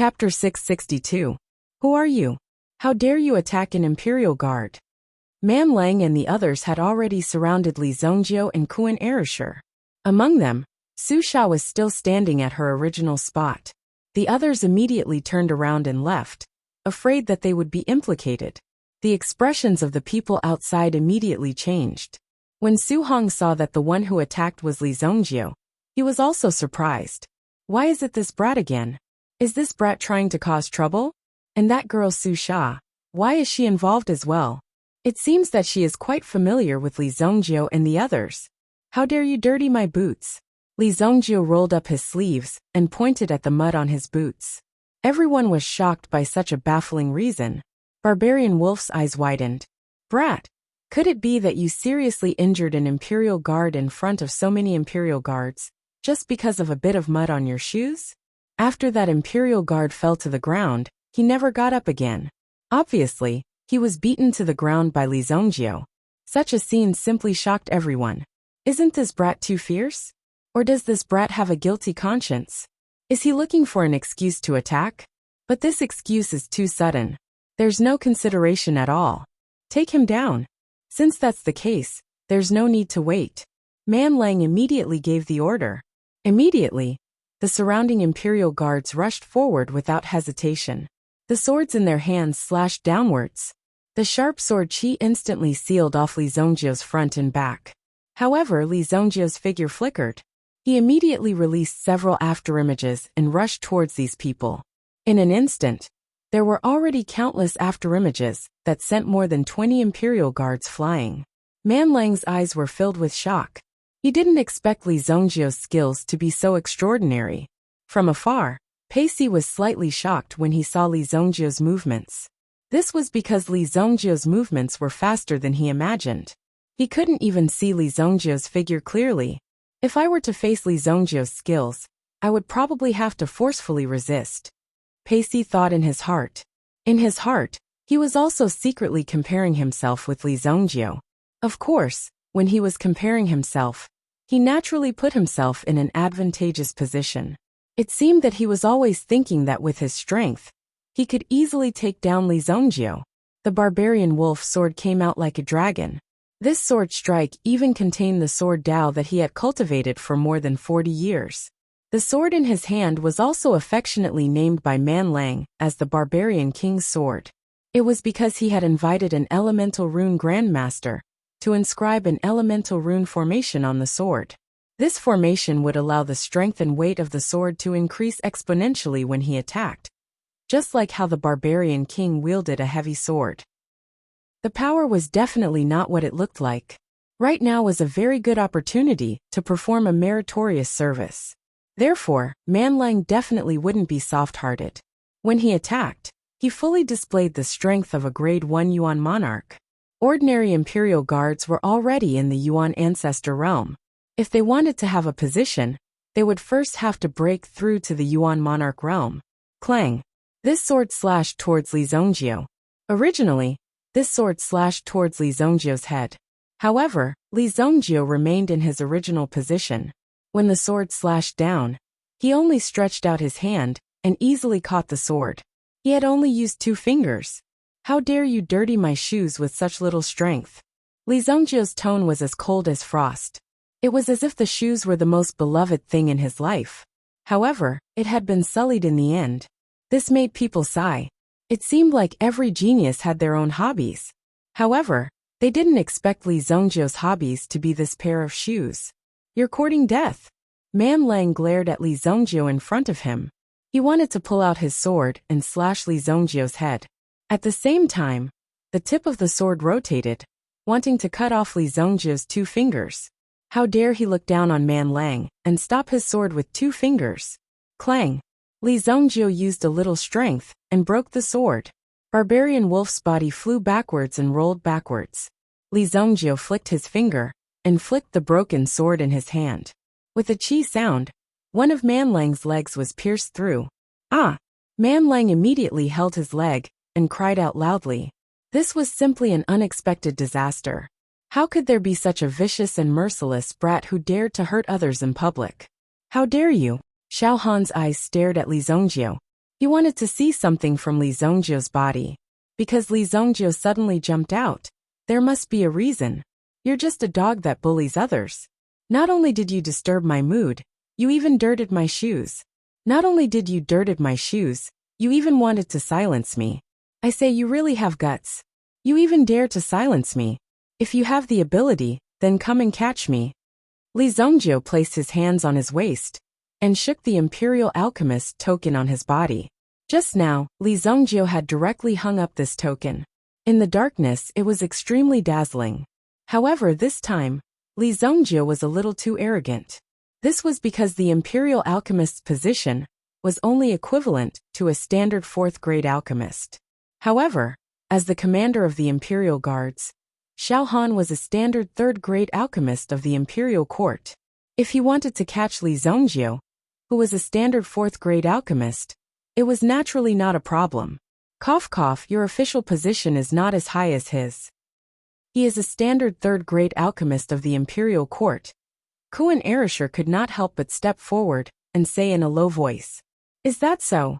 Chapter 662. Who are you? How dare you attack an Imperial Guard? Man Lang and the others had already surrounded Li Zongjio and Kuan Erishur. Among them, Su Sha was still standing at her original spot. The others immediately turned around and left, afraid that they would be implicated. The expressions of the people outside immediately changed. When Su Hong saw that the one who attacked was Li Zongjio, he was also surprised. Why is it this brat again? Is this brat trying to cause trouble? And that girl Su Sha, why is she involved as well? It seems that she is quite familiar with Li Zongjio and the others. How dare you dirty my boots? Li Zongjio rolled up his sleeves and pointed at the mud on his boots. Everyone was shocked by such a baffling reason. Barbarian Wolf's eyes widened. Brat, could it be that you seriously injured an Imperial Guard in front of so many Imperial Guards, just because of a bit of mud on your shoes? After that Imperial Guard fell to the ground, he never got up again. Obviously, he was beaten to the ground by Li Zongjio. Such a scene simply shocked everyone. Isn't this brat too fierce? Or does this brat have a guilty conscience? Is he looking for an excuse to attack? But this excuse is too sudden. There's no consideration at all. Take him down. Since that's the case, there's no need to wait. Man Lang immediately gave the order. Immediately, the surrounding Imperial Guards rushed forward without hesitation. The swords in their hands slashed downwards. The sharp sword chi instantly sealed off Li Zongjio's front and back. However, Li Zongjio's figure flickered. He immediately released several afterimages and rushed towards these people. In an instant, there were already countless afterimages that sent more than 20 Imperial Guards flying. Man Lang's eyes were filled with shock. He didn't expect Li Zongjio's skills to be so extraordinary. From afar, Pacey was slightly shocked when he saw Li Zongjio's movements. This was because Li Zongjio's movements were faster than he imagined. He couldn't even see Li Zongjio's figure clearly. If I were to face Li Zongjio's skills, I would probably have to forcefully resist. Pacey thought in his heart. In his heart, he was also secretly comparing himself with Li Zongjio. Of course, when he was comparing himself, he naturally put himself in an advantageous position. It seemed that he was always thinking that with his strength, he could easily take down Li Zongjio. The barbarian wolf sword came out like a dragon. This sword strike even contained the sword Dao that he had cultivated for more than 40 years. The sword in his hand was also affectionately named by Man Lang as the Barbarian King's Sword. It was because he had invited an elemental rune grandmaster to inscribe an elemental rune formation on the sword. This formation would allow the strength and weight of the sword to increase exponentially when he attacked, just like how the Barbarian King wielded a heavy sword. The power was definitely not what it looked like. Right now was a very good opportunity to perform a meritorious service. Therefore, Man Lang definitely wouldn't be soft-hearted. When he attacked, he fully displayed the strength of a Grade 1 Yuan monarch. Ordinary Imperial Guards were already in the Yuan ancestor realm. If they wanted to have a position, they would first have to break through to the Yuan monarch realm. Clang! This sword slashed towards Li Zongjio. Originally, this sword slashed towards Li Zongjio's head. However, Li Zongjio remained in his original position. When the sword slashed down, he only stretched out his hand and easily caught the sword. He had only used 2 fingers. How dare you dirty my shoes with such little strength? Li Zongjio's tone was as cold as frost. It was as if the shoes were the most beloved thing in his life. However, it had been sullied in the end. This made people sigh. It seemed like every genius had their own hobbies. However, they didn't expect Li Zongjio's hobbies to be this pair of shoes. You're courting death. Man Lang glared at Li Zongjio in front of him. He wanted to pull out his sword and slash Li Zongjio's head. At the same time, the tip of the sword rotated, wanting to cut off Li Zongjio's 2 fingers. How dare he look down on Man Lang and stop his sword with 2 fingers? Clang! Li Zongjio used a little strength and broke the sword. Barbarian Wolf's body flew backwards and rolled backwards. Li Zongjio flicked his finger and flicked the broken sword in his hand. With a chi sound, one of Man Lang's legs was pierced through. Ah! Man Lang immediately held his leg and cried out loudly. This was simply an unexpected disaster. How could there be such a vicious and merciless brat who dared to hurt others in public? How dare you? Xiao Han's eyes stared at Li Zongjio. He wanted to see something from Li Zhongjio's body. Because Li Zhongjio suddenly jumped out. There must be a reason. You're just a dog that bullies others. Not only did you disturb my mood, you even dirted my shoes. Not only did you dirted my shoes, you even wanted to silence me. I say you really have guts. You even dare to silence me. If you have the ability, then come and catch me. Li Zhongjio placed his hands on his waist and shook the Imperial Alchemist token on his body. Just now, Li Zhongjio had directly hung up this token. In the darkness, it was extremely dazzling. However, this time, Li Zhongjio was a little too arrogant. This was because the Imperial Alchemist's position was only equivalent to a standard 4th grade alchemist. However, as the commander of the Imperial Guards, Xiao Han was a standard 3rd grade alchemist of the Imperial Court. If he wanted to catch Li Zhongjio, who was a standard 4th grade alchemist, it was naturally not a problem. Cough cough, your official position is not as high as his. He is a standard 3rd grade alchemist of the Imperial Court. Kuan Erasure could not help but step forward and say in a low voice, "Is that so?"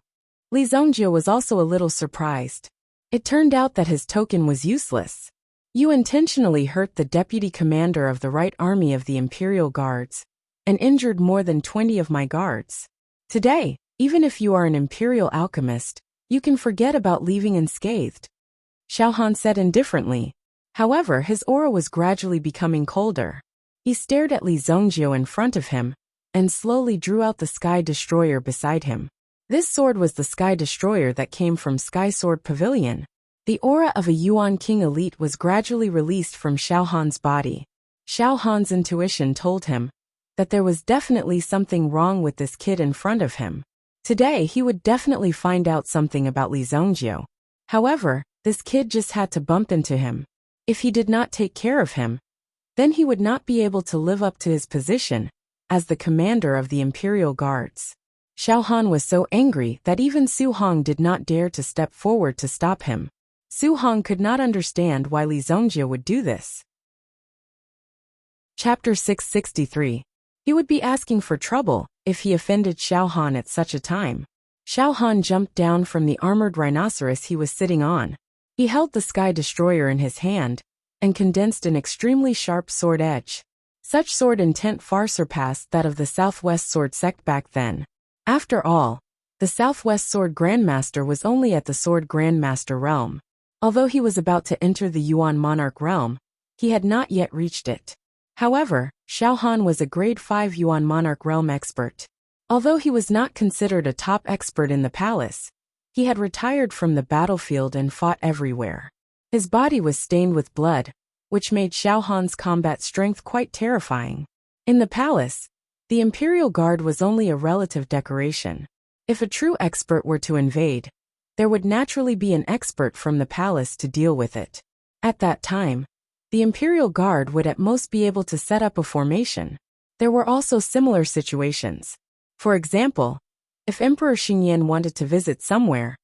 Li Zhongjio was also a little surprised. It turned out that his token was useless. You intentionally hurt the deputy commander of the Right Army of the Imperial Guards and injured more than 20 of my guards. Today, even if you are an Imperial Alchemist, you can forget about leaving unscathed. Xiao Han said indifferently. However, his aura was gradually becoming colder. He stared at Li Zhongjio in front of him and slowly drew out the Sky Destroyer beside him. This sword was the Sky Destroyer that came from Sky Sword Pavilion. The aura of a Yuan King elite was gradually released from Xiao Han's body. Xiao Han's intuition told him that there was definitely something wrong with this kid in front of him. Today he would definitely find out something about Li Zhongjio. However, this kid just had to bump into him. If he did not take care of him, then he would not be able to live up to his position as the commander of the Imperial Guards. Xiao Han was so angry that even Su Hong did not dare to step forward to stop him. Su Hong could not understand why Li Zhongjio would do this. Chapter 663. He would be asking for trouble if he offended Xiao Han at such a time. Xiao Han jumped down from the armored rhinoceros he was sitting on. He held the Sky Destroyer in his hand and condensed an extremely sharp sword edge. Such sword intent far surpassed that of the Southwest Sword sect back then. After all, the Southwest Sword Grandmaster was only at the Sword Grandmaster realm. Although he was about to enter the Yuan Monarch realm, he had not yet reached it. However, Xiao Han was a grade 5 Yuan Monarch realm expert. Although he was not considered a top expert in the palace, he had retired from the battlefield and fought everywhere. His body was stained with blood, which made Xiao Han's combat strength quite terrifying. In the palace, the Imperial Guard was only a relative decoration. If a true expert were to invade, there would naturally be an expert from the palace to deal with it. At that time, the Imperial Guard would at most be able to set up a formation. There were also similar situations. For example, if Emperor Xingyan wanted to visit somewhere,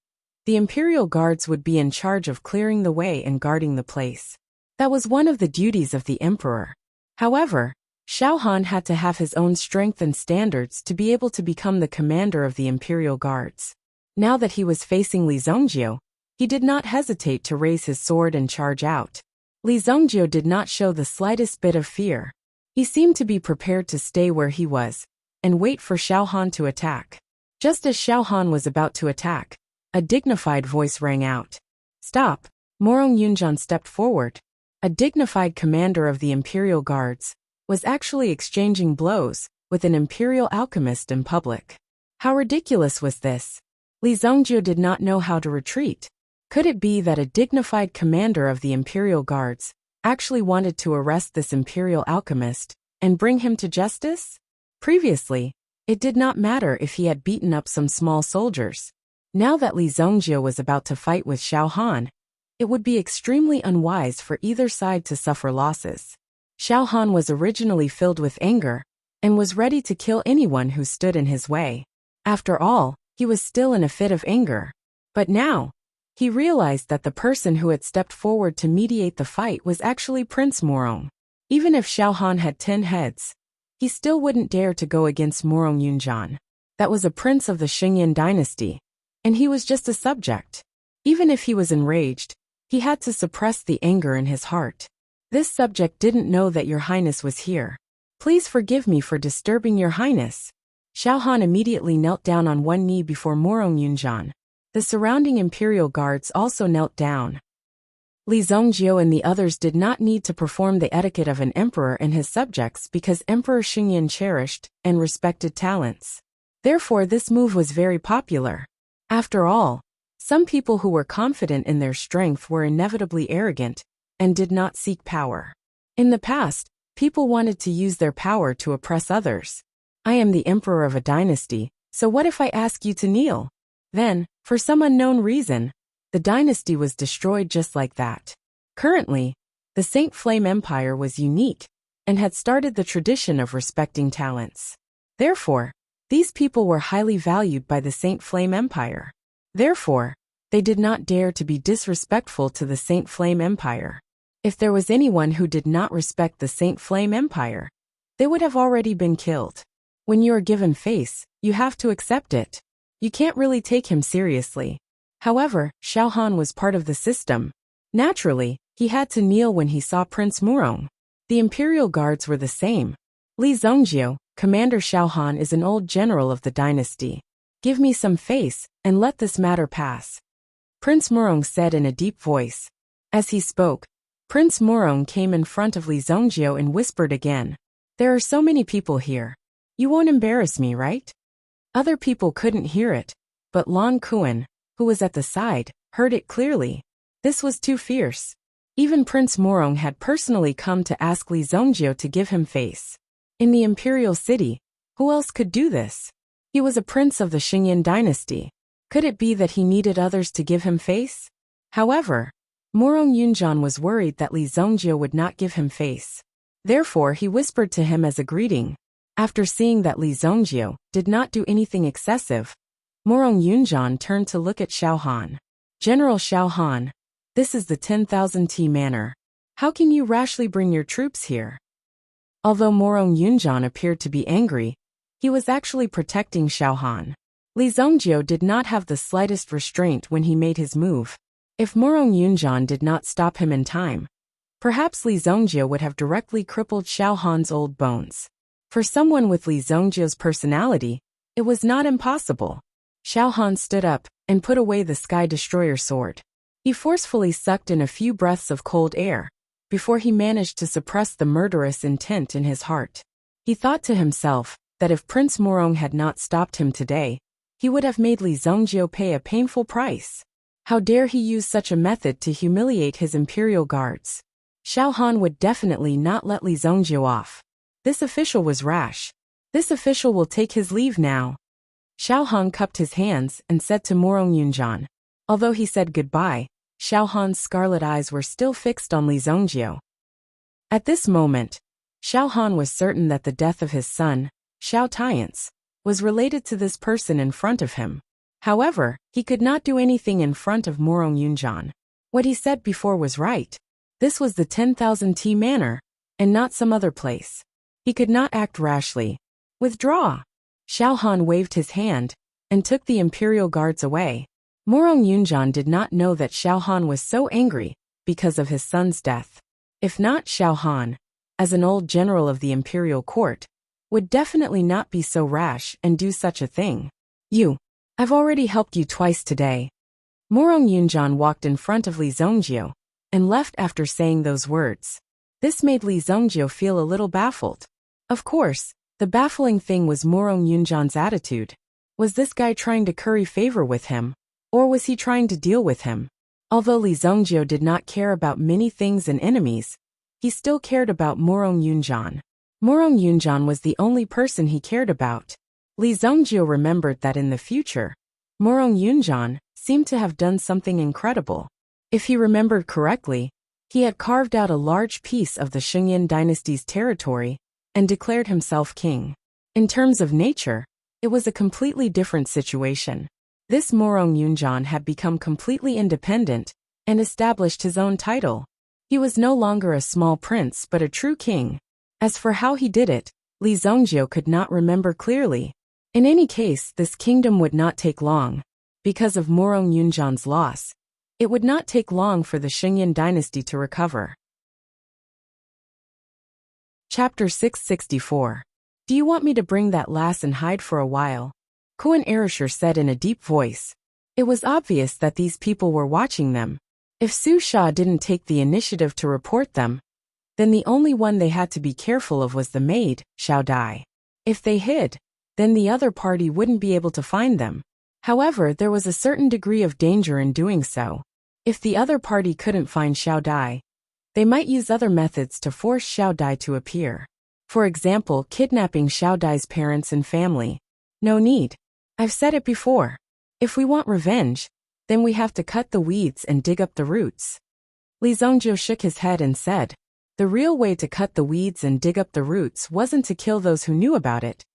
the Imperial Guards would be in charge of clearing the way and guarding the place. That was one of the duties of the Emperor. However, Xiao Han had to have his own strength and standards to be able to become the commander of the Imperial Guards. Now that he was facing Li Zhongjio, he did not hesitate to raise his sword and charge out. Li Zhongjio did not show the slightest bit of fear. He seemed to be prepared to stay where he was and wait for Xiao Han to attack. Just as Xiao Han was about to attack, a dignified voice rang out. "Stop!" Morong Yunjian stepped forward. A dignified commander of the Imperial Guards was actually exchanging blows with an Imperial alchemist in public. How ridiculous was this? Li Zhongjio did not know how to retreat. Could it be that a dignified commander of the Imperial Guards actually wanted to arrest this Imperial alchemist and bring him to justice? Previously, it did not matter if he had beaten up some small soldiers. Now that Li Zhongjio was about to fight with Xiao Han, it would be extremely unwise for either side to suffer losses. Xiao Han was originally filled with anger and was ready to kill anyone who stood in his way. After all, he was still in a fit of anger. But now, he realized that the person who had stepped forward to mediate the fight was actually Prince Morong. Even if Xiao Han had 10 heads, he still wouldn't dare to go against Morong Yunjian. That was a prince of the Xingyan dynasty, and he was just a subject. Even if he was enraged, he had to suppress the anger in his heart. This subject didn't know that Your Highness was here. Please forgive me for disturbing Your Highness. Xiao Han immediately knelt down on one knee before Morong Yunjian. The surrounding imperial guards also knelt down. Li Zhongjiu and the others did not need to perform the etiquette of an emperor and his subjects because Emperor Xingyan cherished and respected talents. Therefore, this move was very popular. After all, some people who were confident in their strength were inevitably arrogant and did not seek power. In the past, people wanted to use their power to oppress others. I am the emperor of a dynasty, so what if I ask you to kneel? Then, for some unknown reason, the dynasty was destroyed just like that. Currently, the Saint Flame Empire was unique and had started the tradition of respecting talents. Therefore, these people were highly valued by the Saint Flame Empire. Therefore, they did not dare to be disrespectful to the Saint Flame Empire. If there was anyone who did not respect the Saint Flame Empire, they would have already been killed. When you are given face, you have to accept it. You can't really take him seriously. However, Xiao Han was part of the system. Naturally, he had to kneel when he saw Prince Murong. The imperial guards were the same. Li Zhongjiu, Commander Xiao Han, is an old general of the dynasty. Give me some face, and let this matter pass. Prince Murong said in a deep voice. As he spoke, Prince Murong came in front of Li Zhongjiu and whispered again. There are so many people here. You won't embarrass me, right? Other people couldn't hear it, but Lan Kuan, who was at the side, heard it clearly. This was too fierce. Even Prince Murong had personally come to ask Li Zhongjiu to give him face. In the imperial city, who else could do this? He was a prince of the Xingyan dynasty. Could it be that he needed others to give him face? However, Morong Yunjian was worried that Li Zhongjiu would not give him face. Therefore, he whispered to him as a greeting. After seeing that Li Zhongjiu did not do anything excessive, Morong Yunjian turned to look at Xiao Han. General Xiao Han, this is the 10,000 T manor. How can you rashly bring your troops here? Although Morong Yunjian appeared to be angry, he was actually protecting Xiao Han. Li Zhongjiu did not have the slightest restraint when he made his move. If Morong Yunjian did not stop him in time, perhaps Li Zhongjiu would have directly crippled Xiao Han's old bones. For someone with Li Zhongjiu's personality, it was not impossible. Xiao Han stood up and put away the Sky Destroyer sword. He forcefully sucked in a few breaths of cold air before he managed to suppress the murderous intent in his heart. He thought to himself that if Prince Morong had not stopped him today, he would have made Li Zhongjiu pay a painful price. How dare he use such a method to humiliate his imperial guards? Xiao Han would definitely not let Li Zhongjiu off. This official was rash. This official will take his leave now. Xiao Han cupped his hands and said to Morong Yunjian. Although he said goodbye, Xiao Han's scarlet eyes were still fixed on Li Zhongjiu. At this moment, Xiao Han was certain that the death of his son, Xiao Tiance, was related to this person in front of him. However, he could not do anything in front of Morong Yunjian. What he said before was right. This was the 10,000 T manor, and not some other place. He could not act rashly. Withdraw! Xiao Han waved his hand and took the imperial guards away. Morong Yunjian did not know that Xiao Han was so angry because of his son's death. If not, Xiao Han, as an old general of the imperial court, would definitely not be so rash and do such a thing. I've already helped you twice today. Morong Yunjian walked in front of Li Zhongjiu and left after saying those words. This made Li Zhongjiu feel a little baffled. Of course, the baffling thing was Morong Yunjian's attitude. Was this guy trying to curry favor with him, or was he trying to deal with him? Although Li Zhongjiu did not care about many things and enemies, he still cared about Morong Yunjian. Morong Yunjian was the only person he cared about. Li Zhongjiu remembered that in the future, Morong Yunjian seemed to have done something incredible. If he remembered correctly, he had carved out a large piece of the Xingyan dynasty's territory and declared himself king. In terms of nature, it was a completely different situation. This Morong Yunjian had become completely independent and established his own title. He was no longer a small prince but a true king. As for how he did it, Li Zhongjiu could not remember clearly. In any case, this kingdom would not take long, because of Morong Yunjan's loss, it would not take long for the Xingyan dynasty to recover. Chapter 664. Do you want me to bring that lass and hide for a while? Kuan Erishur said in a deep voice. It was obvious that these people were watching them. If Su Sha didn't take the initiative to report them, then the only one they had to be careful of was the maid, Xiao Dai. If they hid, then the other party wouldn't be able to find them. However, there was a certain degree of danger in doing so. If the other party couldn't find Xiao Dai, they might use other methods to force Xiao Dai to appear. For example, kidnapping Xiao Dai's parents and family. No need. I've said it before. If we want revenge, then we have to cut the weeds and dig up the roots. Li Zongjiu shook his head and said, the real way to cut the weeds and dig up the roots wasn't to kill those who knew about it,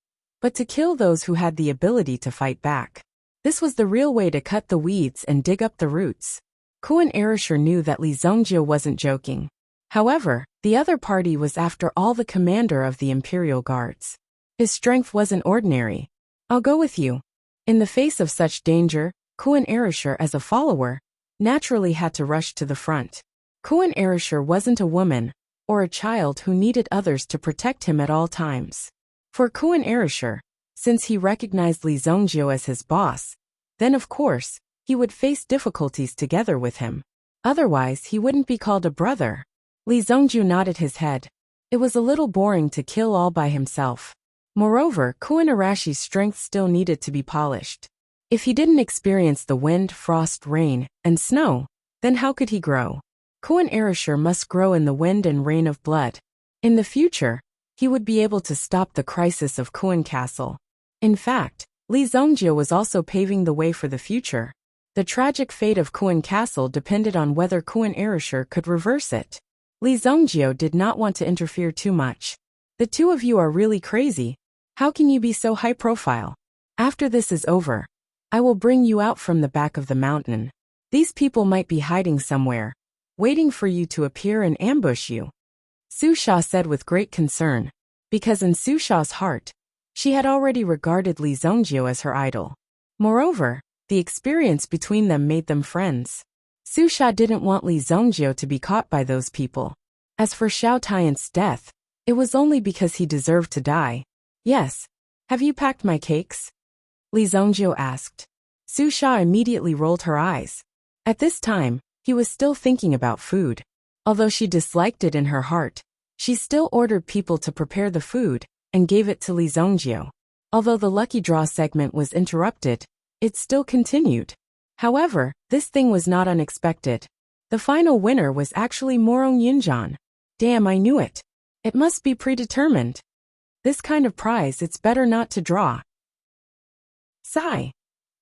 but to kill those who had the ability to fight back. This was the real way to cut the weeds and dig up the roots. Kuan Erishur knew that Li Zongjiu wasn't joking. However, the other party was after all the commander of the Imperial Guards. His strength wasn't ordinary. I'll go with you. In the face of such danger, Kuan Erishur as a follower naturally had to rush to the front. Kuan Erishur wasn't a woman or a child who needed others to protect him at all times. For Kuan Erishur, since he recognized Li Zongjiu as his boss, then of course, he would face difficulties together with him. Otherwise, he wouldn't be called a brother. Li Zongjiu nodded his head. It was a little boring to kill all by himself. Moreover, Kuan Arashi's strength still needed to be polished. If he didn't experience the wind, frost, rain, and snow, then how could he grow? Kuan Erishur must grow in the wind and rain of blood. In the future, he would be able to stop the crisis of Kuan Castle. In fact, Li Zongjiu was also paving the way for the future. The tragic fate of Kuan Castle depended on whether Kuan Erishur could reverse it. Li Zongjiu did not want to interfere too much. The two of you are really crazy. How can you be so high profile? After this is over, I will bring you out from the back of the mountain. These people might be hiding somewhere, waiting for you to appear and ambush you. Su Sha said with great concern, because in Su Sha's heart, she had already regarded Li Zongjiu as her idol. Moreover, the experience between them made them friends. Su Sha didn't want Li Zongjiu to be caught by those people. As for Xiao Taiyan's death, it was only because he deserved to die. Yes. Have you packed my cakes? Li Zongjiu asked. Su Sha immediately rolled her eyes. At this time, he was still thinking about food. Although she disliked it in her heart, she still ordered people to prepare the food and gave it to Li Zongjiu. Although the lucky draw segment was interrupted, it still continued. However, this thing was not unexpected. The final winner was actually Morong Yunjan. Damn, I knew it. It must be predetermined. This kind of prize it's better not to draw. Sigh.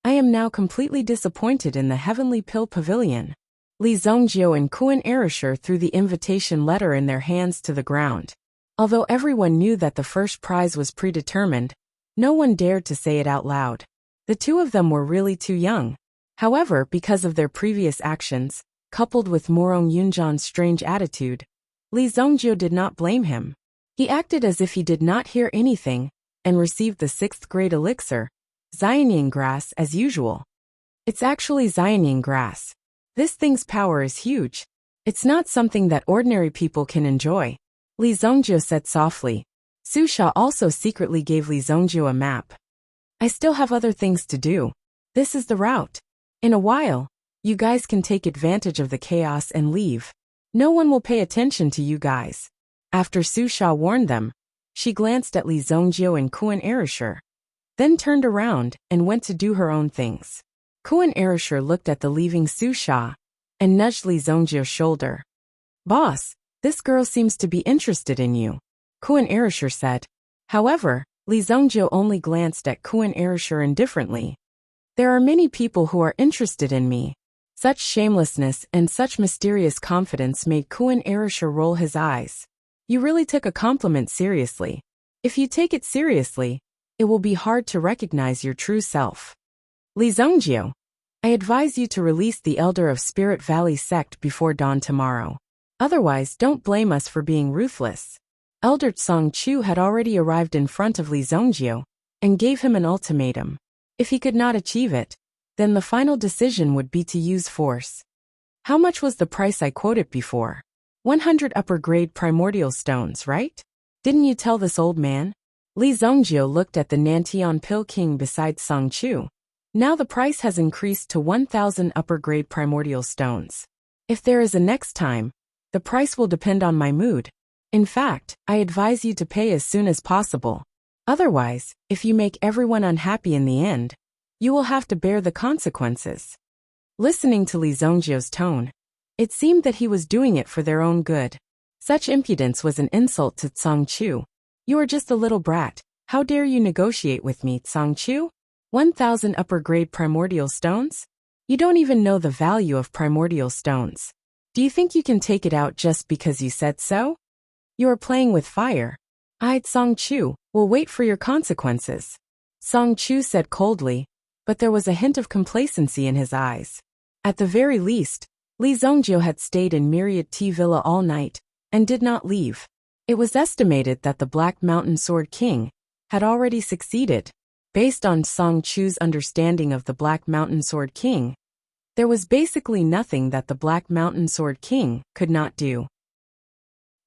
I am now completely disappointed in the Heavenly Pill Pavilion. Li Zongjiu and Kuan Erishur threw the invitation letter in their hands to the ground. Although everyone knew that the first prize was predetermined, no one dared to say it out loud. The two of them were really too young. However, because of their previous actions, coupled with Morong Yunjan's strange attitude, Li Zongjiu did not blame him. He acted as if he did not hear anything, and received the 6th grade elixir, Xianying grass, as usual. It's actually Xianying grass. This thing's power is huge. It's not something that ordinary people can enjoy. Li Zongjiu said softly. Su Sha also secretly gave Li Zongjiu a map. I still have other things to do. This is the route. In a while, you guys can take advantage of the chaos and leave. No one will pay attention to you guys. After Su Sha warned them, she glanced at Li Zongjiu and Kuan Erishur, then turned around and went to do her own things. Kuan Erishur looked at the leaving Su Sha and nudged Li Zongjiu's shoulder. Boss, this girl seems to be interested in you, Kuan Erishur said. However, Li Zongjiu only glanced at Kuan Erishur indifferently. There are many people who are interested in me. Such shamelessness and such mysterious confidence made Kuan Erishur roll his eyes. You really took a compliment seriously. If you take it seriously, it will be hard to recognize your true self. Li Zongjiu, I advise you to release the elder of Spirit Valley sect before dawn tomorrow. Otherwise, don't blame us for being ruthless. Elder Song Chu had already arrived in front of Li Zongjiu and gave him an ultimatum. If he could not achieve it, then the final decision would be to use force. How much was the price I quoted before? 100 upper-grade primordial stones, right? Didn't you tell this old man? Li Zhongjie looked at the Nantian Pill King beside Song Chu. Now the price has increased to 1,000 upper-grade primordial stones. If there is a next time, the price will depend on my mood. In fact, I advise you to pay as soon as possible. Otherwise, if you make everyone unhappy in the end, you will have to bear the consequences. Listening to Li Zhongjie's tone, it seemed that he was doing it for their own good. Such impudence was an insult to Song Chu. You are just a little brat. How dare you negotiate with me, Song Chu? 1,000 upper-grade primordial stones? You don't even know the value of primordial stones. Do you think you can take it out just because you said so? You are playing with fire. I, Song Chu, will wait for your consequences. Song Chu said coldly, but there was a hint of complacency in his eyes. At the very least, Li Zhongjie had stayed in Myriad Tea Villa all night and did not leave. It was estimated that the Black Mountain Sword King had already succeeded. Based on Song Chu's understanding of the Black Mountain Sword King, there was basically nothing that the Black Mountain Sword King could not do.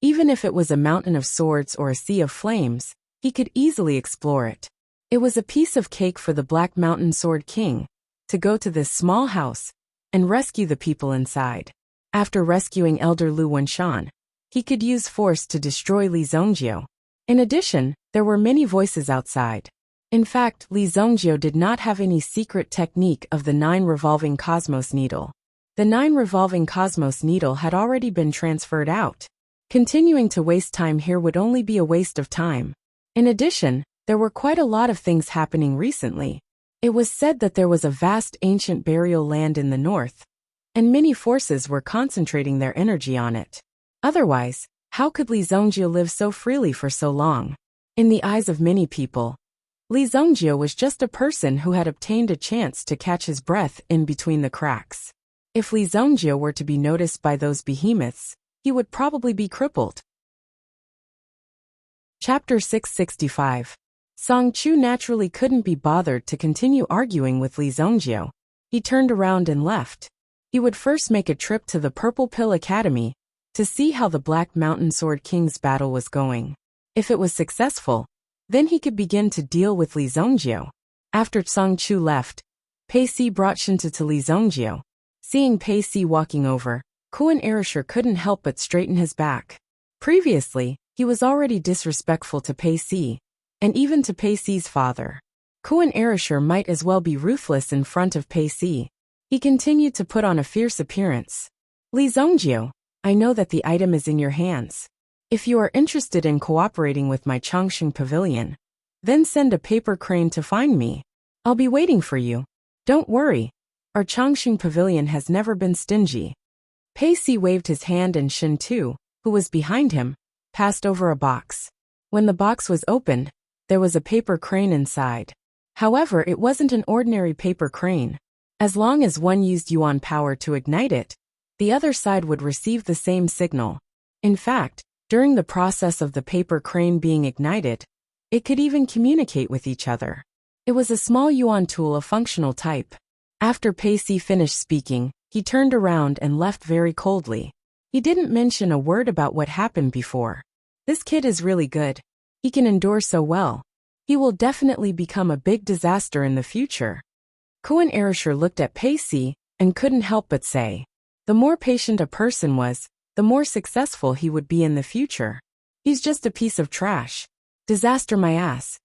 Even if it was a mountain of swords or a sea of flames, he could easily explore it. It was a piece of cake for the Black Mountain Sword King to go to this small house and rescue the people inside. After rescuing Elder Lu Wenshan, he could use force to destroy Li Zhongjie. In addition, there were many voices outside. In fact, Li Zhongjie did not have any secret technique of the 9 revolving cosmos needle. The 9 revolving cosmos needle had already been transferred out. Continuing to waste time here would only be a waste of time. In addition, there were quite a lot of things happening recently. It was said that there was a vast ancient burial land in the north, and many forces were concentrating their energy on it. Otherwise, how could Li Zhongjie live so freely for so long? In the eyes of many people, Li Zhongjie was just a person who had obtained a chance to catch his breath in between the cracks. If Li Zhongjie were to be noticed by those behemoths, he would probably be crippled. Chapter 665. Song Chu naturally couldn't be bothered to continue arguing with Li Zhongjie. He turned around and left. He would first make a trip to the Purple Pill Academy to see how the Black Mountain Sword King's battle was going. If it was successful, then he could begin to deal with Li Zhongjie. After Song Chu left, Pei Si brought Shinta to Li Zhongjie. Seeing Pei Si walking over, Kuan Erasure couldn't help but straighten his back. Previously, he was already disrespectful to Pei Si, and even to Pei Si's father. Kuan Erasure might as well be ruthless in front of Pei Si. He continued to put on a fierce appearance. Li Zhongjie, I know that the item is in your hands. If you are interested in cooperating with my Chongqing Pavilion, then send a paper crane to find me. I'll be waiting for you. Don't worry. Our Chongqing Pavilion has never been stingy. Pei Si waved his hand and Shin Tu, who was behind him, passed over a box. When the box was opened, there was a paper crane inside. However, it wasn't an ordinary paper crane. As long as one used yuan power to ignite it, the other side would receive the same signal. In fact, during the process of the paper crane being ignited, it could even communicate with each other. It was a small yuan tool of functional type. After Pei Si finished speaking, he turned around and left very coldly. He didn't mention a word about what happened before. This kid is really good. He can endure so well. He will definitely become a big disaster in the future. Kuan Erasure looked at Pei Si and couldn't help but say, the more patient a person was, the more successful he would be in the future. He's just a piece of trash. Disaster my ass.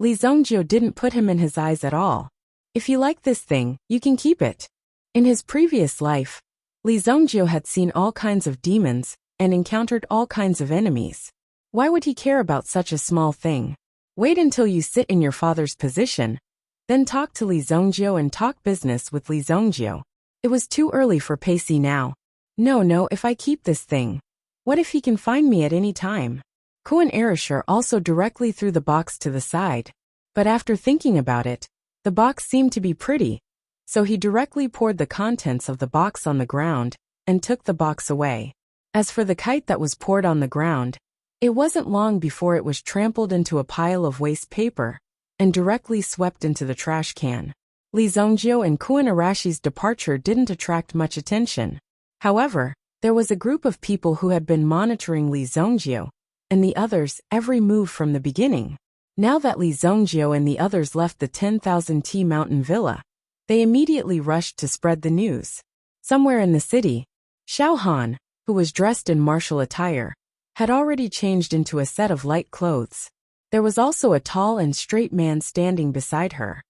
Li Zhongjie didn't put him in his eyes at all. If you like this thing, you can keep it. In his previous life, Li Zhongjie had seen all kinds of demons and encountered all kinds of enemies. Why would he care about such a small thing? Wait until you sit in your father's position, then talk to Li Zhongjie and talk business with Li Zhongjie. It was too early for Pei Si now. No, if I keep this thing, what if he can find me at any time? Kuan Erasure also directly threw the box to the side. But after thinking about it, the box seemed to be pretty, so he directly poured the contents of the box on the ground and took the box away. As for the kite that was poured on the ground, it wasn't long before it was trampled into a pile of waste paper and directly swept into the trash can. Li Zongjiu and Kun Arashi's departure didn't attract much attention. However, there was a group of people who had been monitoring Li Zongjiu and the others' every move from the beginning. Now that Li Zongjiu and the others left the 10,000 T mountain villa, they immediately rushed to spread the news. Somewhere in the city, Xiao Han, who was dressed in martial attire, had already changed into a set of light clothes. There was also a tall and straight man standing beside her.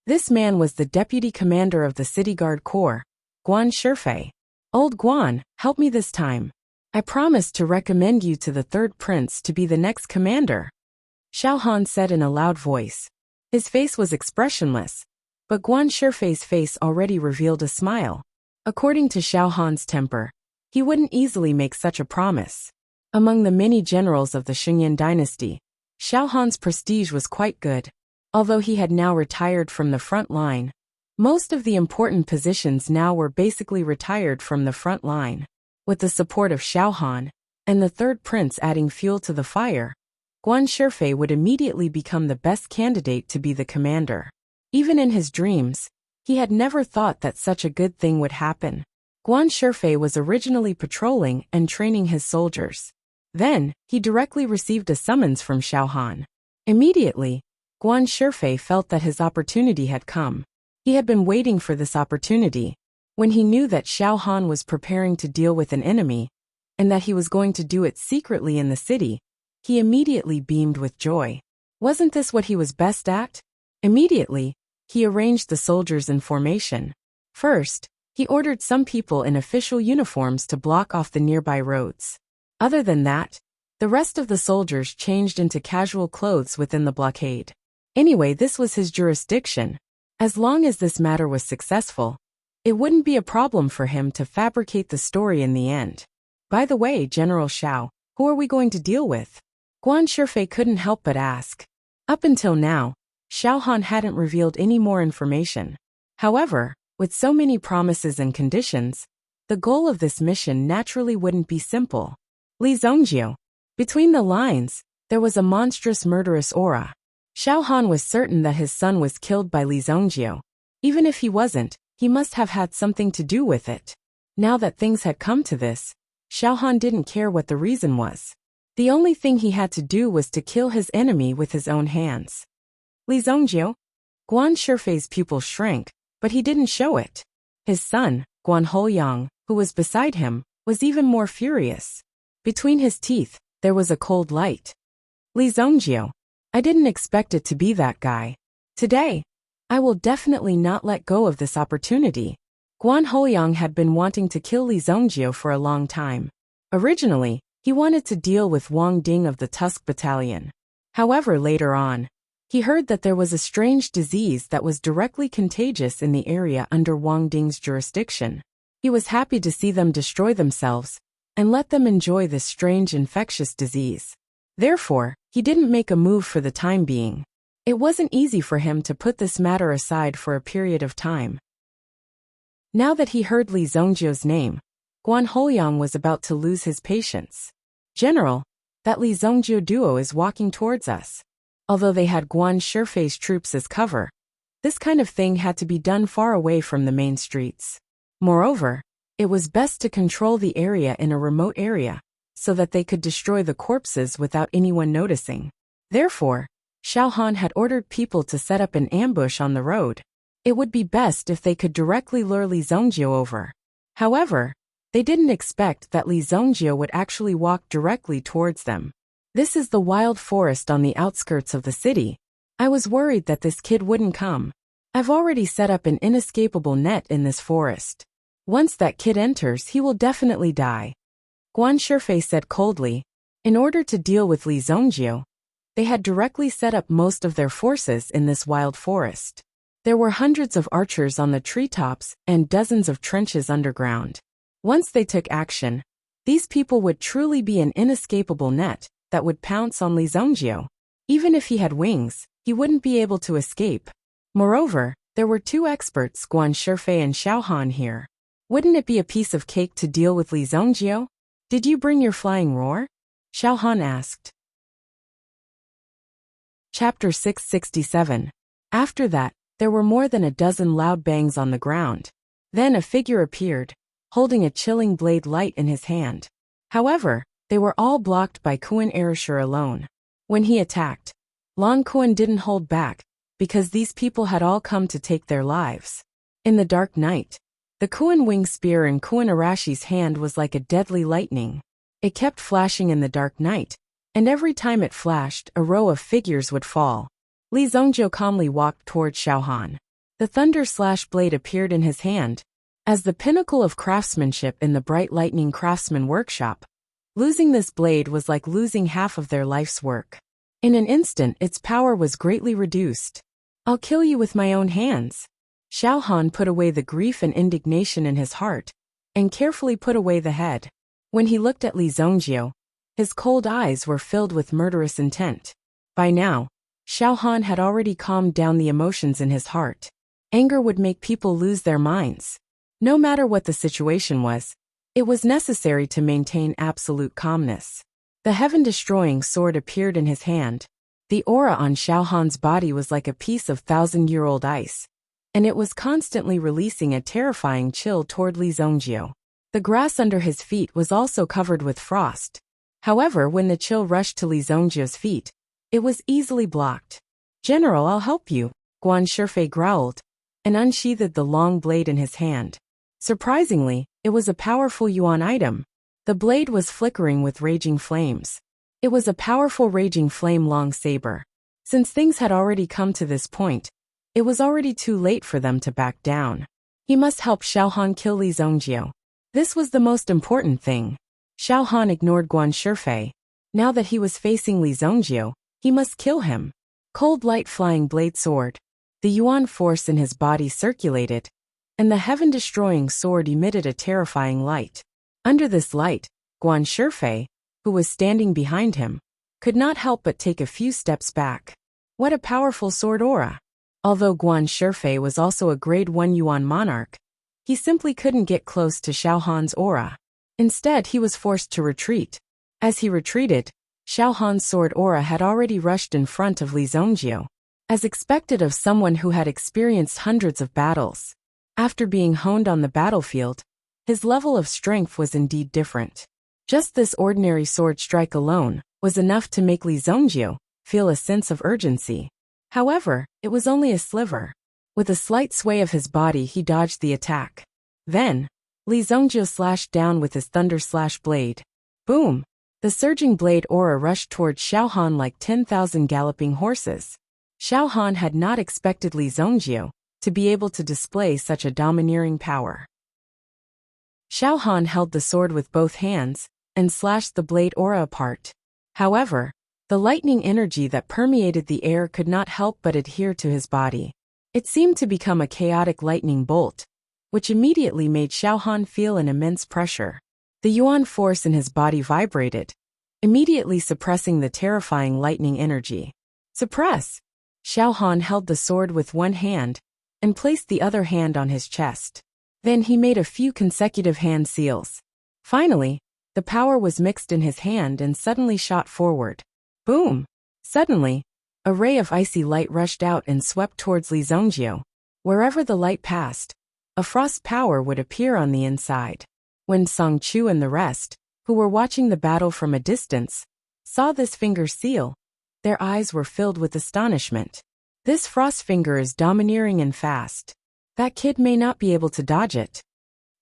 This man was the deputy commander of the city guard corps, Guan Shifei. Old Guan, help me this time. I promised to recommend you to the third prince to be the next commander. Xiao Han said in a loud voice. His face was expressionless, but Guan Shifei's face already revealed a smile. According to Xiao Han's temper, he wouldn't easily make such a promise. Among the many generals of the Xingyan dynasty, Xiao Han's prestige was quite good. Although he had now retired from the front line, most of the important positions now were basically retired from the front line. With the support of Xiao Han, and the third prince adding fuel to the fire, Guan Shifei would immediately become the best candidate to be the commander. Even in his dreams, he had never thought that such a good thing would happen. Guan Shifei was originally patrolling and training his soldiers. Then, he directly received a summons from Xiao Han. Immediately, Guan Shifei felt that his opportunity had come. He had been waiting for this opportunity. When he knew that Xiao Han was preparing to deal with an enemy, and that he was going to do it secretly in the city, he immediately beamed with joy. Wasn't this what he was best at? Immediately, he arranged the soldiers in formation. First, he ordered some people in official uniforms to block off the nearby roads. Other than that, the rest of the soldiers changed into casual clothes within the blockade. Anyway, this was his jurisdiction. As long as this matter was successful, it wouldn't be a problem for him to fabricate the story in the end. By the way, General Xiao, who are we going to deal with? Guan Shifei couldn't help but ask. Up until now, Xiao Han hadn't revealed any more information. However, with so many promises and conditions, the goal of this mission naturally wouldn't be simple. Li Zongjiu. Between the lines, there was a monstrous murderous aura. Xiao Han was certain that his son was killed by Li Zongjiu. Even if he wasn't, he must have had something to do with it. Now that things had come to this, Xiao Han didn't care what the reason was. The only thing he had to do was to kill his enemy with his own hands. Li Zongjiu? Guan Shifei's pupil shrank, but he didn't show it. His son, Guan Houyang, who was beside him, was even more furious. Between his teeth, there was a cold light. Li Zongjiu. I didn't expect it to be that guy. Today, I will definitely not let go of this opportunity. Guan Houyang had been wanting to kill Li Zongjiu for a long time. Originally, he wanted to deal with Wang Ding of the Tusk Battalion. However, later on, he heard that there was a strange disease that was directly contagious in the area under Wang Ding's jurisdiction. He was happy to see them destroy themselves and let them enjoy this strange infectious disease. Therefore, he didn't make a move for the time being. It wasn't easy for him to put this matter aside for a period of time. Now that he heard Li Zongjiu's name, Guan Houyang was about to lose his patience. General, that Li Zongjiu duo is walking towards us. Although they had Guan Shifei's troops as cover, this kind of thing had to be done far away from the main streets. Moreover, it was best to control the area in a remote area, so that they could destroy the corpses without anyone noticing. Therefore, Xiao Han had ordered people to set up an ambush on the road. It would be best if they could directly lure Li Zongjiu over. However, they didn't expect that Li Zongjiu would actually walk directly towards them. This is the wild forest on the outskirts of the city. I was worried that this kid wouldn't come. I've already set up an inescapable net in this forest. Once that kid enters, he will definitely die. Guan Shifei said coldly. In order to deal with Li Zongjiu, they had directly set up most of their forces in this wild forest. There were hundreds of archers on the treetops and dozens of trenches underground. Once they took action, these people would truly be an inescapable net that would pounce on Li Zongjiu. Even if he had wings, he wouldn't be able to escape. Moreover, there were two experts, Guan Shifei and Xiao Han, here. Wouldn't it be a piece of cake to deal with Li Zongjiu? Did you bring your flying roar? Xiao Han asked. Chapter 667. After that, There were more than a dozen loud bangs on the ground. Then a figure appeared, holding a chilling blade light in his hand. However, they were all blocked by Kuan Erishur alone. When he attacked, Lan Kuan didn't hold back, because these people had all come to take their lives. In the dark night, the Kuan wing spear in Kuan Arashi's hand was like a deadly lightning. It kept flashing in the dark night, and every time it flashed, a row of figures would fall. Li Zongjiu calmly walked toward Xiaohan. The thunder-slash-blade appeared in his hand. As the pinnacle of craftsmanship in the bright lightning craftsman workshop, losing this blade was like losing half of their life's work. In an instant, its power was greatly reduced. "I'll kill you with my own hands." Xiaohan put away the grief and indignation in his heart, and carefully put away the head. When he looked at Li Zongjiu, his cold eyes were filled with murderous intent. By now, Xiaohan had already calmed down the emotions in his heart. Anger would make people lose their minds. No matter what the situation was, it was necessary to maintain absolute calmness. The heaven-destroying sword appeared in his hand. The aura on Xiaohan's body was like a piece of thousand-year-old ice, and it was constantly releasing a terrifying chill toward Li Zongjiu. The grass under his feet was also covered with frost. However, when the chill rushed to Li Zongjiu's feet, it was easily blocked. "General, I'll help you," Guan Shifei growled, and unsheathed the long blade in his hand. Surprisingly, it was a powerful yuan item. The blade was flickering with raging flames. It was a powerful raging flame long saber. Since things had already come to this point, it was already too late for them to back down. He must help Xiaohan kill Li Zongjiu. This was the most important thing. Xiaohan ignored Guan Shifei. Now that he was facing Li Zongjiu, he must kill him. Cold light flying blade sword. The yuan force in his body circulated, and the heaven-destroying sword emitted a terrifying light. Under this light, Guan Shifei, who was standing behind him, could not help but take a few steps back. What a powerful sword aura! Although Guan Shifei was also a grade 1 yuan monarch, he simply couldn't get close to Xiaohan's aura. Instead, he was forced to retreat. As he retreated, Xiaohan's sword aura had already rushed in front of Li Zongjiu. As expected of someone who had experienced hundreds of battles, after being honed on the battlefield, his level of strength was indeed different. Just this ordinary sword strike alone was enough to make Li Zongjiu feel a sense of urgency. However, it was only a sliver. With a slight sway of his body, he dodged the attack. Then, Li Zongjiu slashed down with his thunder-slash-blade. Boom! The surging blade aura rushed toward Xiaohan like 10,000 galloping horses. Xiaohan had not expected Li Zongjiu to be able to display such a domineering power. Xiaohan held the sword with both hands and slashed the blade aura apart. However, the lightning energy that permeated the air could not help but adhere to his body. It seemed to become a chaotic lightning bolt, which immediately made Xiaohan feel an immense pressure. The yuan force in his body vibrated, immediately suppressing the terrifying lightning energy. Suppress! Xiaohan held the sword with one hand and placed the other hand on his chest. Then he made a few consecutive hand seals. Finally, the power was mixed in his hand and suddenly shot forward. Boom! Suddenly, a ray of icy light rushed out and swept towards Li Zongjiu. Wherever the light passed, a frost power would appear on the inside. When Song Chu and the rest, who were watching the battle from a distance, saw this finger seal, their eyes were filled with astonishment. This frost finger is domineering and fast. That kid may not be able to dodge it.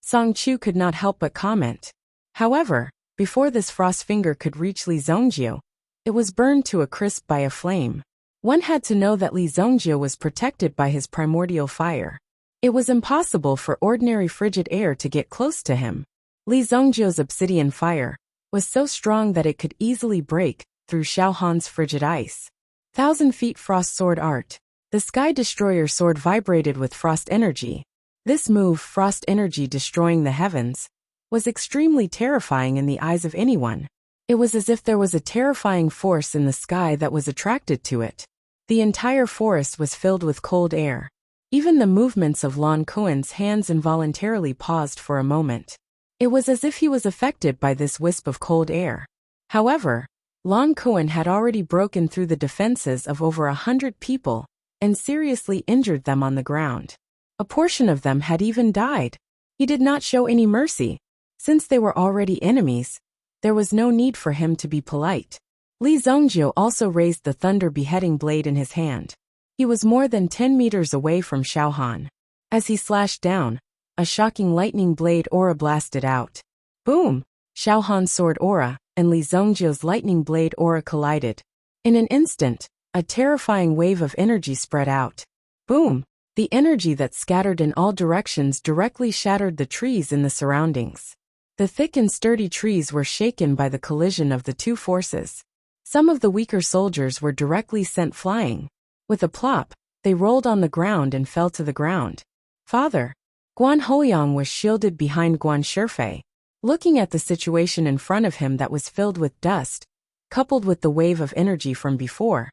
Song Chu could not help but comment. However, before this frost finger could reach Li Zongjiu, it was burned to a crisp by a flame. One had to know that Li Zongjiu was protected by his primordial fire. It was impossible for ordinary frigid air to get close to him. Li Zongjiu's obsidian fire was so strong that it could easily break through Xiaohan's frigid ice. 1,000 feet frost sword art. The Sky Destroyer sword vibrated with frost energy. This move, frost energy destroying the heavens, was extremely terrifying in the eyes of anyone. It was as if there was a terrifying force in the sky that was attracted to it. The entire forest was filled with cold air. Even the movements of Lan Kuan's hands involuntarily paused for a moment. It was as if he was affected by this wisp of cold air. However, Lan Kuan had already broken through the defenses of over 100 people and seriously injured them on the ground. A portion of them had even died. He did not show any mercy. Since they were already enemies, there was no need for him to be polite. Li Zhongjie also raised the thunder beheading blade in his hand. He was more than 10 meters away from Xiaohan. As he slashed down, a shocking lightning blade aura blasted out. Boom! Xiaohan's sword aura and Li Zhongjie's lightning blade aura collided. In an instant, a terrifying wave of energy spread out. Boom! The energy that scattered in all directions directly shattered the trees in the surroundings. The thick and sturdy trees were shaken by the collision of the two forces. Some of the weaker soldiers were directly sent flying. With a plop, they rolled on the ground and fell to the ground. Father! Guan Hoyang was shielded behind Guan Shifei, looking at the situation in front of him that was filled with dust, coupled with the wave of energy from before.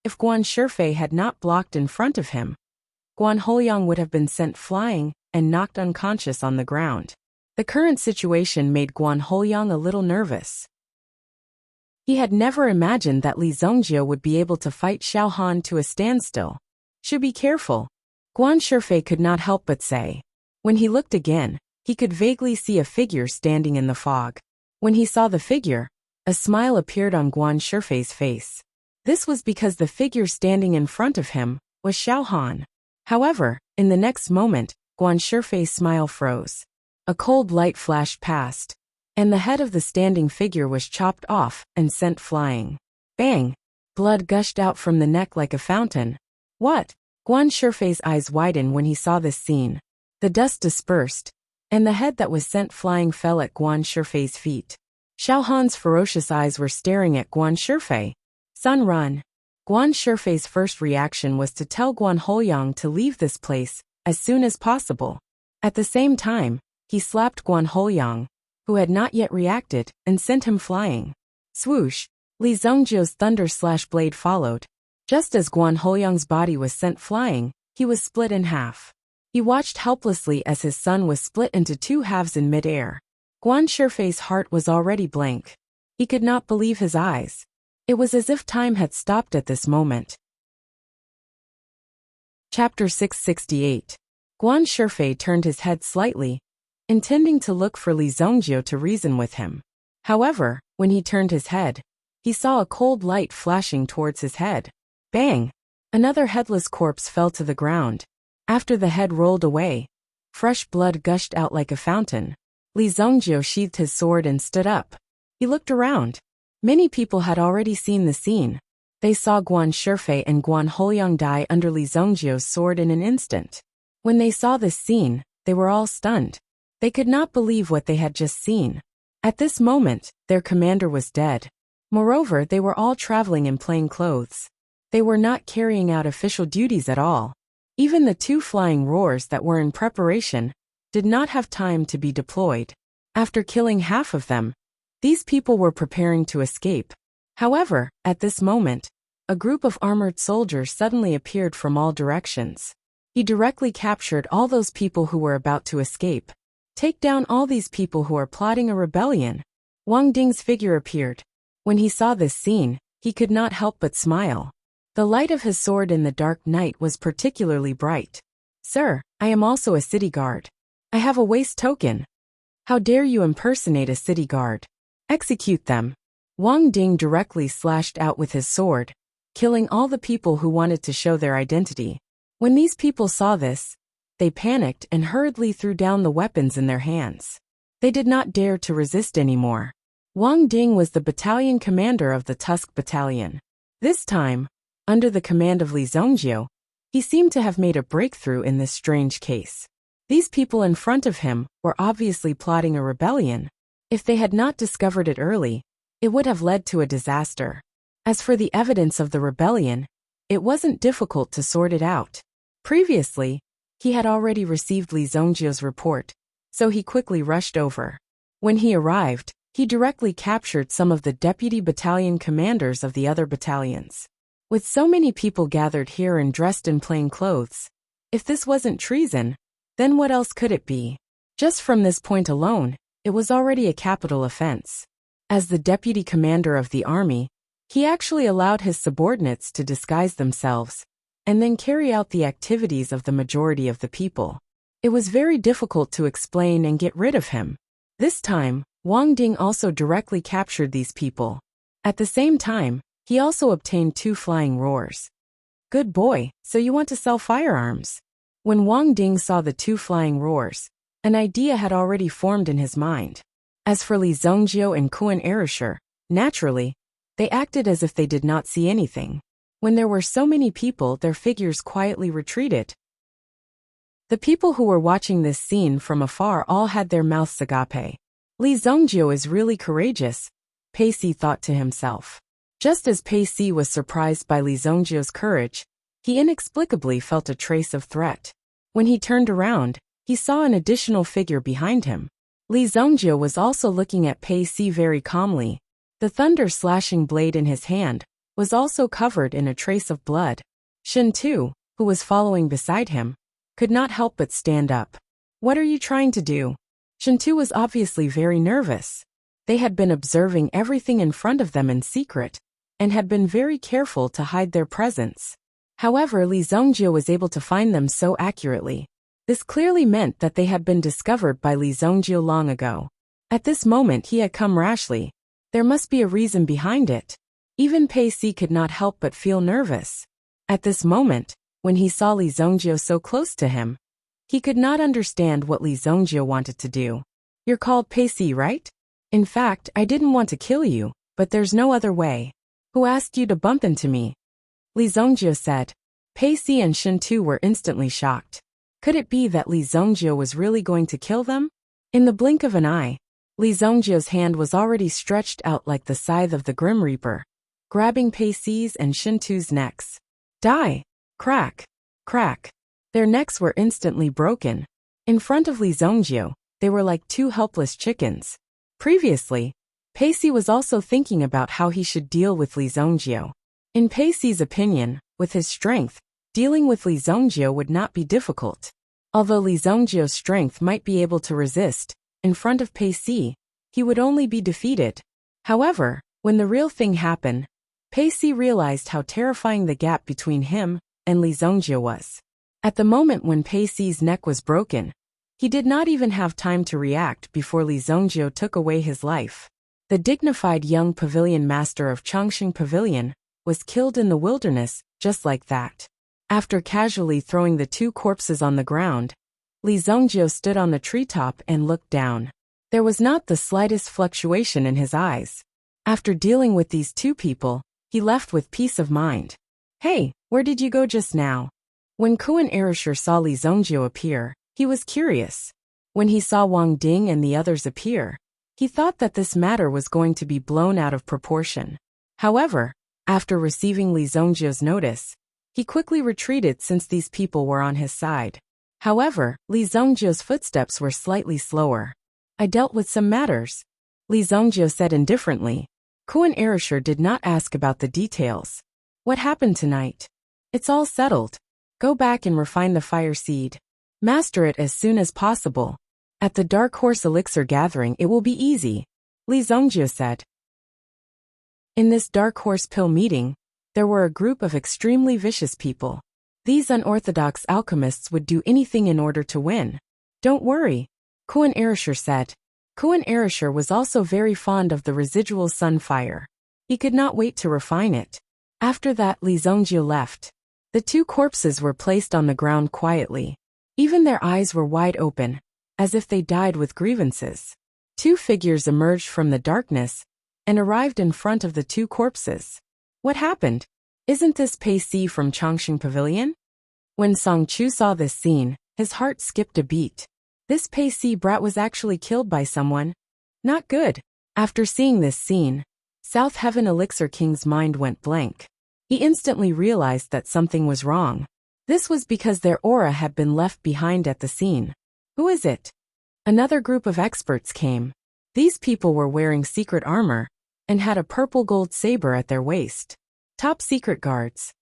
If Guan Shifei had not blocked in front of him, Guan Hoyang would have been sent flying and knocked unconscious on the ground. The current situation made Guan Hoyang a little nervous. He had never imagined that Li Zhongjie would be able to fight Xiaohan to a standstill. Should be careful, Guan Shifei could not help but say. When he looked again, he could vaguely see a figure standing in the fog. When he saw the figure, a smile appeared on Guan Shifei's face. This was because the figure standing in front of him was Xiaohan. However, in the next moment, Guan Shifei's smile froze. A cold light flashed past, and the head of the standing figure was chopped off and sent flying. Bang! Blood gushed out from the neck like a fountain. What? Guan Shifei's eyes widened when he saw this scene. The dust dispersed, and the head that was sent flying fell at Guan Shifei's feet. Xiaohan's ferocious eyes were staring at Guan Shifei. Son, run! Guan Shifei's first reaction was to tell Guan Hoyang to leave this place as soon as possible. At the same time, he slapped Guan Hoyang, who had not yet reacted, and sent him flying. Swoosh! Li Zhongjie's thunder slash blade followed. Just as Guan Hoyang's body was sent flying, he was split in half. He watched helplessly as his son was split into two halves in midair. Guan Shifei's heart was already blank. He could not believe his eyes. It was as if time had stopped at this moment. Chapter 668. Guan Shifei turned his head slightly, intending to look for Li Zhongjie to reason with him. However, when he turned his head, he saw a cold light flashing towards his head. Bang! Another headless corpse fell to the ground. After the head rolled away, fresh blood gushed out like a fountain. Li Zhongjie sheathed his sword and stood up. He looked around. Many people had already seen the scene. They saw Guan Shifei and Guan Hoyang die under Li Zhongjie's sword in an instant. When they saw this scene, they were all stunned. They could not believe what they had just seen. At this moment, their commander was dead. Moreover, they were all traveling in plain clothes. They were not carrying out official duties at all. Even the two flying roars that were in preparation did not have time to be deployed. After killing half of them, these people were preparing to escape. However, at this moment, a group of armored soldiers suddenly appeared from all directions. He directly captured all those people who were about to escape. Take down all these people who are plotting a rebellion. Wang Ding's figure appeared. When he saw this scene, he could not help but smile. The light of his sword in the dark night was particularly bright. Sir, I am also a city guard. I have a waste token. How dare you impersonate a city guard? Execute them. Wang Ding directly slashed out with his sword, killing all the people who wanted to show their identity. When these people saw this, they panicked and hurriedly threw down the weapons in their hands. They did not dare to resist anymore. Wang Ding was the battalion commander of the Tusk Battalion. This time, under the command of Li Zhongjie, he seemed to have made a breakthrough in this strange case. These people in front of him were obviously plotting a rebellion. If they had not discovered it early, it would have led to a disaster. As for the evidence of the rebellion, it wasn't difficult to sort it out. Previously, he had already received Li Zhongjie's report, so he quickly rushed over. When he arrived, he directly captured some of the deputy battalion commanders of the other battalions. With so many people gathered here and dressed in plain clothes, if this wasn't treason, then what else could it be? Just from this point alone, it was already a capital offense. As the deputy commander of the army, he actually allowed his subordinates to disguise themselves and then carry out the activities of the majority of the people. It was very difficult to explain and get rid of him. This time, Wang Ding also directly captured these people. At the same time, he also obtained 2 flying roars. Good boy, so you want to sell firearms? When Wang Ding saw the 2 flying roars, an idea had already formed in his mind. As for Li Zhongjiu and Kuan Erishur, naturally, they acted as if they did not see anything. When there were so many people, their figures quietly retreated. The people who were watching this scene from afar all had their mouths agape. Li Zhongjiu is really courageous, Pei Si thought to himself. Just as Pei Si was surprised by Li Zhongjiu's courage, he inexplicably felt a trace of threat. When he turned around, he saw an additional figure behind him. Li Zhongjiu was also looking at Pei Si very calmly. The thunder-slashing blade in his hand was also covered in a trace of blood. Shen Tu, who was following beside him, could not help but stand up. What are you trying to do? Shen Tu was obviously very nervous. They had been observing everything in front of them in secret, and had been very careful to hide their presence. However, Li Zhongjiu was able to find them so accurately. This clearly meant that they had been discovered by Li Zhongjiu long ago. At this moment he had come rashly. There must be a reason behind it. Even Pei Si could not help but feel nervous. At this moment, when he saw Li Zhongjiu so close to him, he could not understand what Li Zhongjiu wanted to do. You're called Pei Si, right? In fact, I didn't want to kill you, but there's no other way. Who asked you to bump into me? Li Zhongjiu said. Pei Si and Shen Tu were instantly shocked. Could it be that Li Zhongjiu was really going to kill them? In the blink of an eye, Li Zhongjiu's hand was already stretched out like the scythe of the Grim Reaper, grabbing Pei Si's and Shen Tu's necks. Die! Crack! Crack! Their necks were instantly broken. In front of Li Zhongjiu, they were like 2 helpless chickens. Previously, Pei Si was also thinking about how he should deal with Li Zhongjiu. In Pei Si's opinion, with his strength, dealing with Li Zhongjiu would not be difficult. Although Li Zhongjiu's strength might be able to resist, in front of Pei Si, he would only be defeated. However, when the real thing happened, Pei Si realized how terrifying the gap between him and Li Zhongjiu was. At the moment when Pei Si's neck was broken, he did not even have time to react before Li Zhongjiu took away his life. The dignified young pavilion master of Chongqing Pavilion was killed in the wilderness, just like that. After casually throwing the 2 corpses on the ground, Li Zhongjiu stood on the treetop and looked down. There was not the slightest fluctuation in his eyes. After dealing with these 2 people, he left with peace of mind. Hey, where did you go just now? When Kuan Erishur saw Li Zhongjiu appear, he was curious. When he saw Wang Ding and the others appear, he thought that this matter was going to be blown out of proportion. However, after receiving Li Zhongjiu's notice, he quickly retreated since these people were on his side. However, Li Zhongjiu's footsteps were slightly slower. I dealt with some matters, Li Zhongjiu said indifferently. Kuan Erishur did not ask about the details. What happened tonight? It's all settled. Go back and refine the fire seed. Master it as soon as possible. At the Dark Horse Elixir gathering it will be easy, Li Zhongjiu said. In this Dark Horse Pill meeting, there were a group of extremely vicious people. These unorthodox alchemists would do anything in order to win. Don't worry, Kuan Erishur said. Kuan Erishur was also very fond of the residual sun fire. He could not wait to refine it. After that, Li Zhongjiu left. The 2 corpses were placed on the ground quietly. Even their eyes were wide open, as if they died with grievances. 2 figures emerged from the darkness and arrived in front of the 2 corpses. What happened? Isn't this Pei Si from Chongqing Pavilion? When Song Chu saw this scene, his heart skipped a beat. This Pei Si brat was actually killed by someone. Not good. After seeing this scene, South Heaven Elixir King's mind went blank. He instantly realized that something was wrong. This was because their aura had been left behind at the scene. Who is it? Another group of experts came. These people were wearing secret armor and had a purple gold saber at their waist. Top secret guards.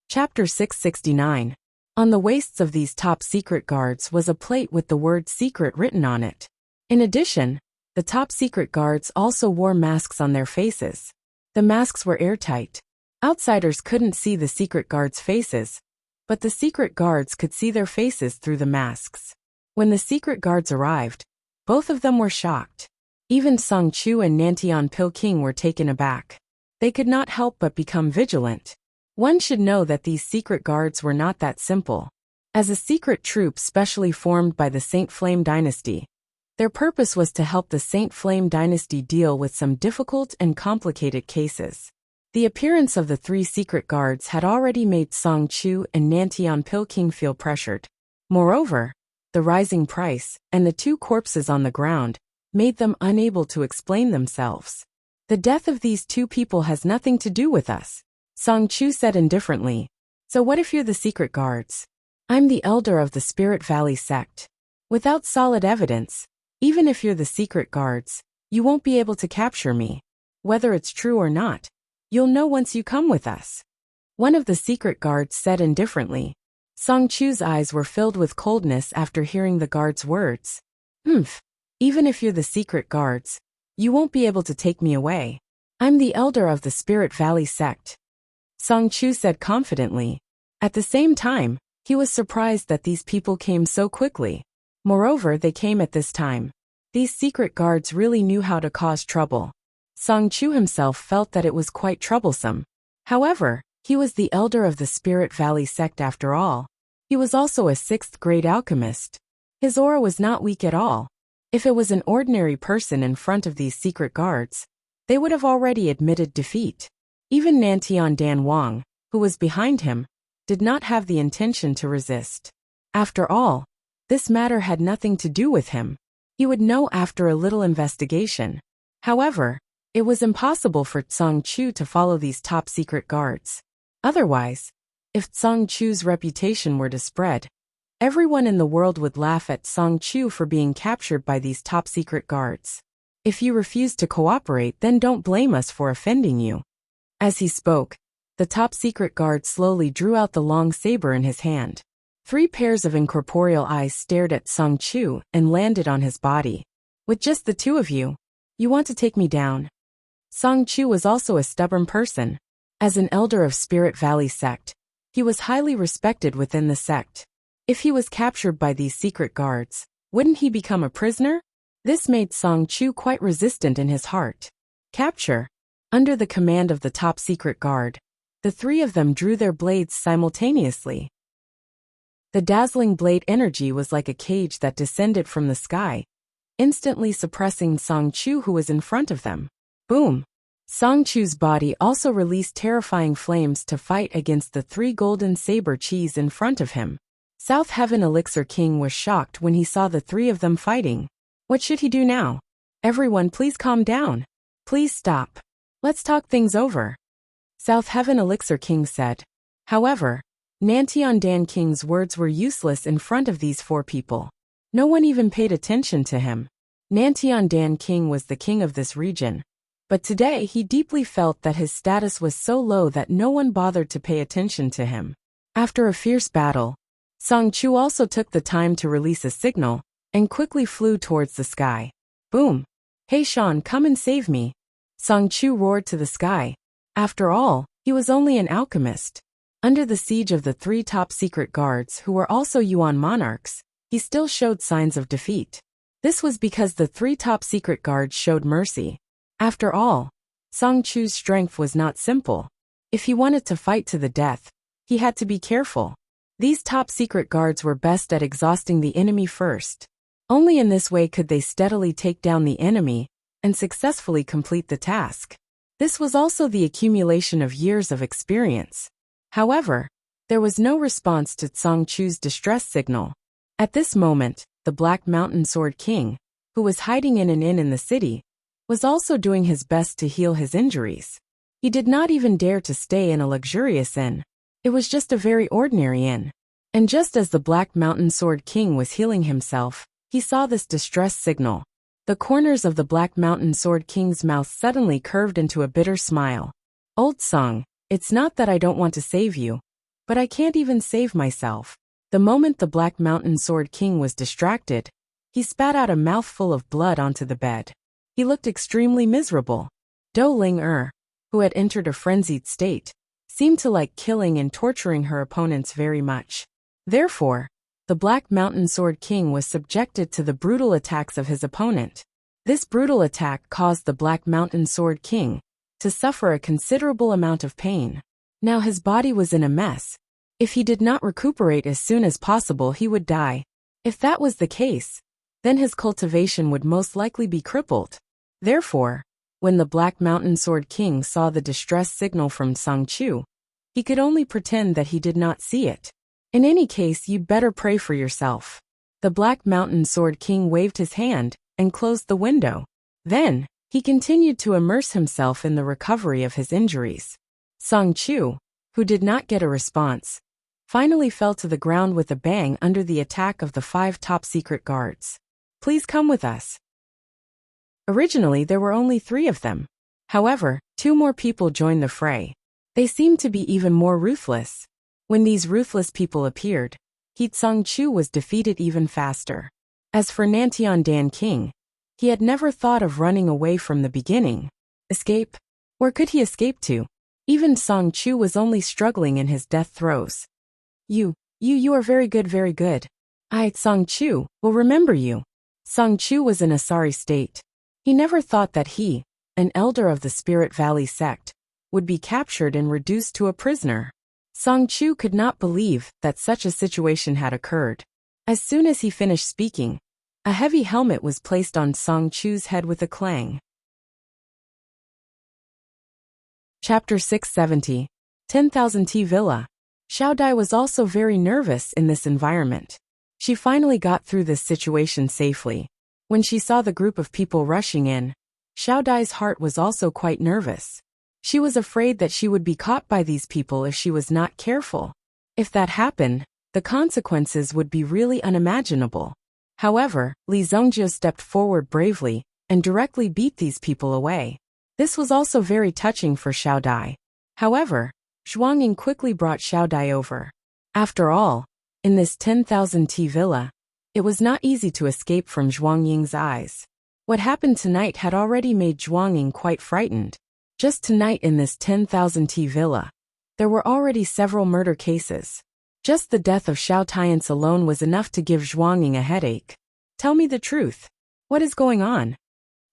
Chapter 669. On the waists of these top secret guards was a plate with the word secret written on it. In addition, the top secret guards also wore masks on their faces. The masks were airtight. Outsiders couldn't see the secret guards' faces, but the secret guards could see their faces through the masks. When the secret guards arrived, both of them were shocked. Even Song Chu and Nantian Pil King were taken aback. They could not help but become vigilant. One should know that these secret guards were not that simple. As a secret troop specially formed by the Saint Flame dynasty, their purpose was to help the Saint Flame dynasty deal with some difficult and complicated cases. The appearance of the three secret guards had already made Song Chu and Nantian Pil King feel pressured. Moreover, the rising price and the two corpses on the ground made them unable to explain themselves. The death of these two people has nothing to do with us, Song Chu said indifferently. So what if you're the secret guards? I'm the elder of the Spirit Valley sect. Without solid evidence, even if you're the secret guards, you won't be able to capture me. Whether it's true or not, you'll know once you come with us. One of the secret guards said indifferently. Song Chu's eyes were filled with coldness after hearing the guard's words. Even if you're the secret guards, you won't be able to take me away. I'm the elder of the Spirit Valley sect, Song Chu said confidently. At the same time, he was surprised that these people came so quickly. Moreover, they came at this time. These secret guards really knew how to cause trouble. Song Chu himself felt that it was quite troublesome. However, he was the elder of the Spirit Valley sect after all. He was also a 6th-grade alchemist. His aura was not weak at all. If it was an ordinary person in front of these secret guards, they would have already admitted defeat. Even Nantian Dan Wang, who was behind him, did not have the intention to resist. After all, this matter had nothing to do with him. He would know after a little investigation. However, it was impossible for Song Chu to follow these top-secret guards. Otherwise, if Song Chu's reputation were to spread, everyone in the world would laugh at Song Chu for being captured by these top-secret guards. If you refuse to cooperate, then don't blame us for offending you. As he spoke, the top-secret guard slowly drew out the long saber in his hand. 3 pairs of incorporeal eyes stared at Song Chu and landed on his body. With just the two of you, you want to take me down? Song Chu was also a stubborn person. As an elder of Spirit Valley sect, he was highly respected within the sect. If he was captured by these secret guards, wouldn't he become a prisoner? This made Song Chu quite resistant in his heart. Capture. Under the command of the top secret guard, the 3 of them drew their blades simultaneously. The dazzling blade energy was like a cage that descended from the sky, instantly suppressing Song Chu who was in front of them. Boom! Song Chu's body also released terrifying flames to fight against the 3 golden saber cheese in front of him. South Heaven Elixir King was shocked when he saw the 3 of them fighting. What should he do now? Everyone please calm down. Please stop. Let's talk things over, South Heaven Elixir King said. However, Nantian Dan King's words were useless in front of these 4 people. No one even paid attention to him. Nantian Dan King was the king of this region, but today he deeply felt that his status was so low that no one bothered to pay attention to him. After a fierce battle, Song Chu also took the time to release a signal and quickly flew towards the sky. Boom! Hey Sean, come and save me! Song Chu roared to the sky. After all, he was only an alchemist. Under the siege of the 3 top secret guards who were also Yuan monarchs, he still showed signs of defeat. This was because the 3 top secret guards showed mercy. After all, Song Chu's strength was not simple. If he wanted to fight to the death, he had to be careful. These top secret guards were best at exhausting the enemy first. Only in this way could they steadily take down the enemy and successfully complete the task. This was also the accumulation of years of experience. However, there was no response to Song Chu's distress signal. At this moment, the Black Mountain Sword King, who was hiding in an inn in the city, was also doing his best to heal his injuries. He did not even dare to stay in a luxurious inn. It was just a very ordinary inn. And just as the Black Mountain Sword King was healing himself, he saw this distress signal. The corners of the Black Mountain Sword King's mouth suddenly curved into a bitter smile. Old song, it's not that I don't want to save you, but I can't even save myself. The moment the Black Mountain Sword King was distracted, he spat out a mouthful of blood onto the bed. He looked extremely miserable. Do Ling who had entered a frenzied state, seemed to like killing and torturing her opponents very much. Therefore, the Black Mountain Sword King was subjected to the brutal attacks of his opponent. This brutal attack caused the Black Mountain Sword King to suffer a considerable amount of pain. Now his body was in a mess. If he did not recuperate as soon as possible, he would die. If that was the case, then his cultivation would most likely be crippled. Therefore, when the Black Mountain Sword King saw the distress signal from Song Chu, he could only pretend that he did not see it. In any case, you'd better pray for yourself. The Black Mountain Sword King waved his hand and closed the window. Then, he continued to immerse himself in the recovery of his injuries. Song Chu, who did not get a response, finally fell to the ground with a bang under the attack of the 5 top-secret guards. Please come with us. Originally, there were only 3 of them. However, 2 more people joined the fray. They seemed to be even more ruthless. When these ruthless people appeared, Song Chu was defeated even faster. As for Nantian Dan King, he had never thought of running away from the beginning. Escape? Where could he escape to? Even Song Chu was only struggling in his death throes. You are very good, very good. Song Chu, will remember you. Song Chu was in a sorry state. He never thought that he, an elder of the Spirit Valley sect, would be captured and reduced to a prisoner. Song Chu could not believe that such a situation had occurred. As soon as he finished speaking, a heavy helmet was placed on Song Chu's head with a clang. Chapter 670. 10,000 T Villa. Xiao Dai was also very nervous in this environment. She finally got through this situation safely. When she saw the group of people rushing in, Xiao Dai's heart was also quite nervous. She was afraid that she would be caught by these people if she was not careful. If that happened, the consequences would be really unimaginable. However, Li Zongjie stepped forward bravely and directly beat these people away. This was also very touching for Xiao Dai. However, Zhuang Ying quickly brought Xiao Dai over. After all, in this 10,000 T villa, it was not easy to escape from Zhuang Ying's eyes. What happened tonight had already made Zhuang Ying quite frightened. Just tonight in this 10,000 T villa, there were already several murder cases. Just the death of Xiao Tiance alone was enough to give Zhuang Ying a headache. Tell me the truth. What is going on?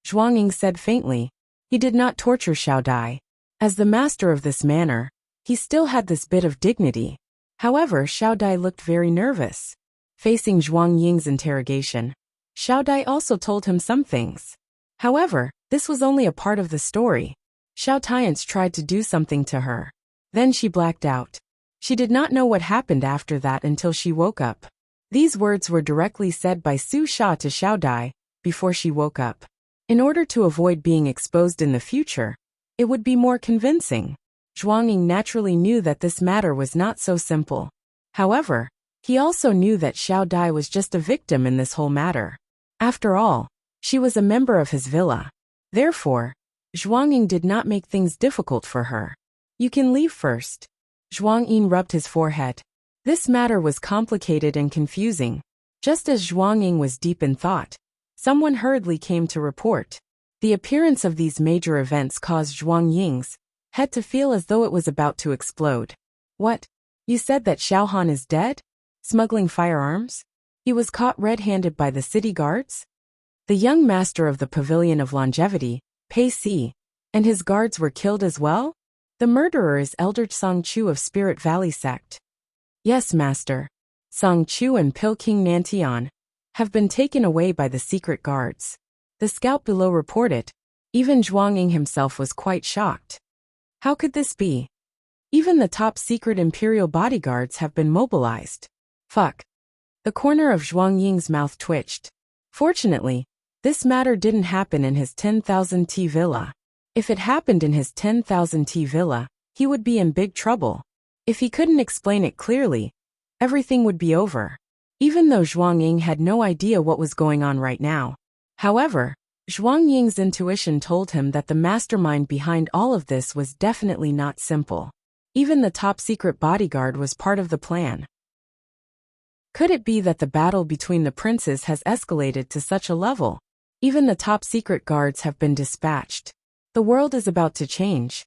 Zhuang Ying said faintly. He did not torture Xiao Dai. As the master of this manor, he still had this bit of dignity. However, Xiao Dai looked very nervous. Facing Zhuang Ying's interrogation, Xiao Dai also told him some things. However, this was only a part of the story. Xiao Tiance tried to do something to her. Then she blacked out. She did not know what happened after that until she woke up. These words were directly said by Su Sha to Xiao Dai before she woke up. In order to avoid being exposed in the future, it would be more convincing. Zhuang Ying naturally knew that this matter was not so simple. However, he also knew that Xiao Dai was just a victim in this whole matter. After all, she was a member of his villa. Therefore, Zhuang Ying did not make things difficult for her. You can leave first. Zhuang Ying rubbed his forehead. This matter was complicated and confusing. Just as Zhuang Ying was deep in thought, someone hurriedly came to report. The appearance of these major events caused Zhuang Ying's head to feel as though it was about to explode. What? You said that Xiao Han is dead? Smuggling firearms? He was caught red-handed by the city guards? The young master of the Pavilion of Longevity, Pei Si, and his guards were killed as well? The murderer is Elder Song Chu of Spirit Valley sect. Yes, master. Song Chu and Pil King Nantian have been taken away by the secret guards. The scout below reported. Even Zhuang Ying himself was quite shocked. How could this be? Even the top secret imperial bodyguards have been mobilized. Fuck. The corner of Zhuang Ying's mouth twitched. Fortunately, this matter didn't happen in his 10,000 T villa. If it happened in his 10,000 T villa, he would be in big trouble. If he couldn't explain it clearly, everything would be over. Even though Zhuang Ying had no idea what was going on right now. However, Zhuang Ying's intuition told him that the mastermind behind all of this was definitely not simple. Even the top secret bodyguard was part of the plan. Could it be that the battle between the princes has escalated to such a level? Even the top secret guards have been dispatched. The world is about to change.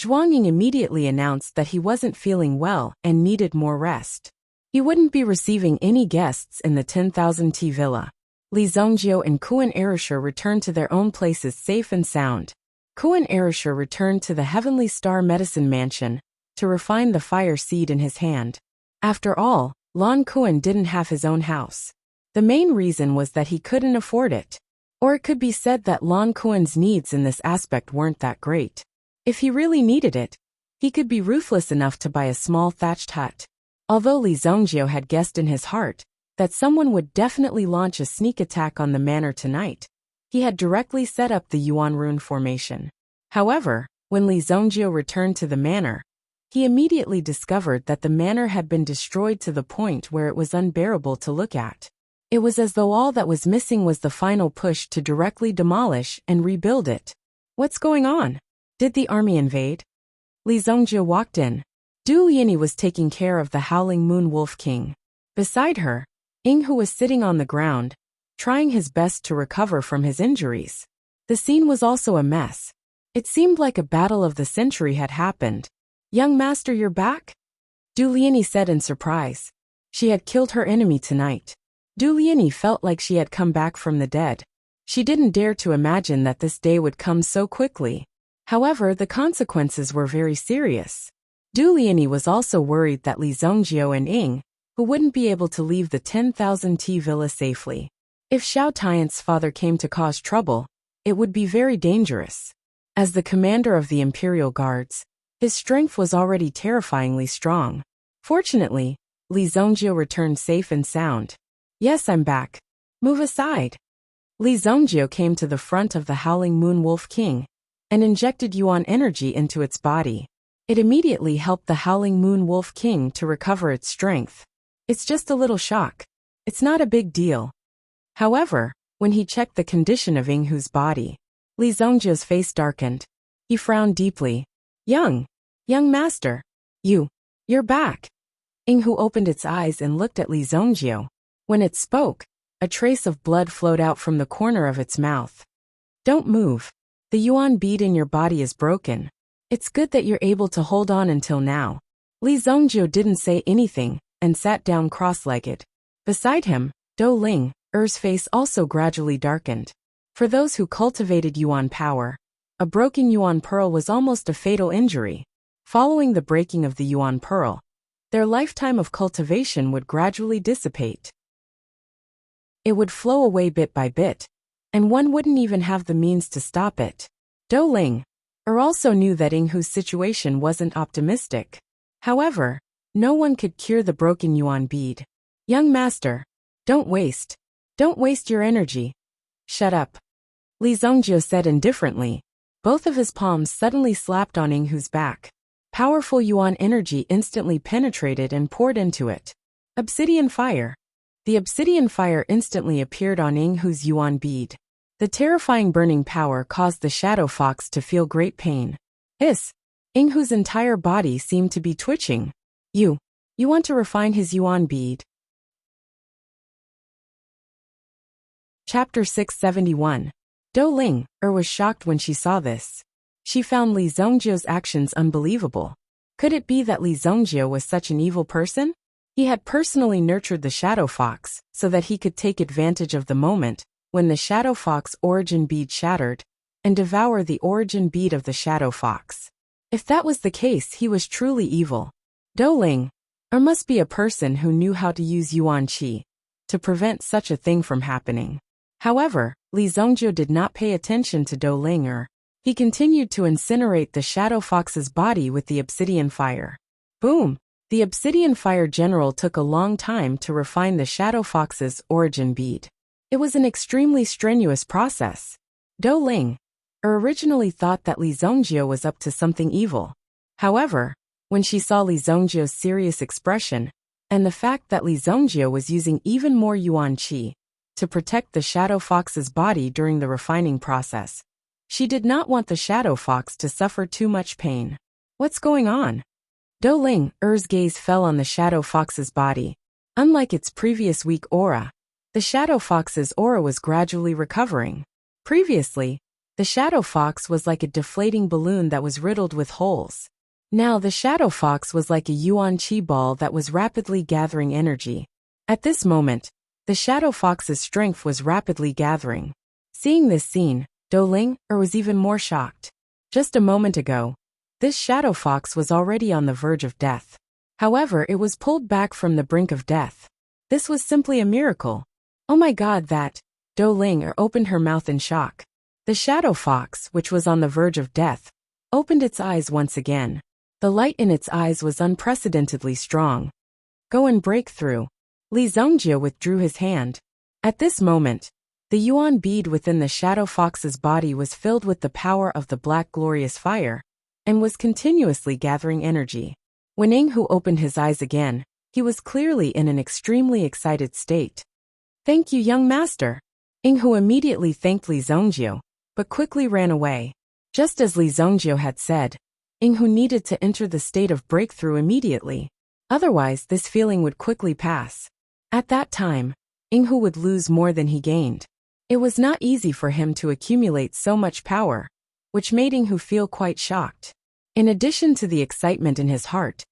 Zhuang immediately announced that he wasn't feeling well and needed more rest. He wouldn't be receiving any guests in the 10,000 T villa. Li Zhongjiu and Kuan Erisher returned to their own places safe and sound. Kuan Erisher returned to the Heavenly Star Medicine Mansion to refine the fire seed in his hand. After all, Lan Kuan didn't have his own house. The main reason was that he couldn't afford it. Or it could be said that Lan Kuan's needs in this aspect weren't that great. If he really needed it, he could be ruthless enough to buy a small thatched hut. Although Li Zhongjiu had guessed in his heart that someone would definitely launch a sneak attack on the manor tonight, he had directly set up the Yuan Rune formation. However, when Li Zhongjiu returned to the manor, he immediately discovered that the manor had been destroyed to the point where it was unbearable to look at. It was as though all that was missing was the final push to directly demolish and rebuild it. What's going on? Did the army invade? Li Zhongjiu walked in. Du Liani was taking care of the Howling Moon Wolf King. Beside her, Ying Hu was sitting on the ground, trying his best to recover from his injuries. The scene was also a mess. It seemed like a battle of the century had happened. Young master, you're back? Du Liani said in surprise. She had killed her enemy tonight. Du Liani felt like she had come back from the dead. She didn't dare to imagine that this day would come so quickly. However, the consequences were very serious. Du Liani was also worried that Li Zhongjiu and Ying, who wouldn't be able to leave the 10,000 T villa safely. If Xiao Tian's father came to cause trouble, it would be very dangerous. As the commander of the Imperial Guards, his strength was already terrifyingly strong. Fortunately, Li Zhongjiu returned safe and sound. Yes, I'm back. Move aside. Li Zhongjiu came to the front of the Howling Moon Wolf King and injected Yuan energy into its body. It immediately helped the Howling Moon Wolf King to recover its strength. It's just a little shock. It's not a big deal. However, when he checked the condition of Ying Hu's body, Li Zhongjiu's face darkened. He frowned deeply. Young master. You're back. Ying Hu opened its eyes and looked at Li Zhongjiu. When it spoke, a trace of blood flowed out from the corner of its mouth. Don't move. The Yuan bead in your body is broken. It's good that you're able to hold on until now. Li Zhongjiu didn't say anything and sat down cross-legged. Beside him, Dou Ling, Er's face also gradually darkened. For those who cultivated Yuan power, a broken Yuan pearl was almost a fatal injury. Following the breaking of the Yuan pearl, their lifetime of cultivation would gradually dissipate. It would flow away bit by bit, and one wouldn't even have the means to stop it. Dou Ling, also knew that Ying Hu's situation wasn't optimistic. However, no one could cure the broken Yuan bead. Young master, don't waste your energy. Shut up. Li Zhongjiu said indifferently. Both of his palms suddenly slapped on Ying Hu's back. Powerful Yuan energy instantly penetrated and poured into it. Obsidian fire. The obsidian fire instantly appeared on Ying Hu's Yuan bead. The terrifying burning power caused the shadow fox to feel great pain. Ying Hu's entire body seemed to be twitching. You want to refine his Yuan bead? Chapter 671. Dou Ling, was shocked when she saw this. She found Li Zhongjiu's actions unbelievable. Could it be that Li Zhongjiu was such an evil person? He had personally nurtured the shadow fox so that he could take advantage of the moment when the shadow fox origin bead shattered and devour the origin bead of the shadow fox. If that was the case, he was truly evil. Dou Ling, must be a person who knew how to use Yuan Qi to prevent such a thing from happening. However, Li Zhongjiu did not pay attention to Dou Ling. He continued to incinerate the shadow fox's body with the obsidian fire. Boom! The obsidian fire general took a long time to refine the shadow fox's origin bead. It was an extremely strenuous process. Dou Ling, originally thought that Li Zhongjiu was up to something evil. However, when she saw Li Zhongjiu's serious expression and the fact that Li Zhongjiu was using even more Yuan Qi to protect the shadow fox's body during the refining process, she did not want the shadow fox to suffer too much pain. What's going on? Dou Ling's gaze fell on the shadow fox's body. Unlike its previous weak aura, the shadow fox's aura was gradually recovering. Previously, The shadow fox was like a deflating balloon that was riddled with holes. Now the shadow fox was like a yuan qi ball that was rapidly gathering energy. At this moment, the shadow fox's strength was rapidly gathering. Seeing this scene, Douling was even more shocked. Just a moment ago, this shadow fox was already on the verge of death. However, it was pulled back from the brink of death. This was simply a miracle. Oh my god, that! Douling opened her mouth in shock. The shadow fox, which was on the verge of death, opened its eyes once again. The light in its eyes was unprecedentedly strong. Go and break through. Li Zongjie withdrew his hand. At this moment, the yuan bead within the shadow fox's body was filled with the power of the black glorious fire, and was continuously gathering energy. When Yinghu opened his eyes again, he was clearly in an extremely excited state. Thank you, young master. Yinghu immediately thanked Li Zongjie, but quickly ran away. Just as Li Zongjie had said, Yinghu needed to enter the state of breakthrough immediately. Otherwise, this feeling would quickly pass. At that time, Yinghu would lose more than he gained. It was not easy for him to accumulate so much power, which made Yinghu feel quite shocked. In addition to the excitement in his heart,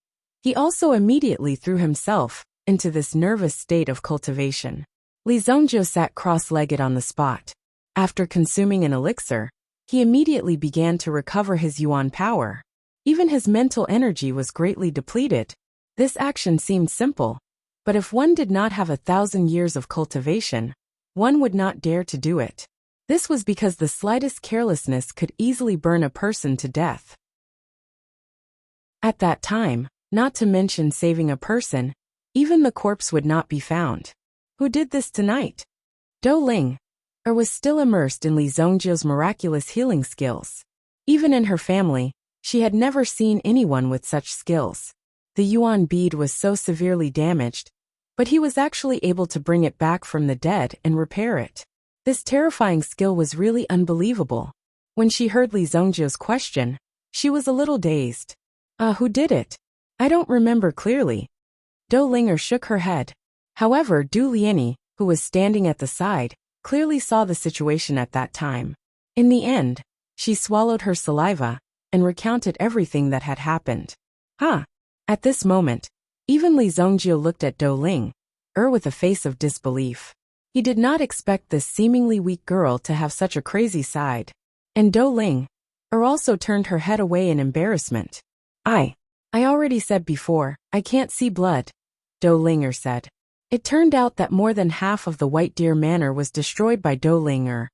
he also immediately threw himself into this nervous state of cultivation. Li Zongjie sat cross-legged on the spot. After consuming an elixir, he immediately began to recover his yuan power. Even his mental energy was greatly depleted. This action seemed simple, but if one did not have 1,000 years of cultivation, one would not dare to do it. This was because the slightest carelessness could easily burn a person to death. At that time, not to mention saving a person, even the corpse would not be found. Who did this tonight? Douling was still immersed in Li Zongjie's miraculous healing skills. Even in her family, she had never seen anyone with such skills. The yuan bead was so severely damaged, but he was actually able to bring it back from the dead and repair it. This terrifying skill was really unbelievable. When she heard Li Zongjie's question, she was a little dazed. Who did it? I don't remember clearly. Douling shook her head. However, Du Liani, who was standing at the side, clearly saw the situation at that time. In the end, she swallowed her saliva and recounted everything that had happened. At this moment, even Li Zongjie looked at Douling with a face of disbelief. He did not expect this seemingly weak girl to have such a crazy side. And Douling also turned her head away in embarrassment. I already said before, I can't see blood, Douling said. It turned out that more than half of the White Deer Manor was destroyed by Douling.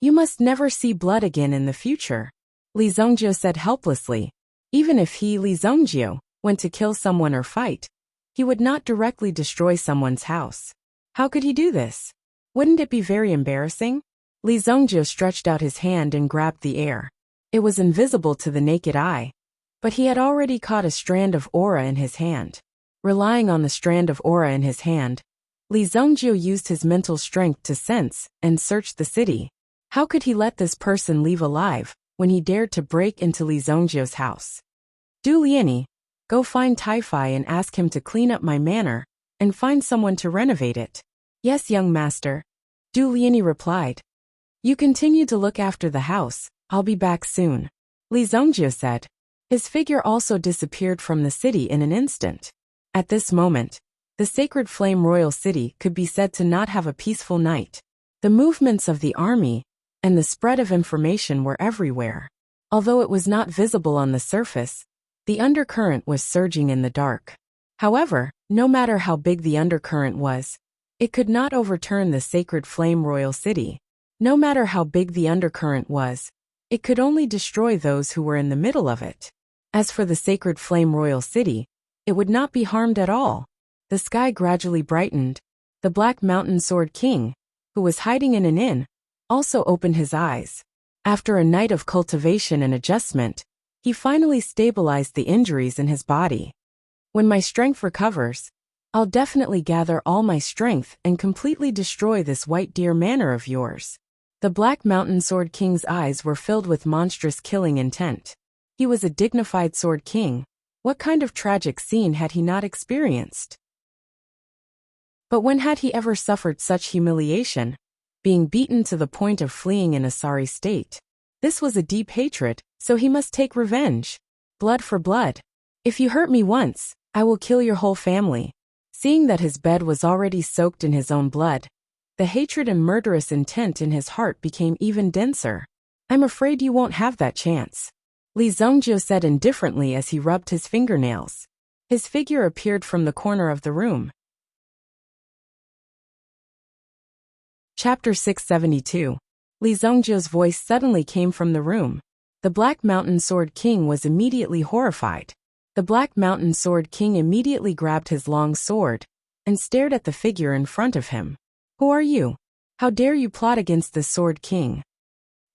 You must never see blood again in the future, Li Zongjie said helplessly. Even if he, Li Zongjie, went to kill someone or fight, he would not directly destroy someone's house. How could he do this? Wouldn't it be very embarrassing? Li Zongjie stretched out his hand and grabbed the air. It was invisible to the naked eye, but he had already caught a strand of aura in his hand. Relying on the strand of aura in his hand, Li Zongjie used his mental strength to sense and search the city. How could he let this person leave alive when he dared to break into Li Zongjie's house? Du Liani, go find Tai-Fi and ask him to clean up my manor and find someone to renovate it. Yes, young master, Du Liani replied. You continue to look after the house, I'll be back soon, Li Zongjie said. His figure also disappeared from the city in an instant. At this moment, the Sacred Flame Royal City could be said to not have a peaceful night. The movements of the army and the spread of information were everywhere. Although it was not visible on the surface, the undercurrent was surging in the dark. However, no matter how big the undercurrent was, it could not overturn the Sacred Flame Royal City. No matter how big the undercurrent was, it could only destroy those who were in the middle of it. As for the Sacred Flame Royal City, it would not be harmed at all. The sky gradually brightened. The Black Mountain Sword King, who was hiding in an inn, also opened his eyes. After a night of cultivation and adjustment, he finally stabilized the injuries in his body. When my strength recovers, I'll definitely gather all my strength and completely destroy this White Deer Manor of yours. The Black Mountain Sword King's eyes were filled with monstrous killing intent. He was a dignified Sword King. What kind of tragic scene had he not experienced? But when had he ever suffered such humiliation, being beaten to the point of fleeing in a sorry state? This was a deep hatred, so he must take revenge. Blood for blood. If you hurt me once, I will kill your whole family. Seeing that his bed was already soaked in his own blood, the hatred and murderous intent in his heart became even denser. I'm afraid you won't have that chance, Li Zhongjiu said indifferently as he rubbed his fingernails. His figure appeared from the corner of the room. Chapter 672. Li Zhongjiu's voice suddenly came from the room. The Black Mountain Sword King was immediately horrified. The Black Mountain Sword King immediately grabbed his long sword and stared at the figure in front of him. Who are you? How dare you plot against the Sword King?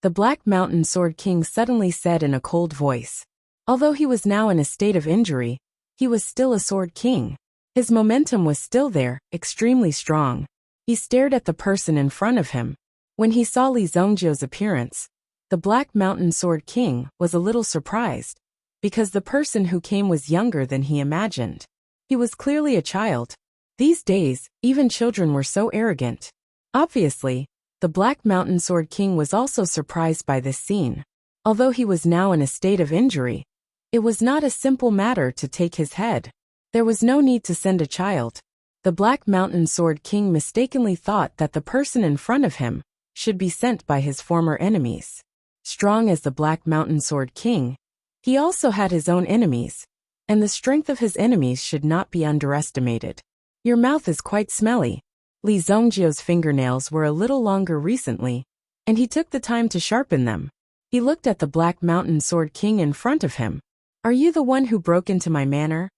The Black Mountain Sword King suddenly said in a cold voice. Although he was now in a state of injury, he was still a Sword King. His momentum was still there, extremely strong. He stared at the person in front of him. When he saw Li Zhongjiu's appearance, the Black Mountain Sword King was a little surprised, because the person who came was younger than he imagined. He was clearly a child. These days, even children were so arrogant. Obviously, the Black Mountain Sword King was also surprised by this scene. Although he was now in a state of injury, it was not a simple matter to take his head. There was no need to send a child. The Black Mountain Sword King mistakenly thought that the person in front of him should be sent by his former enemies. Strong as the Black Mountain Sword King, he also had his own enemies, and the strength of his enemies should not be underestimated. Your mouth is quite smelly. Li Zhongjiu's fingernails were a little longer recently, and he took the time to sharpen them. He looked at the Black Mountain Sword King in front of him. Are you the one who broke into my manor?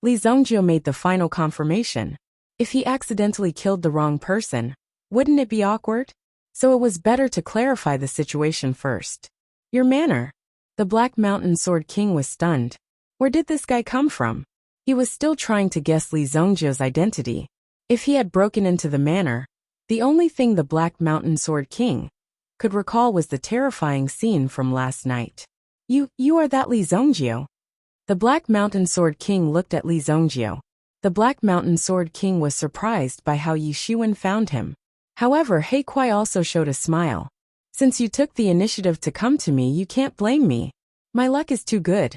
Li Zhongjiu made the final confirmation. If he accidentally killed the wrong person, wouldn't it be awkward? So it was better to clarify the situation first. Your manor. The Black Mountain Sword King was stunned. Where did this guy come from? He was still trying to guess Li Zhongjiu's identity. If he had broken into the manor, the only thing the Black Mountain Sword King could recall was the terrifying scene from last night. You are that Li Zhongjiu? The Black Mountain Sword King looked at Li Zhongjiu. The Black Mountain Sword King was surprised by how Yi Shiwen found him. However, He Kuai also showed a smile. Since you took the initiative to come to me, you can't blame me. My luck is too good.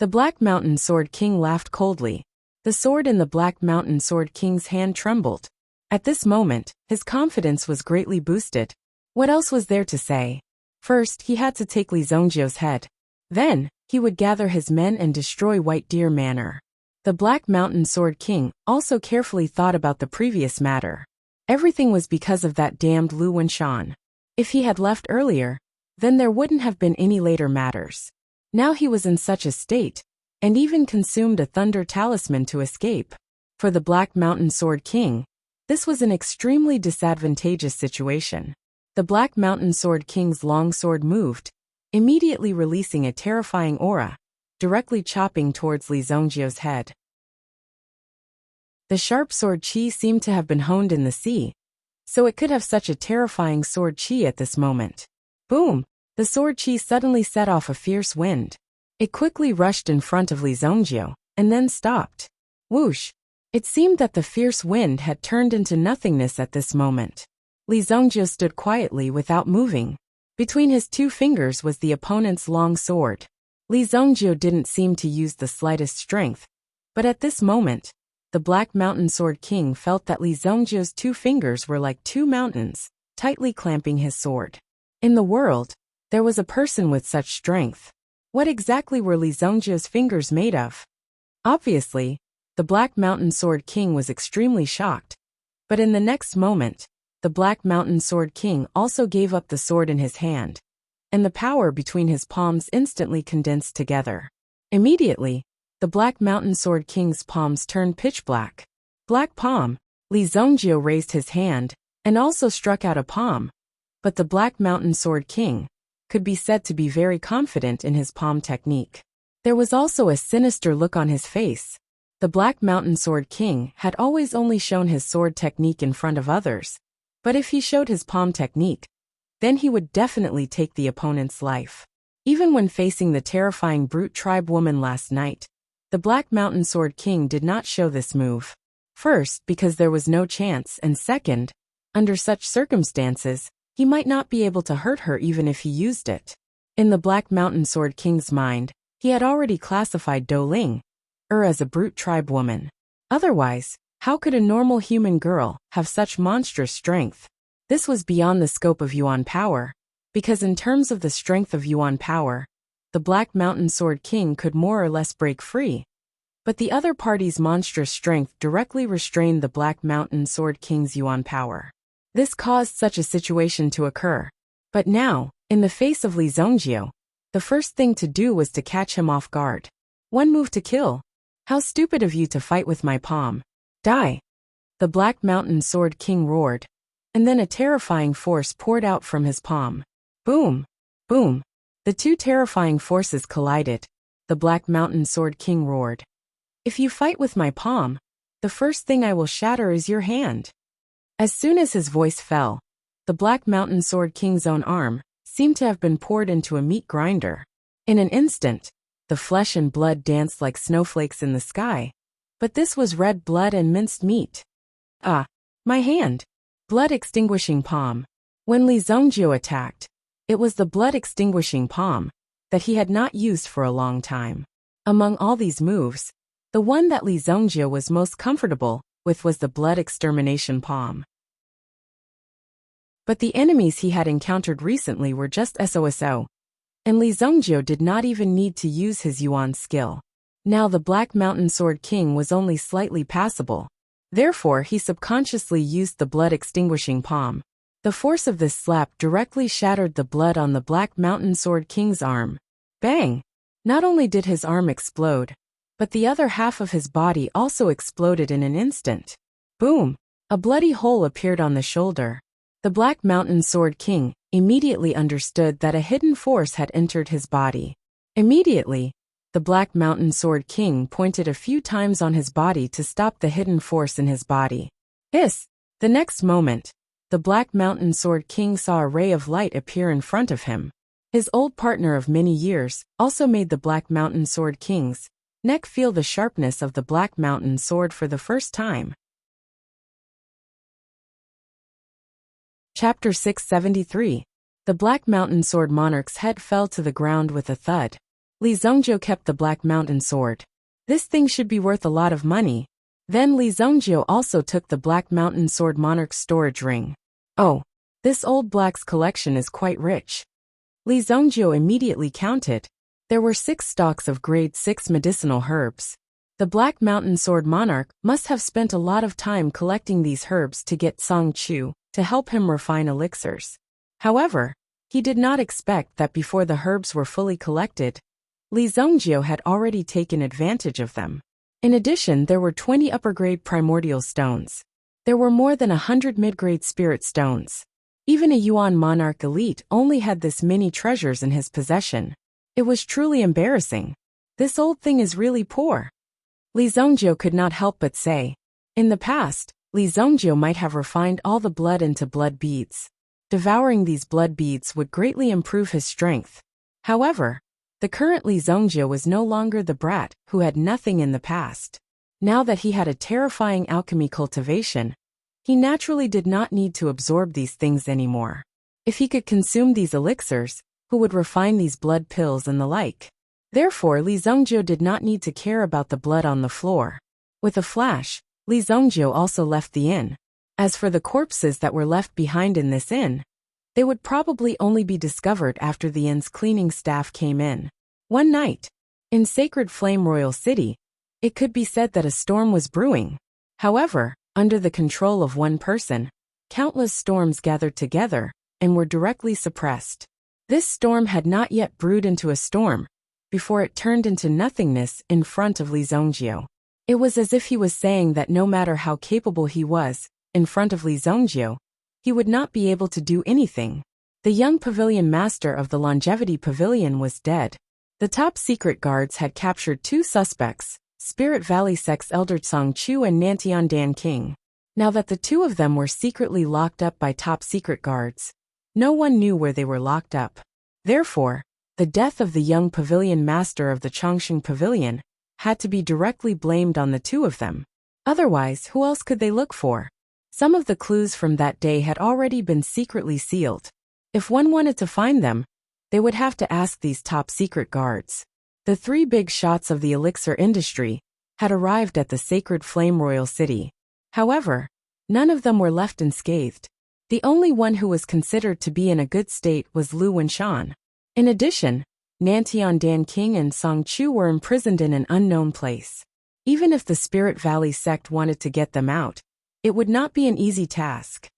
The Black Mountain Sword King laughed coldly. The sword in the Black Mountain Sword King's hand trembled. At this moment, his confidence was greatly boosted. What else was there to say? First, he had to take Li Zhongjiu's head. Then, he would gather his men and destroy White Deer Manor. The Black Mountain Sword King also carefully thought about the previous matter. Everything was because of that damned Lu Wenshan. If he had left earlier, then there wouldn't have been any later matters. Now he was in such a state, and even consumed a thunder talisman to escape. For the Black Mountain Sword King, this was an extremely disadvantageous situation. The Black Mountain Sword King's long sword moved, immediately releasing a terrifying aura, directly chopping towards Li Zhongjiu's head. The sharp sword qi seemed to have been honed in the sea, so it could have such a terrifying sword qi at this moment. Boom! The sword qi suddenly set off a fierce wind. It quickly rushed in front of Li Zhongjiu, and then stopped. Whoosh! It seemed that the fierce wind had turned into nothingness at this moment. Li Zhongjiu stood quietly without moving. Between his two fingers was the opponent's long sword. Li Zhongjiu didn't seem to use the slightest strength, but at this moment, the Black Mountain Sword King felt that Li Zhongjiu's two fingers were like two mountains, tightly clamping his sword. In the world, there was a person with such strength. What exactly were Li Zhongjiu's fingers made of? Obviously, the Black Mountain Sword King was extremely shocked. But in the next moment, the Black Mountain Sword King also gave up the sword in his hand, and the power between his palms instantly condensed together. Immediately, the Black Mountain Sword King's palms turned pitch black. Black palm. Li Zhongjiu raised his hand and also struck out a palm. But the Black Mountain Sword King could be said to be very confident in his palm technique. There was also a sinister look on his face. The Black Mountain Sword King had always only shown his sword technique in front of others. But if he showed his palm technique, then he would definitely take the opponent's life. Even when facing the terrifying brute tribe woman last night, the Black Mountain Sword King did not show this move. First, because there was no chance, and second, under such circumstances, he might not be able to hurt her even if he used it. In the Black Mountain Sword King's mind, he had already classified Do Ling as a brute tribe woman. Otherwise, how could a normal human girl have such monstrous strength? This was beyond the scope of Yuan power, because in terms of the strength of Yuan power, the Black Mountain Sword King could more or less break free. But the other party's monstrous strength directly restrained the Black Mountain Sword King's Yuan power. This caused such a situation to occur. But now, in the face of Li Zongjio, the first thing to do was to catch him off guard. One move to kill. How stupid of you to fight with my palm. Die! The Black Mountain Sword King roared, and then a terrifying force poured out from his palm. Boom! Boom! The two terrifying forces collided. The Black Mountain Sword King roared. If you fight with my palm, the first thing I will shatter is your hand. As soon as his voice fell, the Black Mountain Sword King's own arm seemed to have been poured into a meat grinder. In an instant, the flesh and blood danced like snowflakes in the sky. But this was red blood and minced meat. Ah, my hand! Blood-extinguishing palm. When Li Zongjio attacked, it was the blood-extinguishing palm that he had not used for a long time. Among all these moves, the one that Li Zongjio was most comfortable with was the blood extermination palm. But the enemies he had encountered recently were just SOSO, and Li Zongjio did not even need to use his Yuan skill. Now the Black Mountain Sword King was only slightly passable. Therefore he subconsciously used the blood extinguishing palm. The force of this slap directly shattered the blood on the Black Mountain Sword King's arm. Bang! Not only did his arm explode, but the other half of his body also exploded in an instant. Boom! A bloody hole appeared on the shoulder. The Black Mountain Sword King immediately understood that a hidden force had entered his body. Immediately, the Black Mountain Sword King pointed a few times on his body to stop the hidden force in his body. Hiss! The next moment, the Black Mountain Sword King saw a ray of light appear in front of him. His old partner of many years also made the Black Mountain Sword King's neck feel the sharpness of the Black Mountain Sword for the first time. Chapter 673. The Black Mountain Sword Monarch's head fell to the ground with a thud. Li Zongjio kept the Black Mountain Sword. This thing should be worth a lot of money. Then Li Zongjio also took the Black Mountain Sword Monarch's storage ring. Oh, this old black's collection is quite rich. Li Zongjio immediately counted. There were 6 stalks of grade 6 medicinal herbs. The Black Mountain Sword Monarch must have spent a lot of time collecting these herbs to get Song Chu to help him refine elixirs. However, he did not expect that before the herbs were fully collected, Li Zongjio had already taken advantage of them. In addition, there were 20 upper-grade primordial stones. There were more than 100 mid-grade spirit stones. Even a Yuan monarch elite only had this many treasures in his possession. It was truly embarrassing. This old thing is really poor. Li Zongjio could not help but say. In the past, Li Zongjio might have refined all the blood into blood beads. Devouring these blood beads would greatly improve his strength. However, the current Li Zongjio was no longer the brat who had nothing in the past. Now that he had a terrifying alchemy cultivation, he naturally did not need to absorb these things anymore. If he could consume these elixirs, who would refine these blood pills and the like? Therefore, Li Zongjio did not need to care about the blood on the floor. With a flash, Li Zongjio also left the inn. As for the corpses that were left behind in this inn, they would probably only be discovered after the inn's cleaning staff came in. One night, in Sacred Flame Royal City, it could be said that a storm was brewing. However, under the control of one person, countless storms gathered together and were directly suppressed. This storm had not yet brewed into a storm before it turned into nothingness in front of Li Zongjio. It was as if he was saying that no matter how capable he was, in front of Li Zongjio, he would not be able to do anything. The young pavilion master of the Longevity Pavilion was dead. The top secret guards had captured 2 suspects, Spirit Valley Sex Elder Song Chu and Nantian Dan King. Now that the 2 of them were secretly locked up by top secret guards, no one knew where they were locked up. Therefore, the death of the young pavilion master of the Chongqing Pavilion had to be directly blamed on the 2 of them. Otherwise, who else could they look for? Some of the clues from that day had already been secretly sealed. If one wanted to find them, They would have to ask these top-secret guards. The three big shots of the elixir industry had arrived at the sacred Flame Royal City. However, none of them were left unscathed. The only one who was considered to be in a good state was Lu Wenshan. In addition, Nantian Dan King and Song Chu were imprisoned in an unknown place. Even if the Spirit Valley sect wanted to get them out, it would not be an easy task.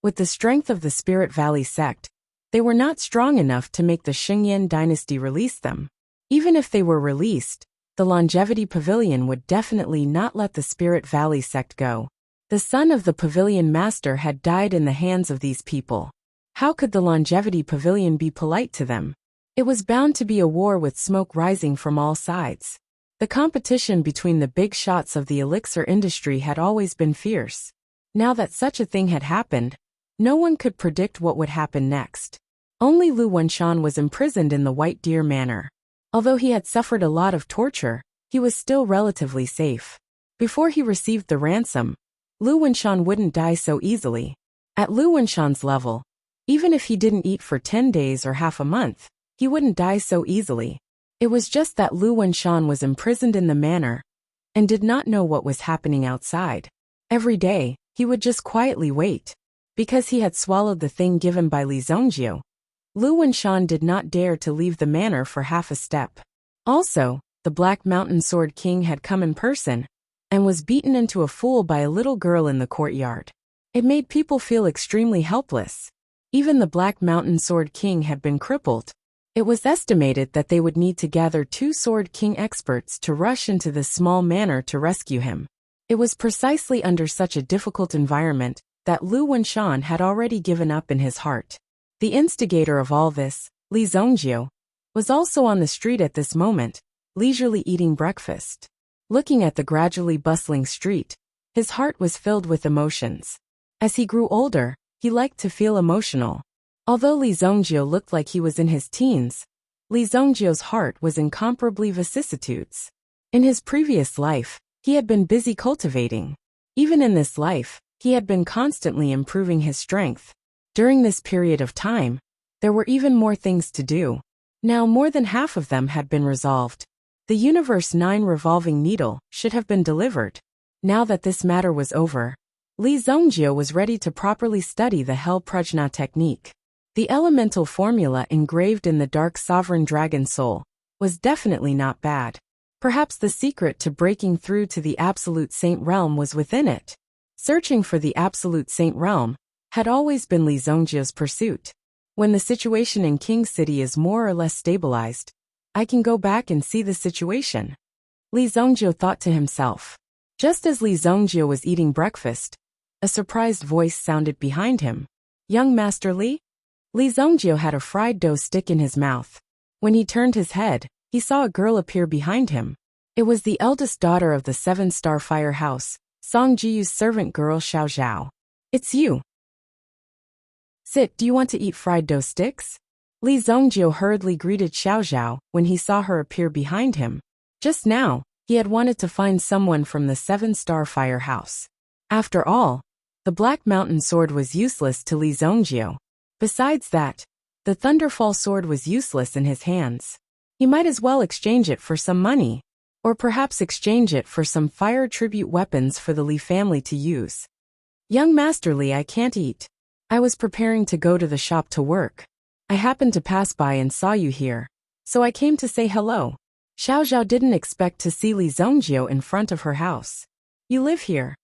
With the strength of the Spirit Valley sect, they were not strong enough to make the Xingyan dynasty release them. Even if they were released, the Longevity Pavilion would definitely not let the Spirit Valley sect go. The son of the Pavilion Master had died in the hands of these people. How could the Longevity Pavilion be polite to them? It was bound to be a war with smoke rising from all sides. The competition between the big shots of the elixir industry had always been fierce. Now that such a thing had happened, no one could predict what would happen next. Only Lu Wenshan was imprisoned in the White Deer Manor. Although he had suffered a lot of torture, he was still relatively safe. Before he received the ransom, Lu Wenshan wouldn't die so easily. At Lu Wenshan's level, even if he didn't eat for 10 days or half a month, he wouldn't die so easily. It was just that Lu Wenshan was imprisoned in the manor and did not know what was happening outside. Every day, he would just quietly wait. Because he had swallowed the thing given by Li Zongjio, Lu Wenshan did not dare to leave the manor for half a step. Also, the Black Mountain Sword King had come in person and was beaten into a fool by a little girl in the courtyard. It made people feel extremely helpless. Even the Black Mountain Sword King had been crippled. It was estimated that they would need to gather 2 Sword King experts to rush into this small manor to rescue him. It was precisely under such a difficult environment that Lu Wenshan had already given up in his heart. The instigator of all this, Li Zongjio, was also on the street at this moment, leisurely eating breakfast. Looking at the gradually bustling street, his heart was filled with emotions. As he grew older, he liked to feel emotional. Although Li Zongjio looked like he was in his teens, Li Zongjio's heart was incomparably vicissitudes. In his previous life, he had been busy cultivating. Even in this life, he had been constantly improving his strength. During this period of time, there were even more things to do. Now more than half of them had been resolved. The Universe 9 revolving needle should have been delivered. Now that this matter was over, Li Zongjio was ready to properly study the Hell Prajna technique. The elemental formula engraved in the Dark Sovereign Dragon Soul was definitely not bad. Perhaps the secret to breaking through to the Absolute Saint Realm was within it. Searching for the Absolute Saint Realm had always been Li Zongjio's pursuit. When the situation in King City is more or less stabilized, I can go back and see the situation. Li Zongjio thought to himself. Just as Li Zongjio was eating breakfast, a surprised voice sounded behind him. Young Master Li? Li Zongjio had a fried dough stick in his mouth. When he turned his head, he saw a girl appear behind him. It was the eldest daughter of the 7-star firehouse, Song Jiyu's servant girl Xiao Zhao. It's you. Sit, do you want to eat fried dough sticks? Li Zongjio hurriedly greeted Xiao Zhao when he saw her appear behind him. Just now, he had wanted to find someone from the 7-star firehouse. After all, the Black Mountain sword was useless to Li Zongjio. Besides that, the Thunderfall sword was useless in his hands. He might as well exchange it for some money, or perhaps exchange it for some fire tribute weapons for the Li family to use. Young Master Li, I can't eat. I was preparing to go to the shop to work. I happened to pass by and saw you here, so I came to say hello. Xiao Zhao didn't expect to see Li Zongjio in front of her house. You live here?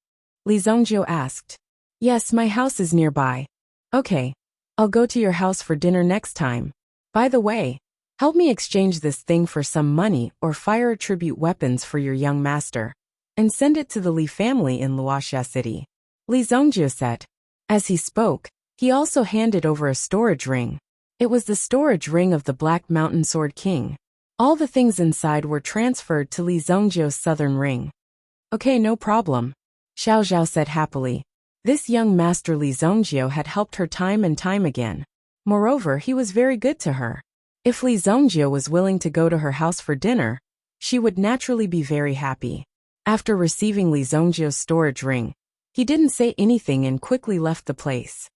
Li Zongjio asked. Yes, my house is nearby. Okay, I'll go to your house for dinner next time. By the way, help me exchange this thing for some money or fire tribute weapons for your young master, and send it to the Li family in Wuxia City. Li Zongjio said. As he spoke, he also handed over a storage ring. It was the storage ring of the Black Mountain Sword King. All the things inside were transferred to Li Zongjio's southern ring. Okay, no problem, Xiao Zhao said happily. This young master Li Zongjio had helped her time and time again. Moreover, he was very good to her. If Li Zongjio was willing to go to her house for dinner, she would naturally be very happy. After receiving Li Zongjio's storage ring, he didn't say anything and quickly left the place.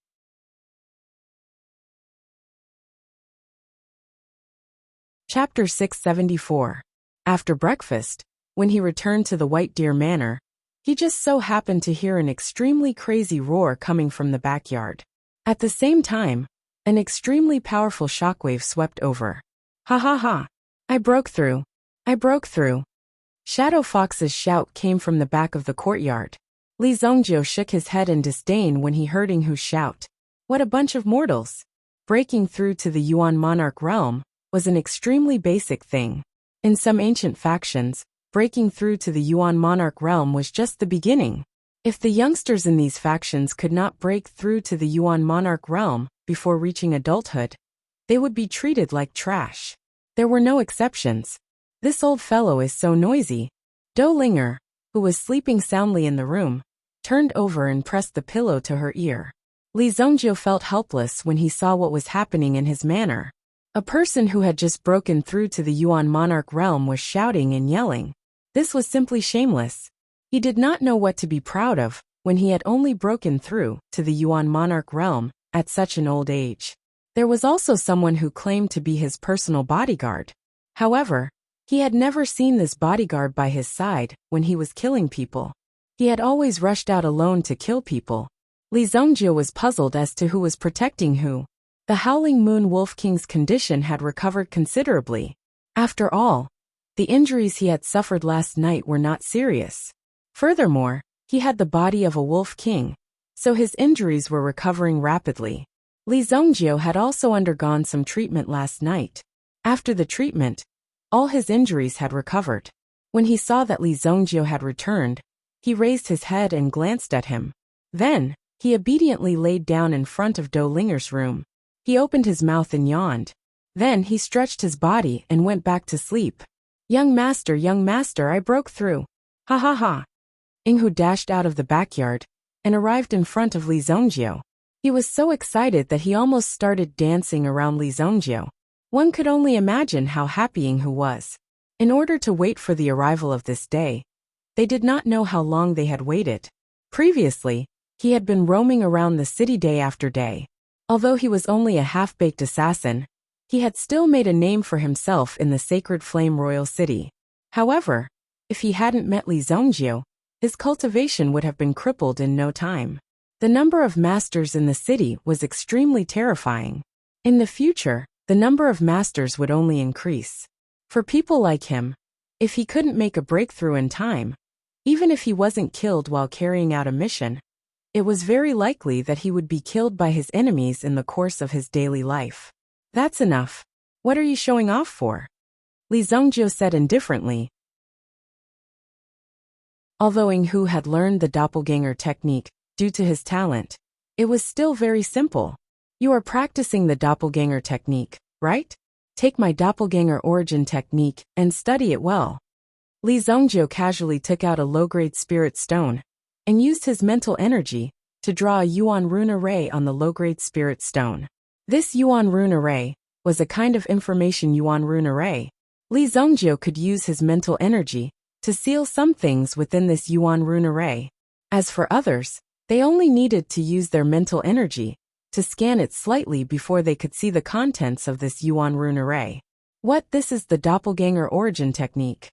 Chapter 674. After breakfast, when he returned to the White Deer Manor, he just so happened to hear an extremely crazy roar coming from the backyard. At the same time, an extremely powerful shockwave swept over. Ha ha ha! I broke through! I broke through! Shadow Fox's shout came from the back of the courtyard. Li Zongjio shook his head in disdain when he heard Inghu's shout. What a bunch of mortals! Breaking through to the Yuan monarch realm was an extremely basic thing. In some ancient factions, breaking through to the Yuan monarch realm was just the beginning. If the youngsters in these factions could not break through to the Yuan monarch realm before reaching adulthood, they would be treated like trash. There were no exceptions. This old fellow is so noisy. Do Linger, who was sleeping soundly in the room, turned over and pressed the pillow to her ear. Li Zongjio felt helpless when he saw what was happening in his manor. A person who had just broken through to the Yuan monarch realm was shouting and yelling. This was simply shameless. He did not know what to be proud of when he had only broken through to the Yuan monarch realm at such an old age. There was also someone who claimed to be his personal bodyguard. However, he had never seen this bodyguard by his side when he was killing people. He had always rushed out alone to kill people. Li Zongjio was puzzled as to who was protecting who. The Howling Moon Wolf King's condition had recovered considerably. After all, the injuries he had suffered last night were not serious. Furthermore, he had the body of a Wolf King, so his injuries were recovering rapidly. Li Zongjio had also undergone some treatment last night. After the treatment, all his injuries had recovered. When he saw that Li Zongjio had returned, he raised his head and glanced at him. Then, he obediently laid down in front of Do Linger's room. He opened his mouth and yawned. Then he stretched his body and went back to sleep. Young master, I broke through. Ha ha ha. Inghu dashed out of the backyard and arrived in front of Li Zongjio. He was so excited that he almost started dancing around Li Zongjio. One could only imagine how happy Inghu was. In order to wait for the arrival of this day, they did not know how long they had waited. Previously, he had been roaming around the city day after day. Although he was only a half-baked assassin, he had still made a name for himself in the Sacred Flame Royal City. However, if he hadn't met Li Zongjio, his cultivation would have been crippled in no time. The number of masters in the city was extremely terrifying. In the future, the number of masters would only increase. For people like him, if he couldn't make a breakthrough in time, even if he wasn't killed while carrying out a mission, it was very likely that he would be killed by his enemies in the course of his daily life. That's enough. What are you showing off for? Li Zongjio said indifferently. Although Inghu had learned the doppelganger technique due to his talent, it was still very simple. You are practicing the doppelganger technique, right? Take my doppelganger origin technique and study it well. Li Zongjio casually took out a low-grade spirit stone and used his mental energy to draw a Yuan rune array on the low-grade spirit stone. This Yuan rune array was a kind of information Yuan rune array. Li Zongjio could use his mental energy to seal some things within this Yuan rune array. As for others, they only needed to use their mental energy to scan it slightly before they could see the contents of this Yuan rune array. This is the doppelganger origin technique.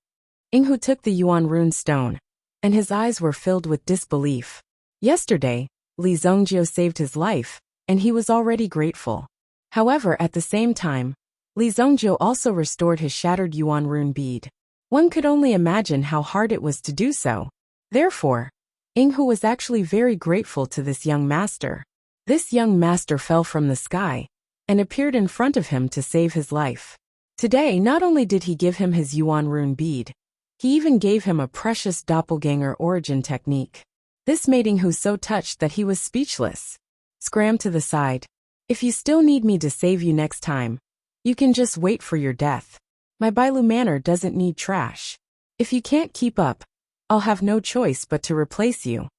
Inghu took the Yuan rune stone, and his eyes were filled with disbelief. Yesterday, Li Zongjio saved his life, and he was already grateful. However, at the same time, Li Zongjio also restored his shattered Yuan rune bead. One could only imagine how hard it was to do so. Therefore, Inghu was actually very grateful to this young master. This young master fell from the sky and appeared in front of him to save his life. Today, not only did he give him his Yuan rune bead, he even gave him a precious doppelganger origin technique. This made Inghu so touched that he was speechless. Scram to the side. If you still need me to save you next time, you can just wait for your death. My Bailu Manor doesn't need trash. If you can't keep up, I'll have no choice but to replace you.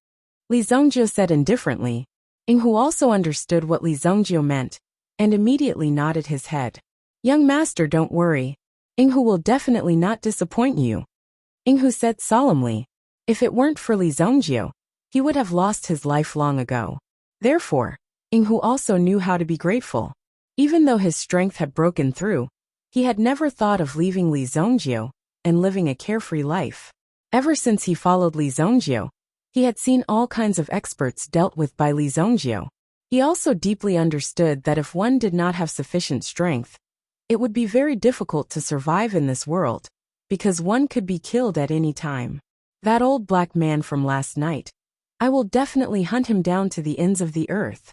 Li Zongjio said indifferently. Inghu also understood what Li Zongjio meant, and immediately nodded his head. Young master, don't worry. Inghu will definitely not disappoint you. Inghu said solemnly. If it weren't for Li Zongjio, he would have lost his life long ago. Therefore, Inghu also knew how to be grateful. Even though his strength had broken through, He had never thought of leaving Li Zongjio and living a carefree life. Ever since he followed Li Zongjio, he had seen all kinds of experts dealt with by Li Zongjio. He also deeply understood that if one did not have sufficient strength, it would be very difficult to survive in this world, because one could be killed at any time. That old black man from last night. I will definitely hunt him down to the ends of the earth.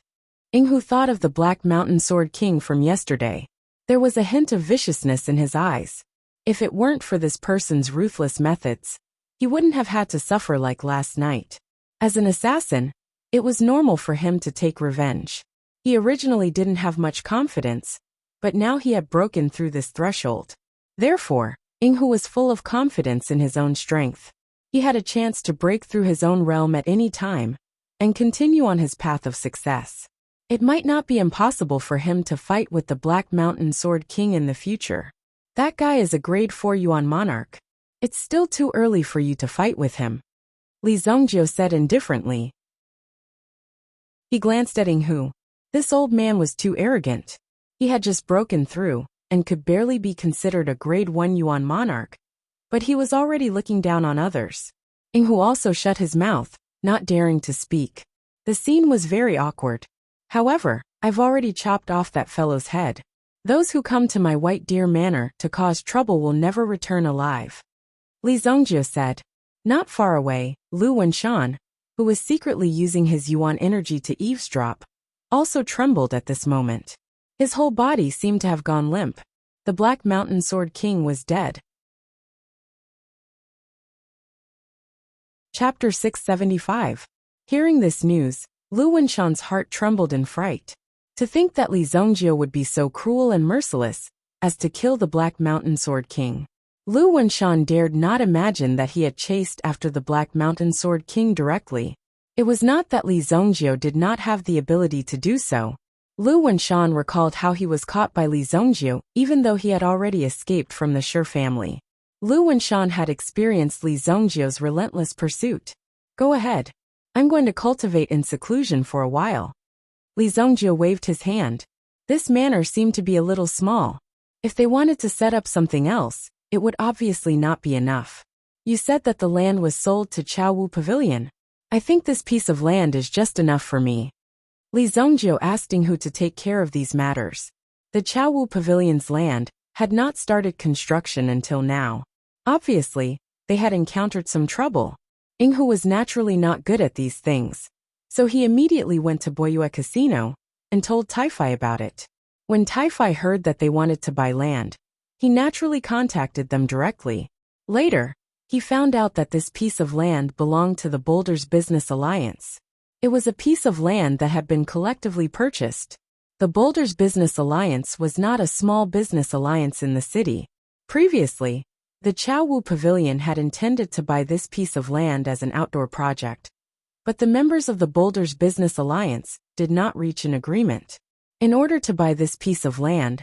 Inghu thought of the Black Mountain Sword King from yesterday. There was a hint of viciousness in his eyes. If it weren't for this person's ruthless methods, he wouldn't have had to suffer like last night. As an assassin, it was normal for him to take revenge. He originally didn't have much confidence, but now he had broken through this threshold. Therefore, Inghu was full of confidence in his own strength. He had a chance to break through his own realm at any time and continue on his path of success. It might not be impossible for him to fight with the Black Mountain Sword King in the future. That guy is a grade 4 Yuan monarch. It's still too early for you to fight with him, Li Zongjio said indifferently. He glanced at Inghu. This old man was too arrogant. He had just broken through and could barely be considered a grade 1 Yuan monarch, but he was already looking down on others. Inghu also shut his mouth, not daring to speak. The scene was very awkward. However, I've already chopped off that fellow's head. Those who come to my White Deer Manor to cause trouble will never return alive, Li Zongjio said. Not far away, Lu Wenshan, who was secretly using his Yuan energy to eavesdrop, also trembled at this moment. His whole body seemed to have gone limp. The Black Mountain Sword King was dead. Chapter 675. Hearing this news, Lu Wenshan's heart trembled in fright. To think that Li Zongjio would be so cruel and merciless as to kill the Black Mountain Sword King. Lu Wenshan dared not imagine that he had chased after the Black Mountain Sword King directly. It was not that Li Zongjio did not have the ability to do so. Lu Wenshan recalled how he was caught by Li Zongjio even though he had already escaped from the Shi family. Lu Wenshan had experienced Li Zongjio's relentless pursuit. Go ahead. I'm going to cultivate in seclusion for a while. Li Zongjio waved his hand. This manor seemed to be a little small. If they wanted to set up something else, it would obviously not be enough. You said that the land was sold to Chaowu Pavilion. I think this piece of land is just enough for me. Li Zongjio asked Inghu to take care of these matters. The Chaowu Pavilion's land had not started construction until now. Obviously, they had encountered some trouble. Inghu was naturally not good at these things, so he immediately went to Boyue Casino and told Taifai about it. When Taifai heard that they wanted to buy land, he naturally contacted them directly. Later, he found out that this piece of land belonged to the Boulders Business Alliance. It was a piece of land that had been collectively purchased. The Boulders Business Alliance was not a small business alliance in the city. Previously, the Chaowu Pavilion had intended to buy this piece of land as an outdoor project, but the members of the Boulders Business Alliance did not reach an agreement. In order to buy this piece of land,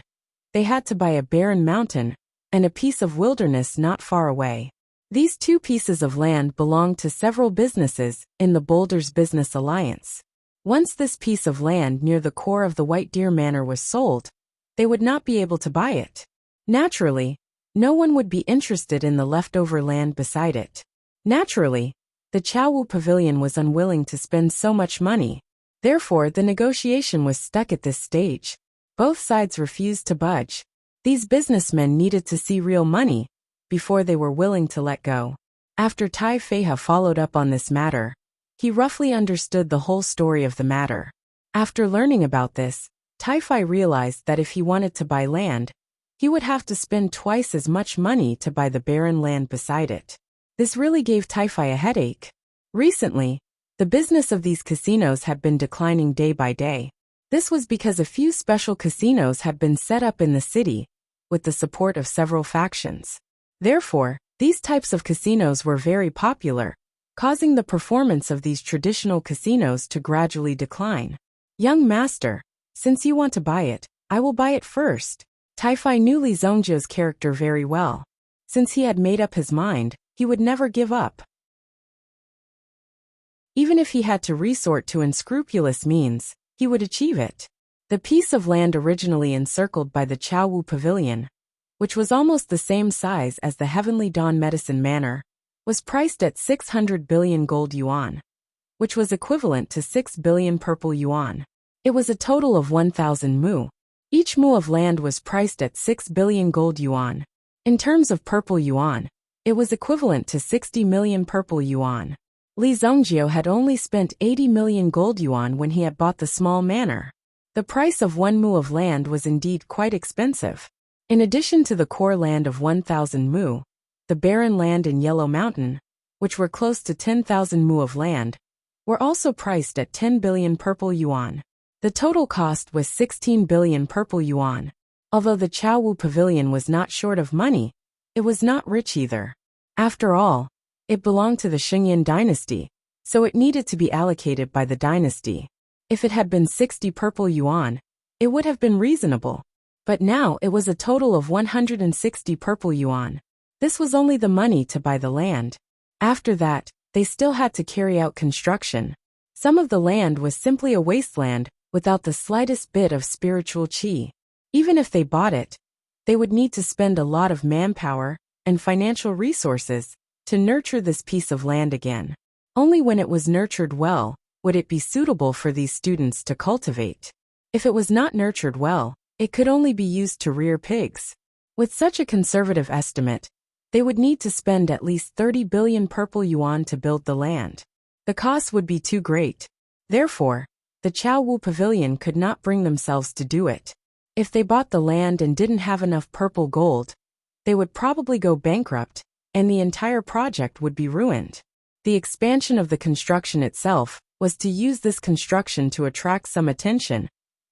they had to buy a barren mountain and a piece of wilderness not far away. These two pieces of land belonged to several businesses in the Boulders Business Alliance. Once this piece of land near the core of the White Deer Manor was sold, they would not be able to buy it. Naturally, no one would be interested in the leftover land beside it. Naturally, the Chaowu Pavilion was unwilling to spend so much money. Therefore, the negotiation was stuck at this stage. Both sides refused to budge. These businessmen needed to see real money before they were willing to let go. After Tai Feiha followed up on this matter, he roughly understood the whole story of the matter. After learning about this, Taifai realized that if he wanted to buy land, he would have to spend twice as much money to buy the barren land beside it. This really gave Taifai a headache. Recently, the business of these casinos had been declining day by day. This was because a few special casinos had been set up in the city, with the support of several factions. Therefore, these types of casinos were very popular, causing the performance of these traditional casinos to gradually decline. Young master, since you want to buy it, I will buy it first. Taifai knew Li Zongjio's character very well. Since he had made up his mind, he would never give up. Even if he had to resort to unscrupulous means, he would achieve it. The piece of land originally encircled by the Chaowu Pavilion which was almost the same size as the Heavenly Dawn Medicine Manor, was priced at 600 billion gold yuan, which was equivalent to 6 billion purple yuan. It was a total of 1,000 mu. Each mu of land was priced at 6 billion gold yuan. In terms of purple yuan, it was equivalent to 60 million purple yuan. Li Zhongjio had only spent 80 million gold yuan when he had bought the small manor. The price of 1 mu of land was indeed quite expensive. In addition to the core land of 1,000 mu, the barren land in Yellow Mountain, which were close to 10,000 mu of land, were also priced at 10 billion purple yuan. The total cost was 16 billion purple yuan. Although the Chaowu Pavilion was not short of money, it was not rich either. After all, it belonged to the Xingyan dynasty, so it needed to be allocated by the dynasty. If it had been 60 purple yuan, it would have been reasonable. But now it was a total of 160 purple yuan. This was only the money to buy the land. After that, they still had to carry out construction. Some of the land was simply a wasteland without the slightest bit of spiritual qi. Even if they bought it, they would need to spend a lot of manpower and financial resources to nurture this piece of land again. Only when it was nurtured well would it be suitable for these students to cultivate. If it was not nurtured well, it could only be used to rear pigs. With such a conservative estimate, they would need to spend at least 30 billion purple yuan to build the land. The cost would be too great. Therefore, the Chaowu Pavilion could not bring themselves to do it. If they bought the land and didn't have enough purple gold, they would probably go bankrupt, and the entire project would be ruined. The expansion of the construction itself was to use this construction to attract some attention,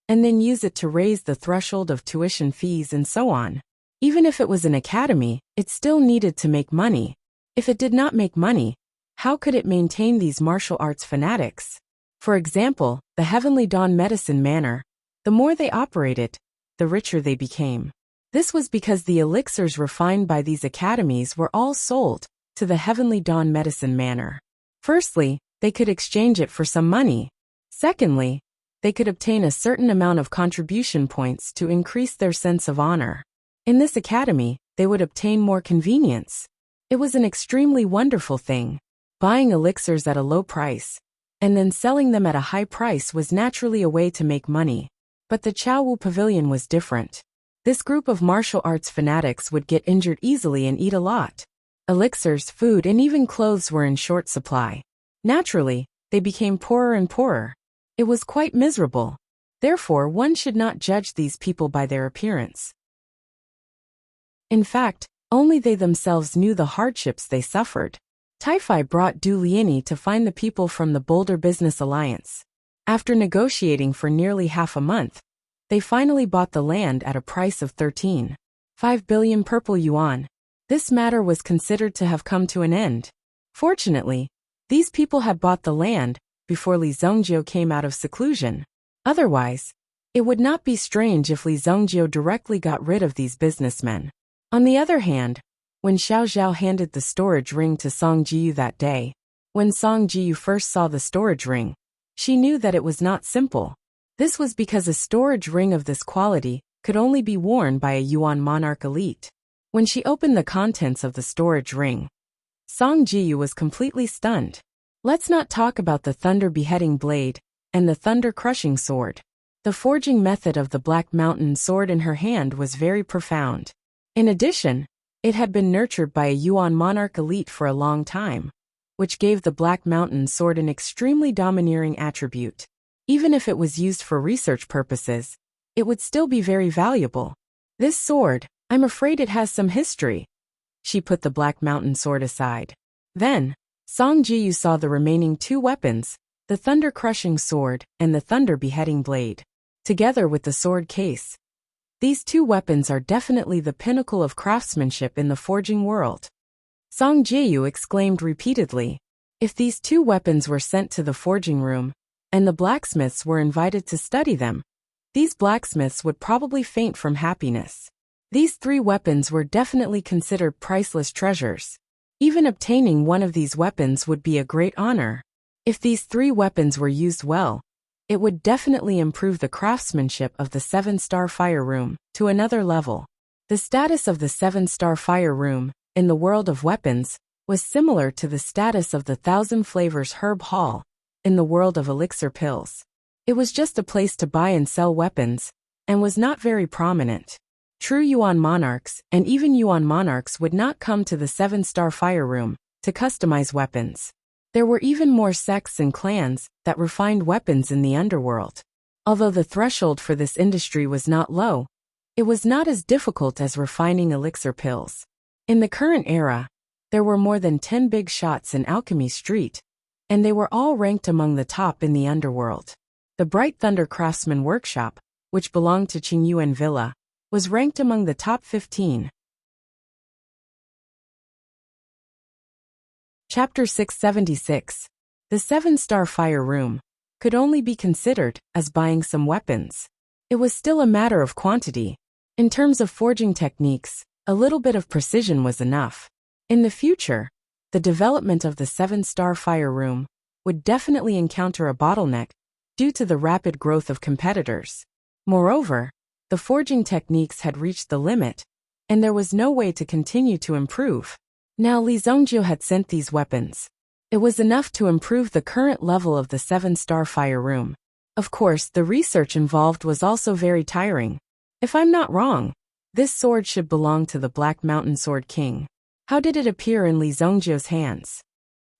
and then use it to raise the threshold of tuition fees and so on. Even if it was an academy, it still needed to make money. If it did not make money, how could it maintain these martial arts fanatics? For example, the Heavenly Dawn Medicine Manor, the more they operated, the richer they became. This was because the elixirs refined by these academies were all sold to the Heavenly Dawn Medicine Manor. Firstly, they could exchange it for some money. Secondly, they could obtain a certain amount of contribution points to increase their sense of honor. In this academy, they would obtain more convenience. It was an extremely wonderful thing. Buying elixirs at a low price, and then selling them at a high price was naturally a way to make money. But the Chaowu Pavilion was different. This group of martial arts fanatics would get injured easily and eat a lot. Elixirs, food, and even clothes were in short supply. Naturally, they became poorer and poorer. It was quite miserable. Therefore, one should not judge these people by their appearance. In fact, only they themselves knew the hardships they suffered. Taifai brought Du Liani to find the people from the Boulder Business Alliance. After negotiating for nearly half a month, they finally bought the land at a price of 13.5 billion purple yuan. This matter was considered to have come to an end. Fortunately, these people had bought the land before Li Zhongjio came out of seclusion. Otherwise, it would not be strange if Li Zhongjio directly got rid of these businessmen. On the other hand, when Xiao Zhao handed the storage ring to Song Jiyu that day, when Song Jiyu first saw the storage ring, she knew that it was not simple. This was because a storage ring of this quality could only be worn by a Yuan monarch elite. When she opened the contents of the storage ring, Song Jiyu was completely stunned. Let's not talk about the thunder beheading blade and the thunder crushing sword. The forging method of the Black Mountain sword in her hand was very profound. In addition, it had been nurtured by a Yuan monarch elite for a long time, which gave the Black Mountain sword an extremely domineering attribute. Even if it was used for research purposes, it would still be very valuable. This sword, I'm afraid it has some history. She put the Black Mountain sword aside. Then, Song Jiyu saw the remaining two weapons, the thunder-crushing sword and the thunder-beheading blade, together with the sword case. These two weapons are definitely the pinnacle of craftsmanship in the forging world. Song Jiyu exclaimed repeatedly. If these two weapons were sent to the forging room, and the blacksmiths were invited to study them, these blacksmiths would probably faint from happiness. These three weapons were definitely considered priceless treasures. Even obtaining one of these weapons would be a great honor. If these three weapons were used well, it would definitely improve the craftsmanship of the 7-star fire room to another level. The status of the 7-star fire room, in the world of weapons, was similar to the status of the 1,000 Flavors Herb Hall, in the world of elixir pills. It was just a place to buy and sell weapons, and was not very prominent. True Yuan monarchs, and even Yuan monarchs, would not come to the 7-star fire room to customize weapons. There were even more sects and clans that refined weapons in the underworld. Although the threshold for this industry was not low, it was not as difficult as refining elixir pills. In the current era, there were more than 10 big shots in Alchemy Street, and they were all ranked among the top in the underworld. The Bright Thunder Craftsman Workshop, which belonged to Qingyuan Villa, was ranked among the top 15. Chapter 676. The 7-star fire room could only be considered as buying some weapons. It was still a matter of quantity. In terms of forging techniques, a little bit of precision was enough. In the future, the development of the 7-star fire room would definitely encounter a bottleneck due to the rapid growth of competitors. Moreover, the forging techniques had reached the limit, and there was no way to continue to improve. Now Li Zongjiu had sent these weapons. It was enough to improve the current level of the 7-star fire room. Of course, the research involved was also very tiring. If I'm not wrong, this sword should belong to the Black Mountain Sword King. How did it appear in Li Zongjiu's hands?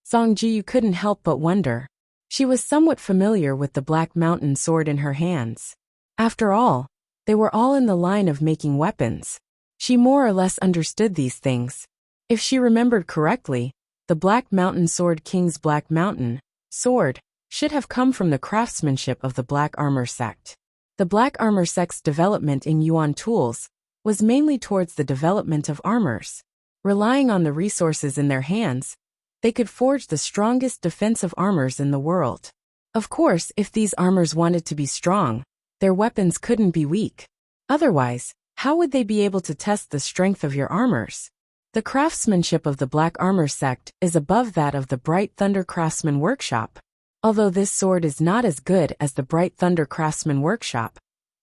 Song Jiyu couldn't help but wonder. She was somewhat familiar with the Black Mountain sword in her hands. After all, they were all in the line of making weapons. She more or less understood these things. If she remembered correctly, the Black Mountain Sword King's Black Mountain sword should have come from the craftsmanship of the Black Armor sect. The Black Armor sect's development in Yuan tools was mainly towards the development of armors. Relying on the resources in their hands, they could forge the strongest defensive armors in the world. Of course, if these armors wanted to be strong, their weapons couldn't be weak. Otherwise, how would they be able to test the strength of your armors? The craftsmanship of the Black Armor sect is above that of the Bright Thunder Craftsman Workshop. Although this sword is not as good as the Bright Thunder Craftsman Workshop,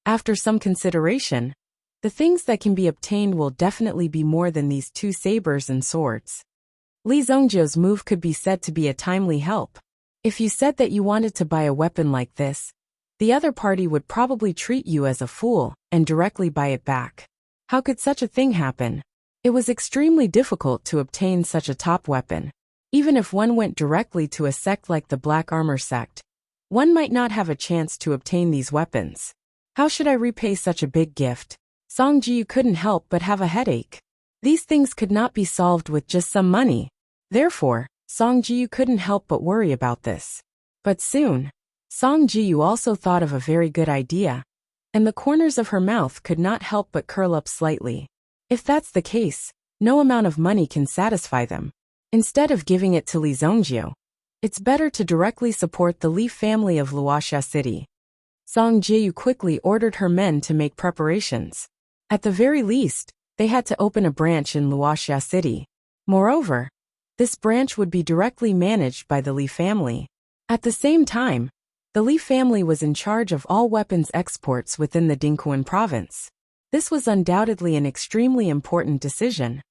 after some consideration, the things that can be obtained will definitely be more than these 2 sabers and swords. Li Zongjiu's move could be said to be a timely help. If you said that you wanted to buy a weapon like this, the other party would probably treat you as a fool and directly buy it back. How could such a thing happen? It was extremely difficult to obtain such a top weapon. Even if one went directly to a sect like the Black Armor sect, one might not have a chance to obtain these weapons. How should I repay such a big gift? Song Jiyu couldn't help but have a headache. These things could not be solved with just some money. Therefore, Song Jiyu couldn't help but worry about this. But soon, Song Jiyu also thought of a very good idea, and the corners of her mouth could not help but curl up slightly. If that's the case, no amount of money can satisfy them. Instead of giving it to Li Zongjiu, it's better to directly support the Li family of Wuxia City. Song Jiyu quickly ordered her men to make preparations. At the very least, they had to open a branch in Wuxia City. Moreover, this branch would be directly managed by the Li family. At the same time, the Li family was in charge of all weapons exports within the Dingquan province. This was undoubtedly an extremely important decision.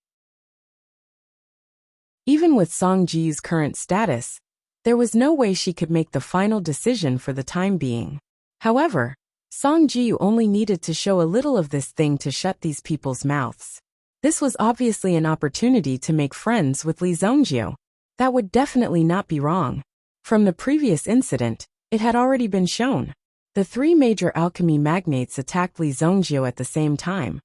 Even with Song Jiyu's current status, there was no way she could make the final decision for the time being. However, Song Jiyu only needed to show a little of this thing to shut these people's mouths. This was obviously an opportunity to make friends with Li Zongjiu. That would definitely not be wrong. From the previous incident, it had already been shown. The 3 major alchemy magnates attacked Li Zongjiu at the same time.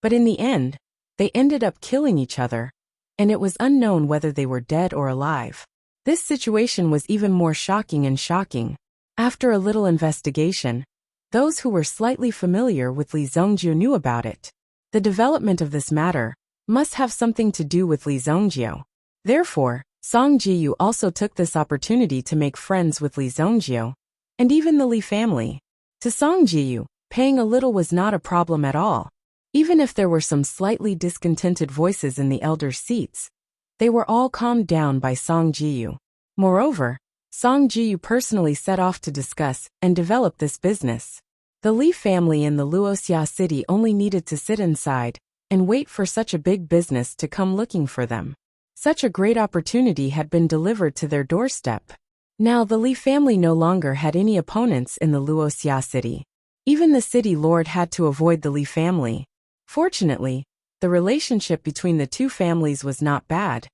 But in the end, they ended up killing each other, and it was unknown whether they were dead or alive. This situation was even more shocking. After a little investigation, those who were slightly familiar with Li Zongjiu knew about it. The development of this matter must have something to do with Li Zongjiu. Therefore, Song Jiyu also took this opportunity to make friends with Li Zongjiu, and even the Li family. To Song Jiyu, paying a little was not a problem at all. Even if there were some slightly discontented voices in the elders' seats, they were all calmed down by Song Jiyu. Moreover, Song Jiyu personally set off to discuss and develop this business. The Li family in the Wuxia city only needed to sit inside and wait for such a big business to come looking for them. Such a great opportunity had been delivered to their doorstep. Now the Li family no longer had any opponents in the Wuxia city. Even the city lord had to avoid the Li family. Fortunately, the relationship between the two families was not bad,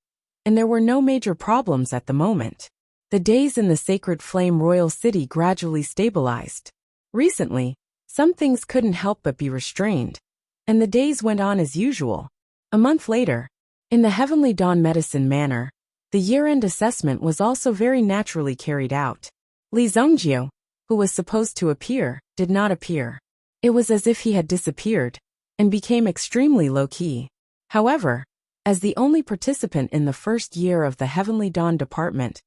and there were no major problems at the moment. The days in the Sacred Flame Royal City gradually stabilized. Recently, some things couldn't help but be restrained, and the days went on as usual. A month later, in the Heavenly Dawn Medicine Manor, the year-end assessment was also very naturally carried out. Li Zongjio, who was supposed to appear, did not appear. It was as if he had disappeared, and became extremely low-key. However, as the only participant in the first year of the Heavenly Dawn department,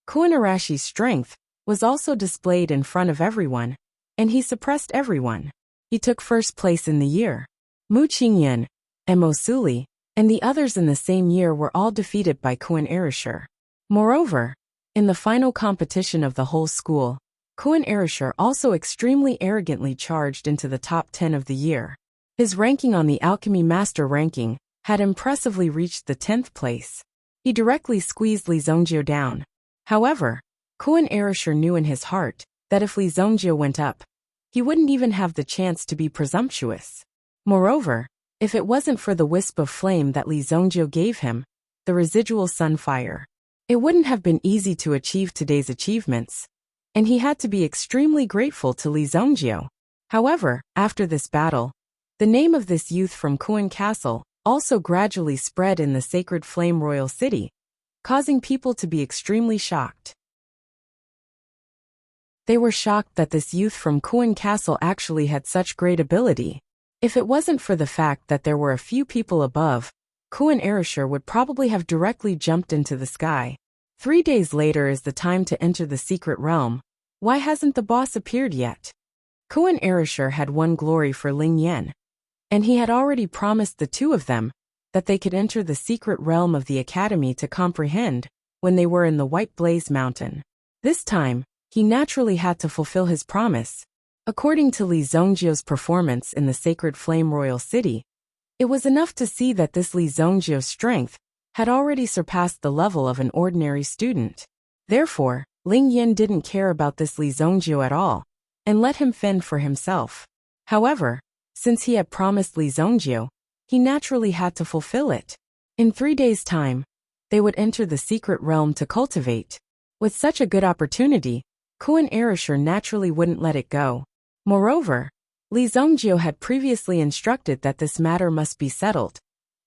Kuinarashi's strength was also displayed in front of everyone, and he suppressed everyone. He took first place in the year. Mu Qingyan and Mo Suli and the others in the same year were all defeated by Kuinarasher. Moreover, in the final competition of the whole school, Kuinarasher also extremely arrogantly charged into the top 10 of the year. His ranking on the Alchemy Master ranking had impressively reached the 10th place. He directly squeezed Li Zongjio down. However, Kuinarasher knew in his heart that if Li Zongjio went up, he wouldn't even have the chance to be presumptuous. Moreover, if it wasn't for the wisp of flame that Li Zongjio gave him, the residual sunfire, it wouldn't have been easy to achieve today's achievements, and he had to be extremely grateful to Li Zongjio. However, after this battle, the name of this youth from Kuin Castle also gradually spread in the Sacred Flame Royal City, causing people to be extremely shocked. They were shocked that this youth from Kuin Castle actually had such great ability. If it wasn't for the fact that there were a few people above, Kuinarasher would probably have directly jumped into the sky. 3 days later is the time to enter the secret realm. Why hasn't the boss appeared yet? Kuinarasher had won glory for Ling Yan, and he had already promised the two of them that they could enter the secret realm of the academy to comprehend when they were in the White Blaze Mountain. This time, he naturally had to fulfill his promise. According to Li Zongjio's performance in the Sacred Flame Royal City, it was enough to see that this Li Zongjio's strength had already surpassed the level of an ordinary student. Therefore, Ling Yan didn't care about this Li Zongjio at all, and let him fend for himself. However, since he had promised Li Zongjio, he naturally had to fulfill it. In 3 days' time, they would enter the secret realm to cultivate. With such a good opportunity, Kuinarasher naturally wouldn't let it go. Moreover, Li Zongjio had previously instructed that this matter must be settled,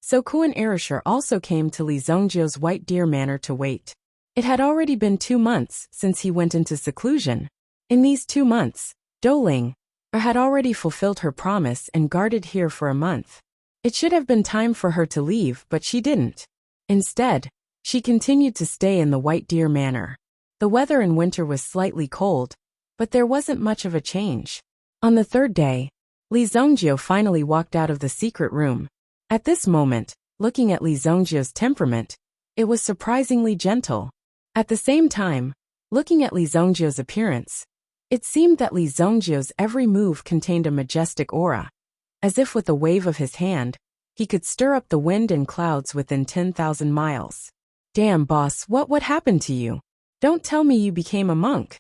so Kuinarasher also came to Li Zongjio's White Deer Manor to wait. It had already been 2 months since he went into seclusion. In these 2 months, Doling had already fulfilled her promise and guarded here for a month. It should have been time for her to leave, but she didn't. Instead, she continued to stay in the White Deer Manor. The weather in winter was slightly cold, but there wasn't much of a change. On the 3rd day, Li Zongjio finally walked out of the secret room. At this moment, looking at Li Zongjio's temperament, it was surprisingly gentle. At the same time, looking at Li Zongjio's appearance, it seemed that Li Zongjio's every move contained a majestic aura. As if with a wave of his hand, he could stir up the wind and clouds within 10,000 miles. Damn, boss, what happened to you? Don't tell me you became a monk.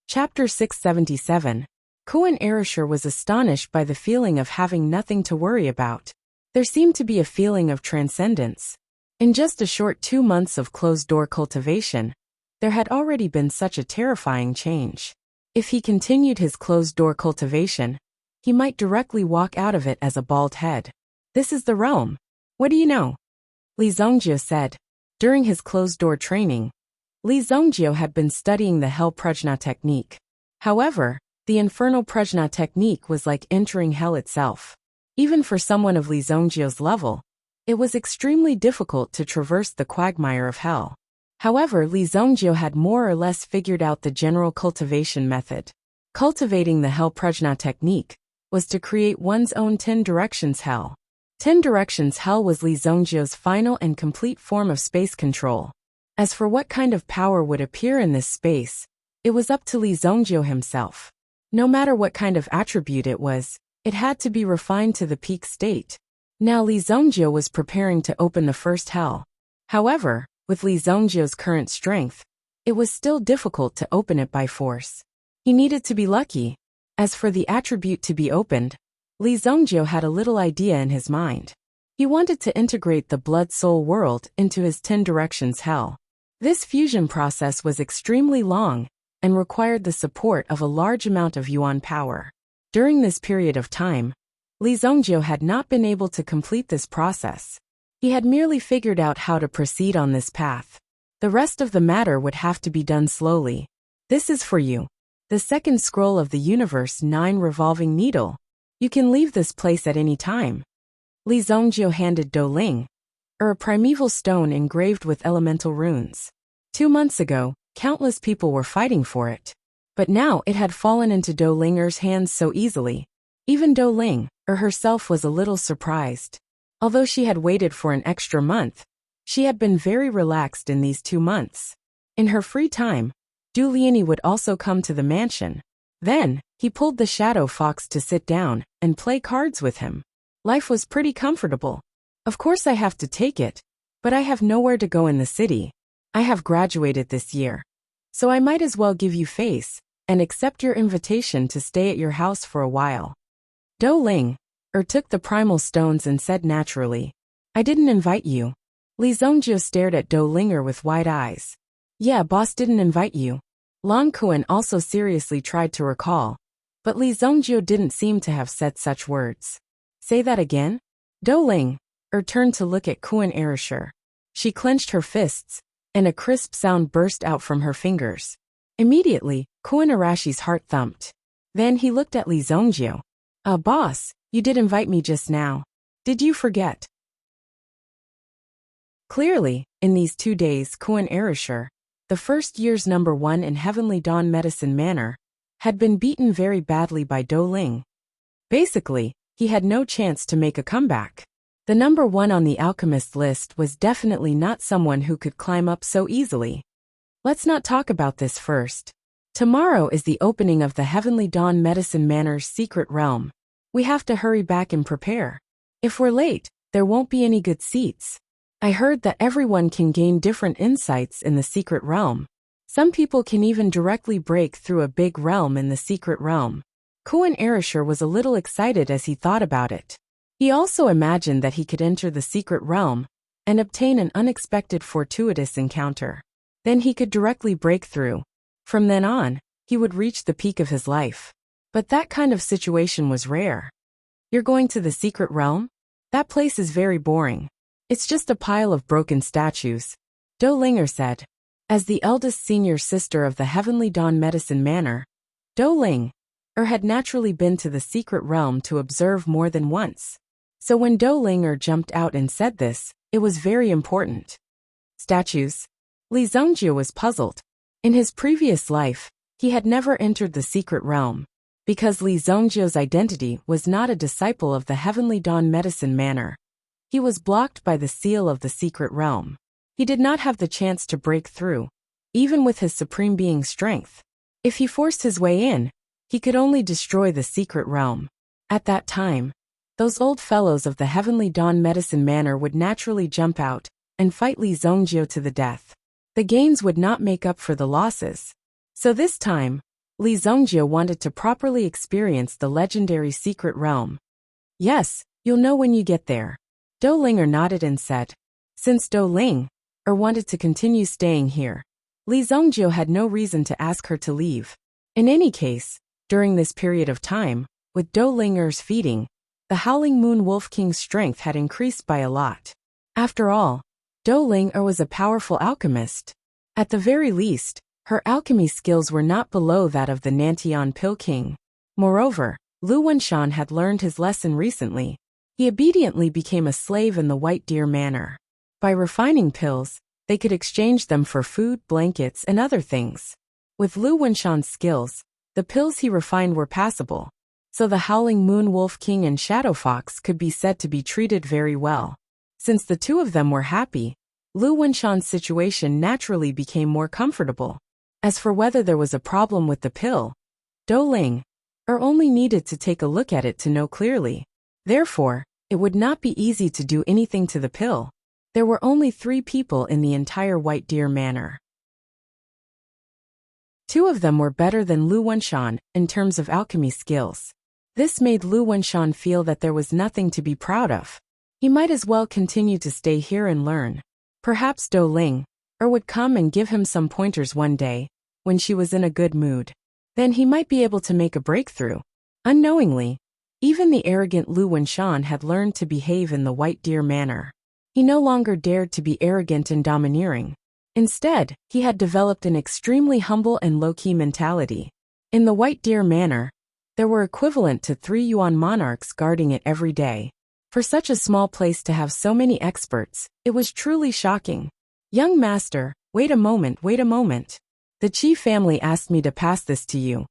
Chapter 677. Kuinarasher was astonished by the feeling of having nothing to worry about. There seemed to be a feeling of transcendence. In just a short 2 months of closed-door cultivation, there had already been such a terrifying change. If he continued his closed-door cultivation, he might directly walk out of it as a bald head. This is the realm. What do you know? Li Zongjio said. During his closed-door training, Li Zongjio had been studying the Hell Prajna technique. However, the Infernal Prajna technique was like entering hell itself. Even for someone of Li Zongjio's level, it was extremely difficult to traverse the quagmire of hell. However, Li Zongjio had more or less figured out the general cultivation method. Cultivating the Hell Prajna technique was to create one's own 10 directions hell. 10 directions hell was Li Zongjio's final and complete form of space control. As for what kind of power would appear in this space, it was up to Li Zongjio himself. No matter what kind of attribute it was, it had to be refined to the peak state. Now Li Zongjie was preparing to open the first hell. However, with Li Zongjie's current strength, it was still difficult to open it by force. He needed to be lucky. As for the attribute to be opened, Li Zongjie had a little idea in his mind. He wanted to integrate the blood-soul world into his 10 directions hell. This fusion process was extremely long and required the support of a large amount of yuan power. During this period of time, Li Zongjie had not been able to complete this process. He had merely figured out how to proceed on this path. The rest of the matter would have to be done slowly. This is for you. The second scroll of the universe 9 revolving needle. You can leave this place at any time. Li Zongjie handed Do Ling, a primeval stone engraved with elemental runes. 2 months ago, countless people were fighting for it. But now it had fallen into Do Linger's hands so easily. Even Do Ling, herself was a little surprised. Although she had waited for an extra month, she had been very relaxed in these 2 months. In her free time, Du Liani would also come to the mansion. Then, he pulled the shadow fox to sit down and play cards with him. Life was pretty comfortable. Of course I have to take it, but I have nowhere to go in the city. I have graduated this year. So I might as well give you face and accept your invitation to stay at your house for a while. Do Ling, took the primal stones and said naturally, I didn't invite you. Li Zongjie stared at Do Linger with wide eyes. Yeah, boss didn't invite you. Lan Kuan also seriously tried to recall, but Li Zongjie didn't seem to have said such words. Say that again? Do Ling, turned to look at Kuan Erasure. She clenched her fists, and a crisp sound burst out from her fingers. Immediately, Kuan Arashi's heart thumped. Then he looked at Li Zongjie. Boss, you did invite me just now. Did you forget? Clearly, in these 2 days Kuan Erasure, the first year's number 1 in Heavenly Dawn Medicine Manor, had been beaten very badly by Do Ling. Basically, he had no chance to make a comeback. The number 1 on the alchemist list was definitely not someone who could climb up so easily. Let's not talk about this first. Tomorrow is the opening of the Heavenly Dawn Medicine Manor's secret realm. We have to hurry back and prepare. If we're late, there won't be any good seats. I heard that everyone can gain different insights in the secret realm. Some people can even directly break through a big realm in the secret realm. Kuan Erasure was a little excited as he thought about it. He also imagined that he could enter the secret realm and obtain an unexpected fortuitous encounter. Then he could directly break through. From then on, he would reach the peak of his life. But that kind of situation was rare. You're going to the secret realm? That place is very boring. It's just a pile of broken statues, Do Linger said. As the eldest senior sister of the Heavenly Dawn Medicine Manor, Do Ling, had naturally been to the secret realm to observe more than once. So when Do Linger jumped out and said this, it was very important. Statues? Li Zongjie was puzzled. In his previous life, he had never entered the secret realm. Because Li Zongjie's identity was not a disciple of the Heavenly Dawn Medicine Manor, he was blocked by the seal of the secret realm. He did not have the chance to break through, even with his supreme being strength. If he forced his way in, he could only destroy the secret realm. At that time, those old fellows of the Heavenly Dawn Medicine Manor would naturally jump out and fight Li Zongjie to the death. The gains would not make up for the losses. So this time, Li Zongjie wanted to properly experience the legendary secret realm. Yes, you'll know when you get there. Do Linger nodded and said. Since Do Ling, wanted to continue staying here, Li Zongjie had no reason to ask her to leave. In any case, during this period of time, with Do Linger's feeding, the Howling Moon Wolf King's strength had increased by a lot. After all, Do Linger was a powerful alchemist. At the very least, her alchemy skills were not below that of the Nantian Pill King. Moreover, Lu Wenshan had learned his lesson recently. He obediently became a slave in the White Deer Manor. By refining pills, they could exchange them for food, blankets, and other things. With Lu Wenshan's skills, the pills he refined were passable, so the Howling Moon Wolf King and Shadow Fox could be said to be treated very well. Since the two of them were happy, Lu Wenshan's situation naturally became more comfortable. As for whether there was a problem with the pill, Do Ling, only needed to take a look at it to know clearly. Therefore, it would not be easy to do anything to the pill. There were only 3 people in the entire White Deer Manor. 2 of them were better than Lu Wenshan in terms of alchemy skills. This made Lu Wenshan feel that there was nothing to be proud of. He might as well continue to stay here and learn. Perhaps Do Ling would come and give him some pointers one day, when she was in a good mood. Then he might be able to make a breakthrough. Unknowingly, even the arrogant Lu Wenshan had learned to behave in the White Deer Manor. He no longer dared to be arrogant and domineering. Instead, he had developed an extremely humble and low-key mentality. In the White Deer Manor, there were equivalent to 3 Yuan monarchs guarding it every day. For such a small place to have so many experts, it was truly shocking. Young master, wait a moment. The Qi family asked me to pass this to you.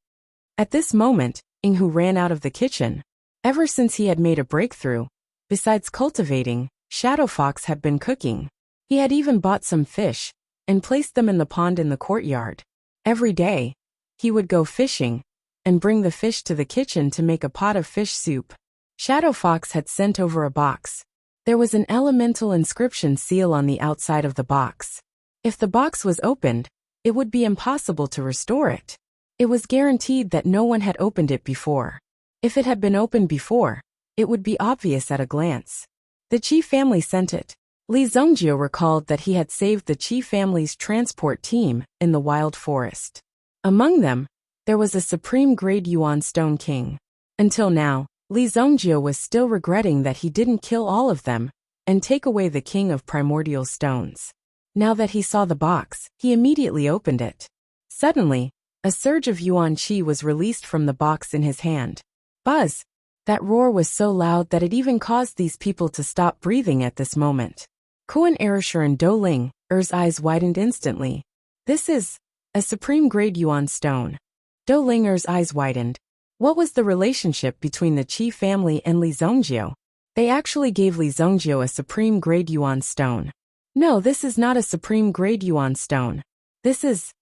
At this moment, Yinghu ran out of the kitchen. Ever since he had made a breakthrough, besides cultivating, Shadow Fox had been cooking. He had even bought some fish and placed them in the pond in the courtyard. Every day, he would go fishing and bring the fish to the kitchen to make a pot of fish soup. Shadow Fox had sent over a box. There was an elemental inscription seal on the outside of the box. If the box was opened, it would be impossible to restore it. It was guaranteed that no one had opened it before. If it had been opened before, it would be obvious at a glance. The Qi family sent it. Li Zongjio recalled that he had saved the Qi family's transport team in the wild forest. Among them, there was a supreme-grade Yuan Stone King. Until now, Li Zongjio was still regretting that he didn't kill all of them and take away the King of Primordial Stones. Now that he saw the box, he immediately opened it. Suddenly, a surge of Yuan Qi was released from the box in his hand. Buzz! That roar was so loud that it even caused these people to stop breathing at this moment. Kuan Erishur and Do Ling, eyes widened instantly. This is a supreme-grade Yuan stone. Do Ling's eyes widened. What was the relationship between the Qi family and Li Zongjio? They actually gave Li Zongjio a supreme-grade Yuan stone. No, this is not a supreme-grade Yuan stone. This is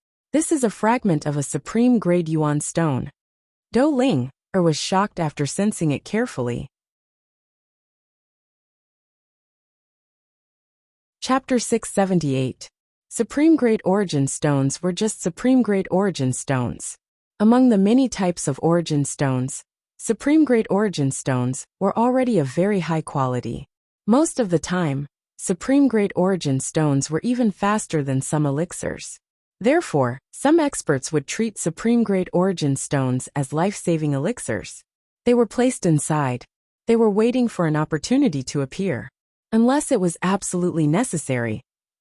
a fragment of a supreme-grade Yuan stone. Do Ling was shocked after sensing it carefully. Chapter 678. Supreme-grade origin stones were just supreme-grade origin stones. Among the many types of origin stones, supreme-grade origin stones were already of very high quality. Most of the time, supreme-grade origin stones were even faster than some elixirs. Therefore, some experts would treat supreme-grade origin stones as life-saving elixirs. They were placed inside. They were waiting for an opportunity to appear. Unless it was absolutely necessary,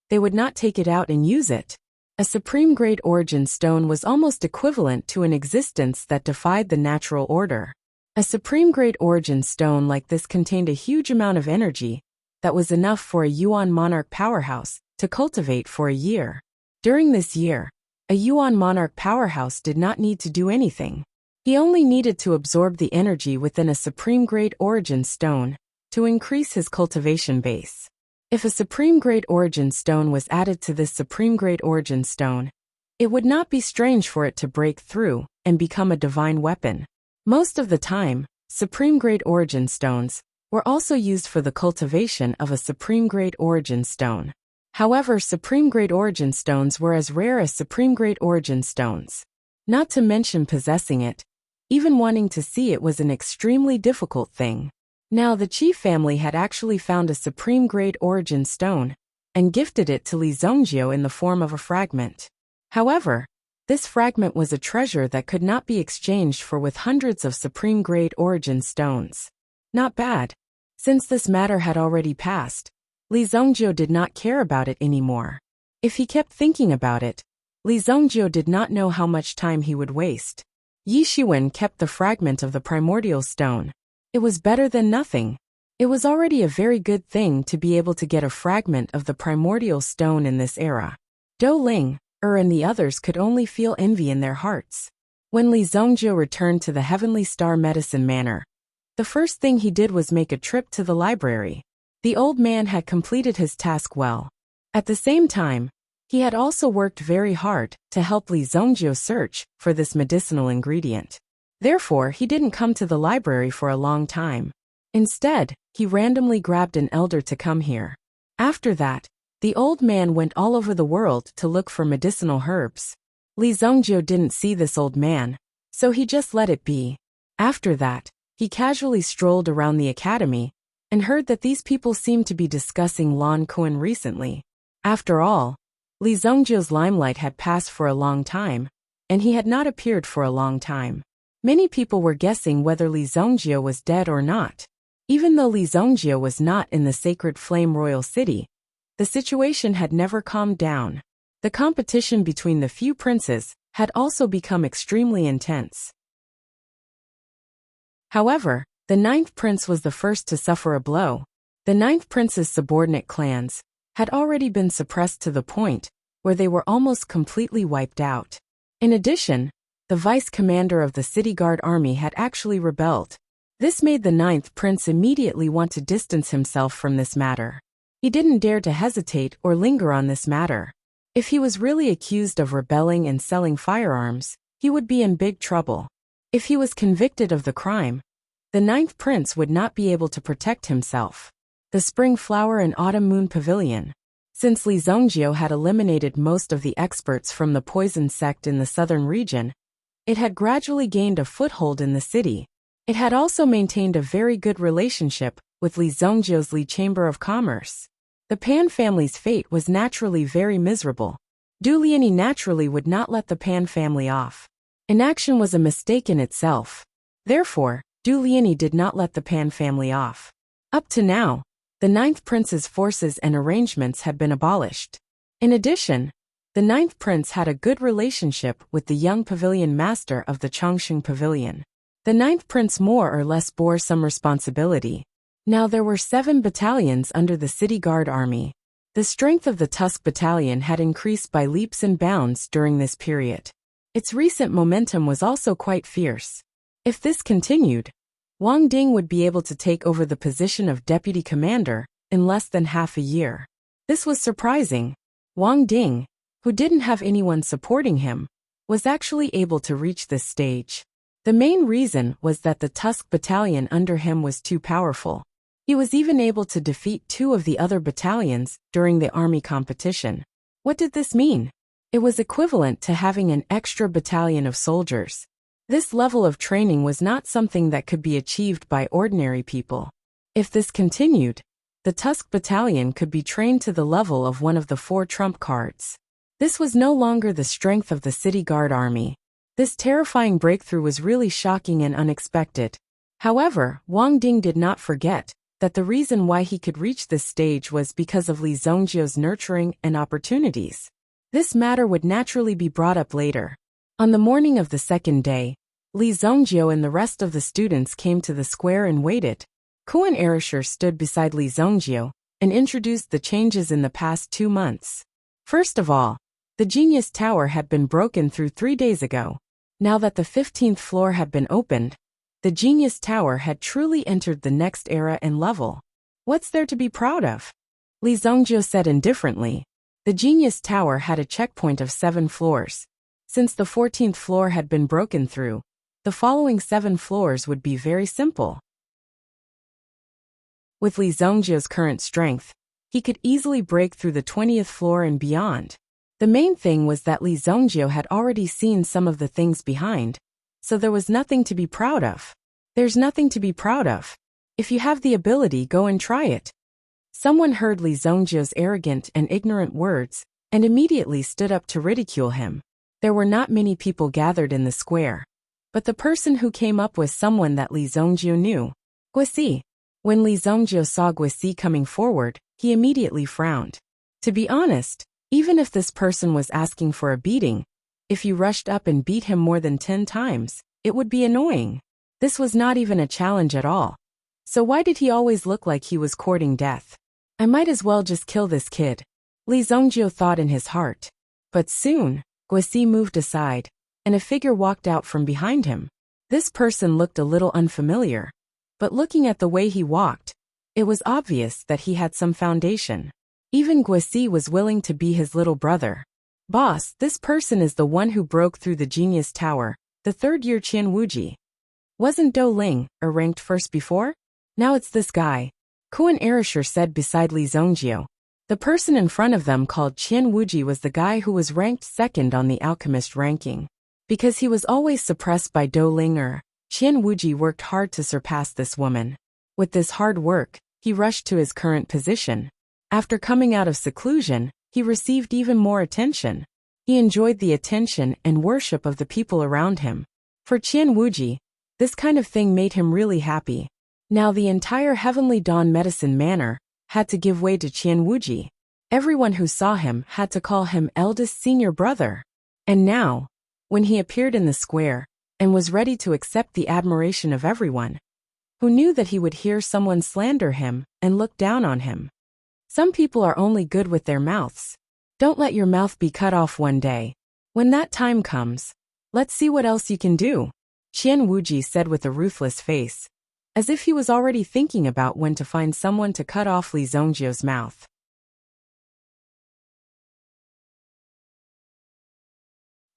they would not take it out and use it. A supreme-grade origin stone was almost equivalent to an existence that defied the natural order. A supreme-grade origin stone like this contained a huge amount of energy that was enough for a Yuan monarch powerhouse to cultivate for a year. During this year, a Yuan monarch powerhouse did not need to do anything. He only needed to absorb the energy within a supreme-grade origin stone to increase his cultivation base. If a supreme-grade origin stone was added to this supreme-grade origin stone, it would not be strange for it to break through and become a divine weapon. Most of the time, supreme-grade origin stones were also used for the cultivation of a supreme-grade origin stone. However, supreme-grade origin stones were as rare as supreme-grade origin stones. Not to mention possessing it, even wanting to see it was an extremely difficult thing. Now the Qi family had actually found a supreme-grade origin stone and gifted it to Li Zongjio in the form of a fragment. However, this fragment was a treasure that could not be exchanged for with hundreds of supreme-grade origin stones. Not bad. Since this matter had already passed, Li Zongjio did not care about it anymore. If he kept thinking about it, Li Zongjio did not know how much time he would waste. Yi Shiwen kept the fragment of the primordial stone. It was better than nothing. It was already a very good thing to be able to get a fragment of the primordial stone in this era. Do Ling, and the others could only feel envy in their hearts. When Li Zongjio returned to the Heavenly Star Medicine Manor, the first thing he did was make a trip to the library. The old man had completed his task well. At the same time, he had also worked very hard to help Li Zongjio search for this medicinal ingredient. Therefore, he didn't come to the library for a long time. Instead, he randomly grabbed an elder to come here. After that, the old man went all over the world to look for medicinal herbs. Li Zhongjiu didn't see this old man, so he just let it be. After that, he casually strolled around the academy and heard that these people seemed to be discussing Lan Kuan recently. After all, Li Zhongjiu's limelight had passed for a long time, and he had not appeared for a long time. Many people were guessing whether Li Zhongjiu was dead or not. Even though Li Zhongjiu was not in the Sacred Flame Royal City, the situation had never calmed down. The competition between the few princes had also become extremely intense. However, the ninth prince was the first to suffer a blow. The ninth prince's subordinate clans had already been suppressed to the point where they were almost completely wiped out. In addition, the vice commander of the city guard army had actually rebelled. This made the ninth prince immediately want to distance himself from this matter. He didn't dare to hesitate or linger on this matter. If he was really accused of rebelling and selling firearms, he would be in big trouble. If he was convicted of the crime, the ninth prince would not be able to protect himself. The Spring Flower and Autumn Moon Pavilion. Since Li Zhongjiu had eliminated most of the experts from the poison sect in the southern region, it had gradually gained a foothold in the city. It had also maintained a very good relationship with Li Zhongjiu's Li Chamber of Commerce. The Pan family's fate was naturally very miserable. Du Liani naturally would not let the Pan family off. Inaction was a mistake in itself. Therefore, Du Liani did not let the Pan family off. Up to now, the ninth prince's forces and arrangements had been abolished. In addition, the ninth prince had a good relationship with the young pavilion master of the Chongqing Pavilion. The ninth prince more or less bore some responsibility. Now there were 7 battalions under the city guard army. The strength of the Tusk Battalion had increased by leaps and bounds during this period. Its recent momentum was also quite fierce. If this continued, Wang Ding would be able to take over the position of deputy commander in less than half a year. This was surprising. Wang Ding, who didn't have anyone supporting him, was actually able to reach this stage. The main reason was that the Tusk Battalion under him was too powerful. He was even able to defeat 2 of the other battalions during the army competition. What did this mean? It was equivalent to having an extra battalion of soldiers. This level of training was not something that could be achieved by ordinary people. If this continued, the Tusk Battalion could be trained to the level of one of the 4 trump cards. This was no longer the strength of the city guard army. This terrifying breakthrough was really shocking and unexpected. However, Wang Ding did not forget that the reason why he could reach this stage was because of Li Zhongjiu's nurturing and opportunities. This matter would naturally be brought up later. On the morning of the second day, Li Zhongjiu and the rest of the students came to the square and waited. Kuan Erisher stood beside Li Zhongjiu and introduced the changes in the past 2 months. First of all, the Genius Tower had been broken through 3 days ago. Now that the 15th floor had been opened, the Genius Tower had truly entered the next era and level. What's there to be proud of? Li Zhongjiu said indifferently. The Genius Tower had a checkpoint of 7 floors. Since the 14th floor had been broken through, the following 7 floors would be very simple. With Li Zhongjiu's current strength, he could easily break through the 20th floor and beyond. The main thing was that Li Zhongjiu had already seen some of the things behind, so there was nothing to be proud of. There's nothing to be proud of. If you have the ability, go and try it. Someone heard Li Zhongjiu's arrogant and ignorant words and immediately stood up to ridicule him. There were not many people gathered in the square, but the person who came up was someone that Li Zhongjiu knew. Guisi. When Li Zhongjiu saw Guisi coming forward, he immediately frowned. To be honest, even if this person was asking for a beating, if you rushed up and beat him more than 10 times, it would be annoying. This was not even a challenge at all. So why did he always look like he was courting death? I might as well just kill this kid, Li Zhongjiu thought in his heart. But soon, Guisi moved aside, and a figure walked out from behind him. This person looked a little unfamiliar, but looking at the way he walked, it was obvious that he had some foundation. Even Guisi was willing to be his little brother. Boss, this person is the one who broke through the Genius Tower, the 3rd year Qian Wuji. Wasn't Dou Ling ranked first before? Now it's this guy. Kuan Erasure said beside Li Zongjio. The person in front of them called Qian Wuji was the guy who was ranked second on the alchemist ranking. Because he was always suppressed by Dou Ling, Qian Wuji worked hard to surpass this woman. With this hard work, he rushed to his current position. After coming out of seclusion, he received even more attention. He enjoyed the attention and worship of the people around him. For Qian Wuji, this kind of thing made him really happy. Now the entire Heavenly Dawn Medicine Manor had to give way to Qian Wuji. Everyone who saw him had to call him eldest senior brother. And now, when he appeared in the square and was ready to accept the admiration of everyone, who knew that he would hear someone slander him and look down on him. Some people are only good with their mouths. Don't let your mouth be cut off one day. When that time comes, let's see what else you can do, Qian Wuji said with a ruthless face, as if he was already thinking about when to find someone to cut off Li Zongjio's mouth.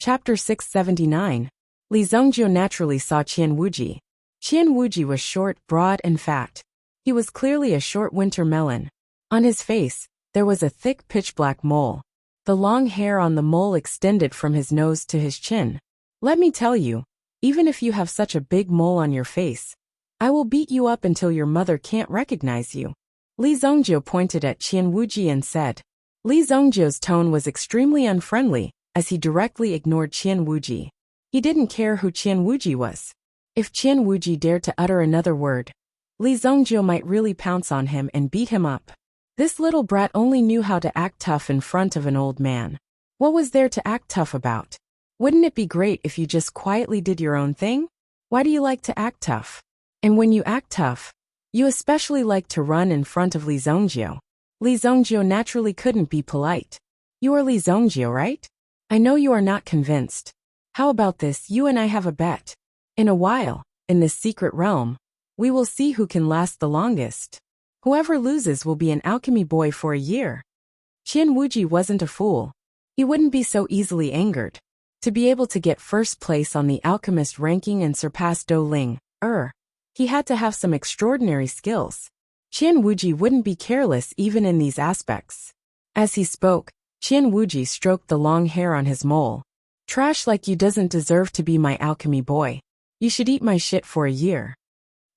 Chapter 679. Li Zongjio naturally saw Qian Wuji. Qian Wuji was short, broad, and fat. He was clearly a short winter melon. On his face, there was a thick pitch-black mole. The long hair on the mole extended from his nose to his chin. Let me tell you, even if you have such a big mole on your face, I will beat you up until your mother can't recognize you. Li Zongjio pointed at Qian Wuji and said. Li Zongjio's tone was extremely unfriendly, as he directly ignored Qian Wuji. He didn't care who Qian Wuji was. If Qian Wuji dared to utter another word, Li Zongjio might really pounce on him and beat him up. This little brat only knew how to act tough in front of an old man. What was there to act tough about? Wouldn't it be great if you just quietly did your own thing? Why do you like to act tough? And when you act tough, you especially like to run in front of Li Zongjio. Li Zongjio naturally couldn't be polite. You are Li Zongjio, right? I know you are not convinced. How about this, you and I have a bet. In a while, in this secret realm, we will see who can last the longest. Whoever loses will be an alchemy boy for a year. Qian Wuji wasn't a fool. He wouldn't be so easily angered. To be able to get first place on the alchemist ranking and surpass Dou Ling, he had to have some extraordinary skills. Qian Wuji wouldn't be careless even in these aspects. As he spoke, Qian Wuji stroked the long hair on his mole. Trash like you doesn't deserve to be my alchemy boy. You should eat my shit for a year.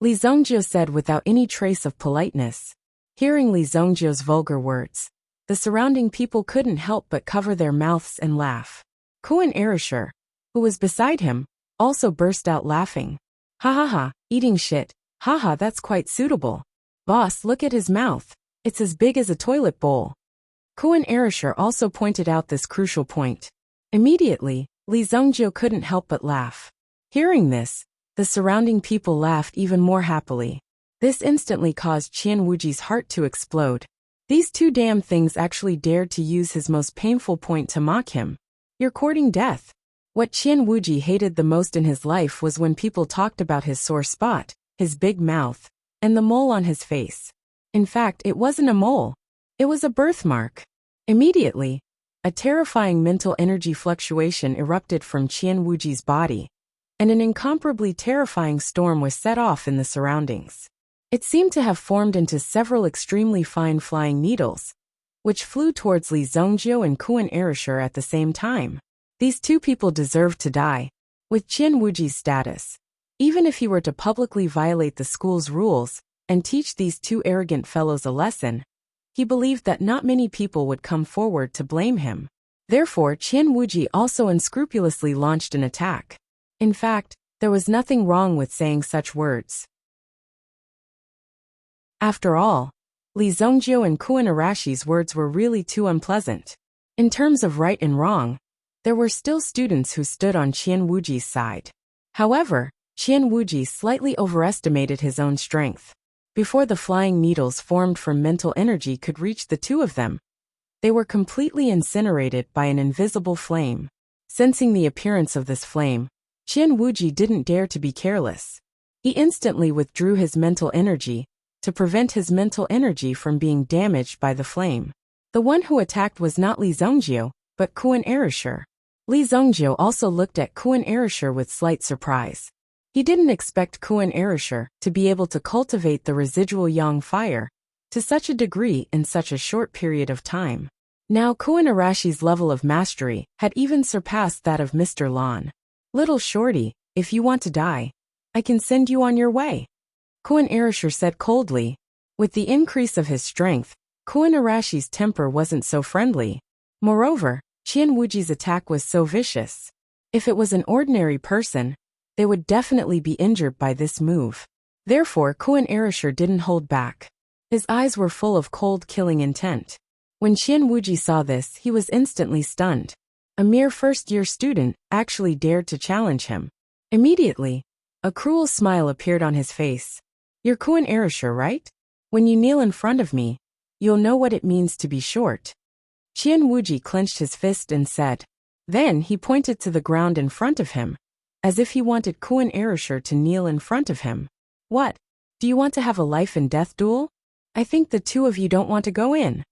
Li Zongjio said without any trace of politeness. Hearing Li Zongjio's vulgar words, the surrounding people couldn't help but cover their mouths and laugh. Kuan Erasure, who was beside him, also burst out laughing. Ha ha ha, eating shit, haha, that's quite suitable. Boss, look at his mouth. It's as big as a toilet bowl. Kuan Erasure also pointed out this crucial point. Immediately, Li Zongjio couldn't help but laugh. Hearing this, the surrounding people laughed even more happily. This instantly caused Qian Wuji's heart to explode. These two damn things actually dared to use his most painful point to mock him. You're courting death. What Qian Wuji hated the most in his life was when people talked about his sore spot, his big mouth, and the mole on his face. In fact, it wasn't a mole. It was a birthmark. Immediately, a terrifying mental energy fluctuation erupted from Qian Wuji's body, and an incomparably terrifying storm was set off in the surroundings. It seemed to have formed into several extremely fine flying needles, which flew towards Li Zongjio and Kuan Erasure at the same time. These two people deserved to die. With Qian Wuji's status, even if he were to publicly violate the school's rules and teach these two arrogant fellows a lesson, he believed that not many people would come forward to blame him. Therefore, Qian Wuji also unscrupulously launched an attack. In fact, there was nothing wrong with saying such words. After all, Li Zongjio and Kuan Erashi's words were really too unpleasant. In terms of right and wrong, there were still students who stood on Qian Wuji's side. However, Qian Wuji slightly overestimated his own strength. Before the flying needles formed from mental energy could reach the two of them, they were completely incinerated by an invisible flame. Sensing the appearance of this flame, Qian Wuji didn't dare to be careless. He instantly withdrew his mental energy to prevent his mental energy from being damaged by the flame. The one who attacked was not Li Zongjio, but Kuan Erasure. Li Zongjio also looked at Kuan Erasure with slight surprise. He didn't expect Kuan Erasure to be able to cultivate the residual yang fire to such a degree in such a short period of time. Now Kuan Arashi's level of mastery had even surpassed that of Mr. Lan. "Little shorty, if you want to die, I can send you on your way," Kuan Erasure said coldly. With the increase of his strength, Kuan Arashi's temper wasn't so friendly. Moreover, Qian Wuji's attack was so vicious. If it was an ordinary person, they would definitely be injured by this move. Therefore, Kuan Erasure didn't hold back. His eyes were full of cold killing intent. When Qian Wuji saw this, he was instantly stunned. A mere first-year student actually dared to challenge him. Immediately, a cruel smile appeared on his face. "You're Kuan Erasure, right? When you kneel in front of me, you'll know what it means to be short." Qian Wuji clenched his fist and said. Then he pointed to the ground in front of him, as if he wanted Kuan Erasure to kneel in front of him. "What? Do you want to have a life and death duel? I think the two of you don't want to go in."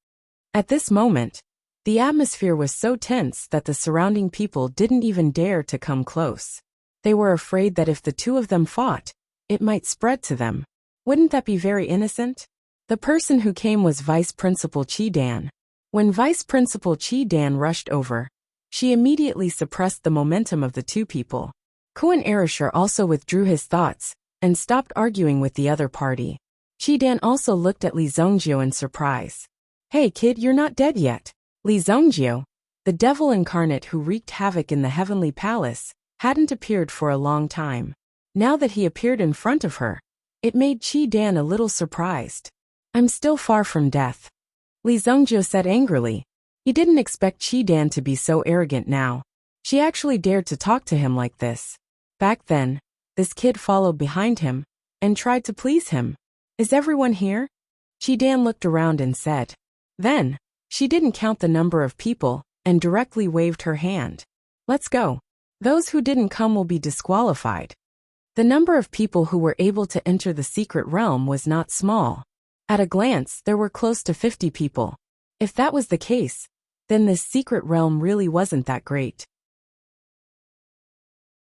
At this moment, the atmosphere was so tense that the surrounding people didn't even dare to come close. They were afraid that if the two of them fought, it might spread to them. Wouldn't that be very innocent? The person who came was Vice Principal Qi Dan. When Vice Principal Qi Dan rushed over, she immediately suppressed the momentum of the two people. Kuan Erasure also withdrew his thoughts and stopped arguing with the other party. Qi Dan also looked at Li Zongjio in surprise. "Hey kid, you're not dead yet." Li Zongjio, the devil incarnate who wreaked havoc in the heavenly palace, hadn't appeared for a long time. Now that he appeared in front of her, it made Qi Dan a little surprised. "I'm still far from death," Li Zongjio said angrily. He didn't expect Qi Dan to be so arrogant now. She actually dared to talk to him like this. Back then, this kid followed behind him and tried to please him. "Is everyone here?" Qi Dan looked around and said. Then, she didn't count the number of people and directly waved her hand. "Let's go. Those who didn't come will be disqualified." The number of people who were able to enter the secret realm was not small. At a glance, there were close to 50 people. If that was the case, then this secret realm really wasn't that great.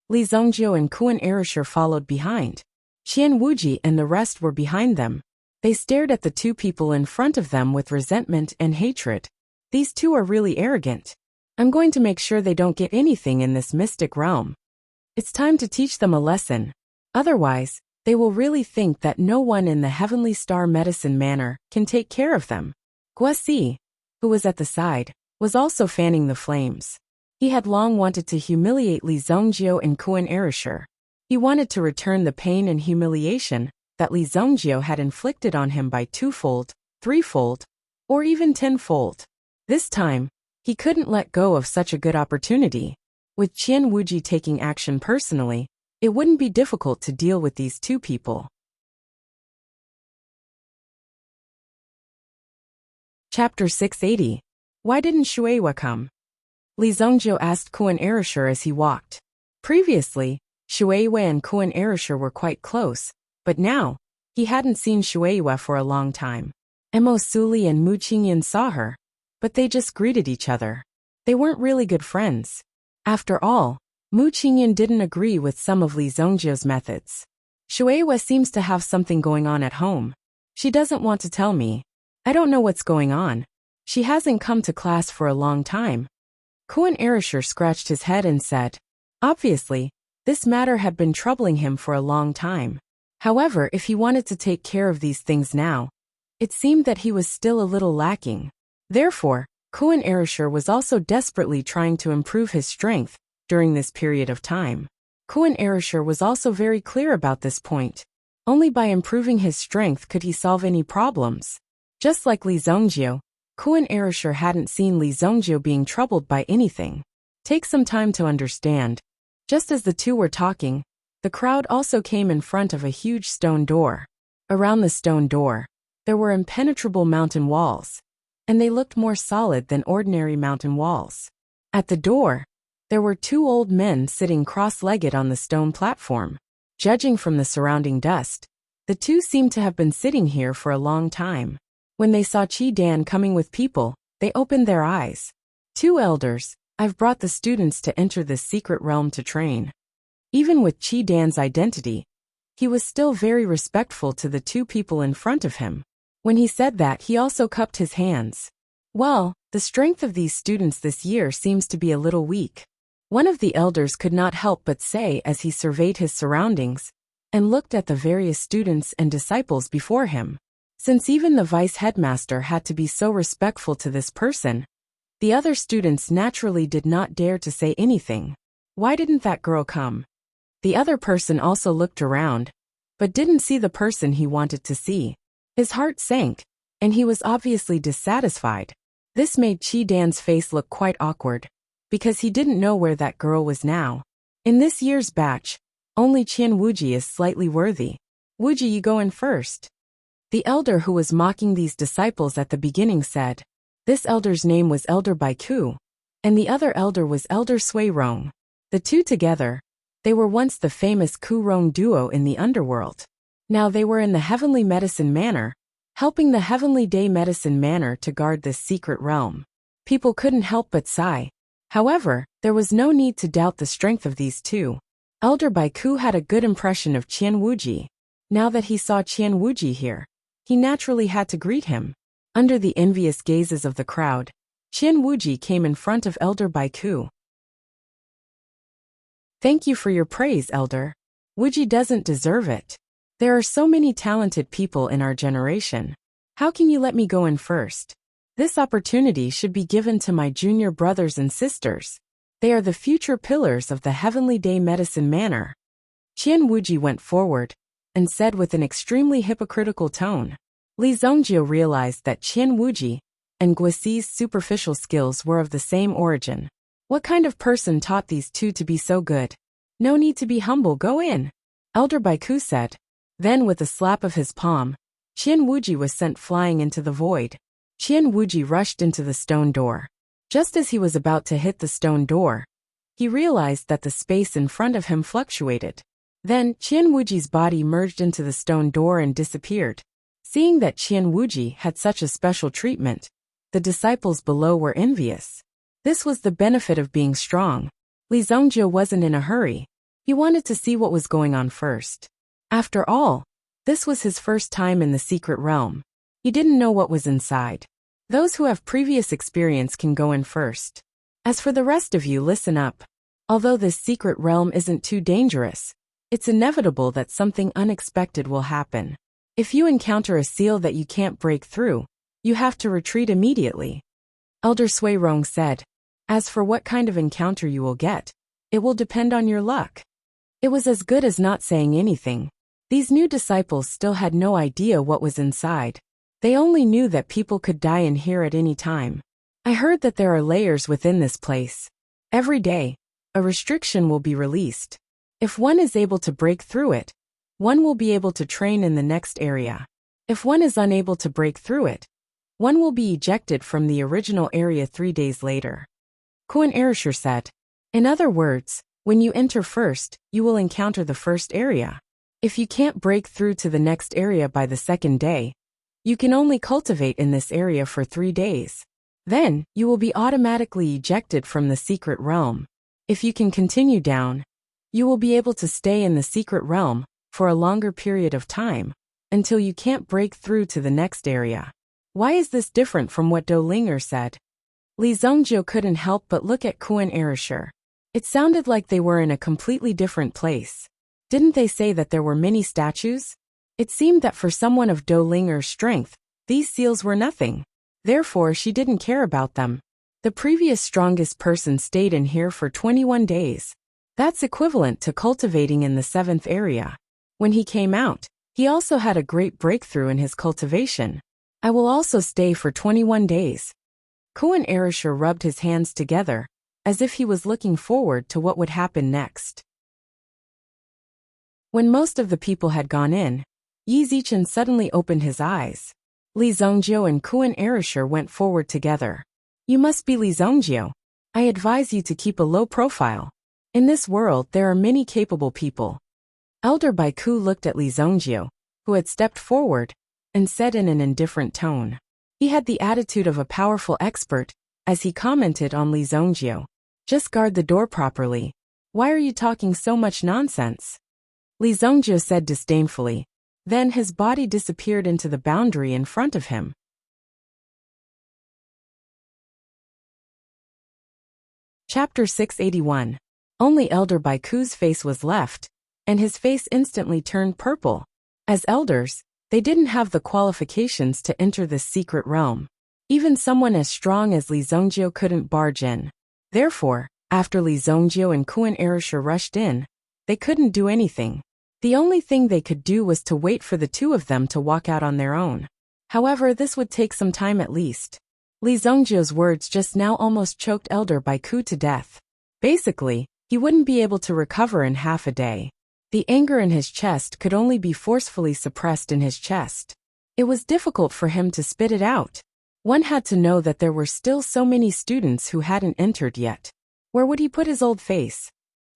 Li Zongjio and Kuan Erasure followed behind. Qian Wuji and the rest were behind them. They stared at the two people in front of them with resentment and hatred. These two are really arrogant. I'm going to make sure they don't get anything in this mystic realm. It's time to teach them a lesson. Otherwise, they will really think that no one in the Heavenly Star Medicine Manor can take care of them. Guasi, who was at the side, was also fanning the flames. He had long wanted to humiliate Li Zongjio and Kuan Erasure. He wanted to return the pain and humiliation that Li Zongjio had inflicted on him by twofold, threefold, or even tenfold. This time, he couldn't let go of such a good opportunity. With Qian Wuji taking action personally, it wouldn't be difficult to deal with these two people. Chapter 680. Why didn't Shueihua come? Li Zongjio asked Kuan Erasure as he walked. Previously, Shueihua and Kuan Erasure were quite close, but now, he hadn't seen Shueihua for a long time. Mo Suli and Mu Qingyan saw her, but they just greeted each other. They weren't really good friends. After all, Mu Qingyan didn't agree with some of Li Zongjio's methods. Shueihua seems to have something going on at home. She doesn't want to tell me. I don't know what's going on. She hasn't come to class for a long time. Kuan Erasure scratched his head and said. Obviously, this matter had been troubling him for a long time. However, if he wanted to take care of these things now, it seemed that he was still a little lacking. Therefore, Kuan Erasure was also desperately trying to improve his strength during this period of time. Kuan Erasure was also very clear about this point. Only by improving his strength could he solve any problems. Just like Li Zongjio, Kuan Erasure hadn't seen Li Zongjio being troubled by anything. Take some time to understand. Just as the two were talking, the crowd also came in front of a huge stone door. Around the stone door, there were impenetrable mountain walls, and they looked more solid than ordinary mountain walls. At the door, there were two old men sitting cross-legged on the stone platform. Judging from the surrounding dust, the two seemed to have been sitting here for a long time. When they saw Qi Dan coming with people, they opened their eyes. Two elders, I've brought the students to enter this secret realm to train. Even with Qi Dan's identity, he was still very respectful to the two people in front of him. When he said that, he also cupped his hands. Well, the strength of these students this year seems to be a little weak. One of the elders could not help but say as he surveyed his surroundings and looked at the various students and disciples before him. Since even the vice headmaster had to be so respectful to this person, the other students naturally did not dare to say anything. Why didn't that girl come? The other person also looked around, but didn't see the person he wanted to see. His heart sank, and he was obviously dissatisfied. This made Qi Dan's face look quite awkward, because he didn't know where that girl was now. In this year's batch, only Qian Wuji is slightly worthy. Wuji, you go in first. The elder who was mocking these disciples at the beginning said. This elder's name was Elder Baiku, and the other elder was Elder Sui Rong. The two together, they were once the famous Ku Rong duo in the underworld. Now they were in the Heavenly Medicine Manor, helping the Heavenly Day Medicine Manor to guard this secret realm. People couldn't help but sigh. However, there was no need to doubt the strength of these two. Elder Baiku had a good impression of Qian Wuji. Now that he saw Qian Wuji here, he naturally had to greet him. Under the envious gazes of the crowd, Qian Wuji came in front of Elder Baiku. Thank you for your praise, Elder. Wuji doesn't deserve it. There are so many talented people in our generation. How can you let me go in first? This opportunity should be given to my junior brothers and sisters. They are the future pillars of the Heavenly Day Medicine Manor. Qian Wuji went forward and said with an extremely hypocritical tone. Li Zhongjie realized that Qian Wuji and Guixi's superficial skills were of the same origin. What kind of person taught these two to be so good? No need to be humble, go in. Elder Baiku said. Then with a slap of his palm, Qian Wuji was sent flying into the void. Qian Wuji rushed into the stone door. Just as he was about to hit the stone door, he realized that the space in front of him fluctuated. Then Qian Wuji's body merged into the stone door and disappeared. Seeing that Qian Wuji had such a special treatment, the disciples below were envious. This was the benefit of being strong. Li Zhongjie wasn't in a hurry. He wanted to see what was going on first. After all, this was his first time in the secret realm. He didn't know what was inside. Those who have previous experience can go in first. As for the rest of you, listen up. Although this secret realm isn't too dangerous, it's inevitable that something unexpected will happen. If you encounter a seal that you can't break through, you have to retreat immediately. Elder Sui Rong said. As for what kind of encounter you will get, it will depend on your luck. It was as good as not saying anything. These new disciples still had no idea what was inside. They only knew that people could die in here at any time. I heard that there are layers within this place. Every day, a restriction will be released. If one is able to break through it, one will be able to train in the next area. If one is unable to break through it, one will be ejected from the original area 3 days later. Kuan Erishur said. In other words, when you enter first, you will encounter the first area. If you can't break through to the next area by the second day, you can only cultivate in this area for 3 days. Then, you will be automatically ejected from the secret realm. If you can continue down, you will be able to stay in the secret realm for a longer period of time, until you can't break through to the next area. Why is this different from what Do Linger said? Li Zhongjie couldn't help but look at Kuan Erishur. It sounded like they were in a completely different place. Didn't they say that there were many statues? It seemed that for someone of Do Linger's strength, these seals were nothing. Therefore, she didn't care about them. The previous strongest person stayed in here for 21 days. That's equivalent to cultivating in the 7th area. When he came out, he also had a great breakthrough in his cultivation. I will also stay for 21 days. Kuan Erishur rubbed his hands together, as if he was looking forward to what would happen next. When most of the people had gone in, Yi Zichen suddenly opened his eyes. Li Zhongjie and Kuan Erishur went forward together. You must be Li Zhongjie. I advise you to keep a low profile. In this world there are many capable people. Elder Baiku looked at Li Zhongjie, who had stepped forward, and said in an indifferent tone. He had the attitude of a powerful expert, as he commented on Li Zhongjie. Just guard the door properly. Why are you talking so much nonsense? Li Zhongjiu said disdainfully. Then his body disappeared into the boundary in front of him. Chapter 681. Only Elder Baiku's face was left, and his face instantly turned purple. As elders, they didn't have the qualifications to enter this secret realm. Even someone as strong as Li Zhongjiu couldn't barge in. Therefore, after Li Zhongjiu and Kuan Erishur rushed in, they couldn't do anything. The only thing they could do was to wait for the two of them to walk out on their own. However, this would take some time at least. Li Zhongjiu's words just now almost choked Elder Baiku to death. Basically, he wouldn't be able to recover in half a day. The anger in his chest could only be forcefully suppressed in his chest. It was difficult for him to spit it out. One had to know that there were still so many students who hadn't entered yet. Where would he put his old face?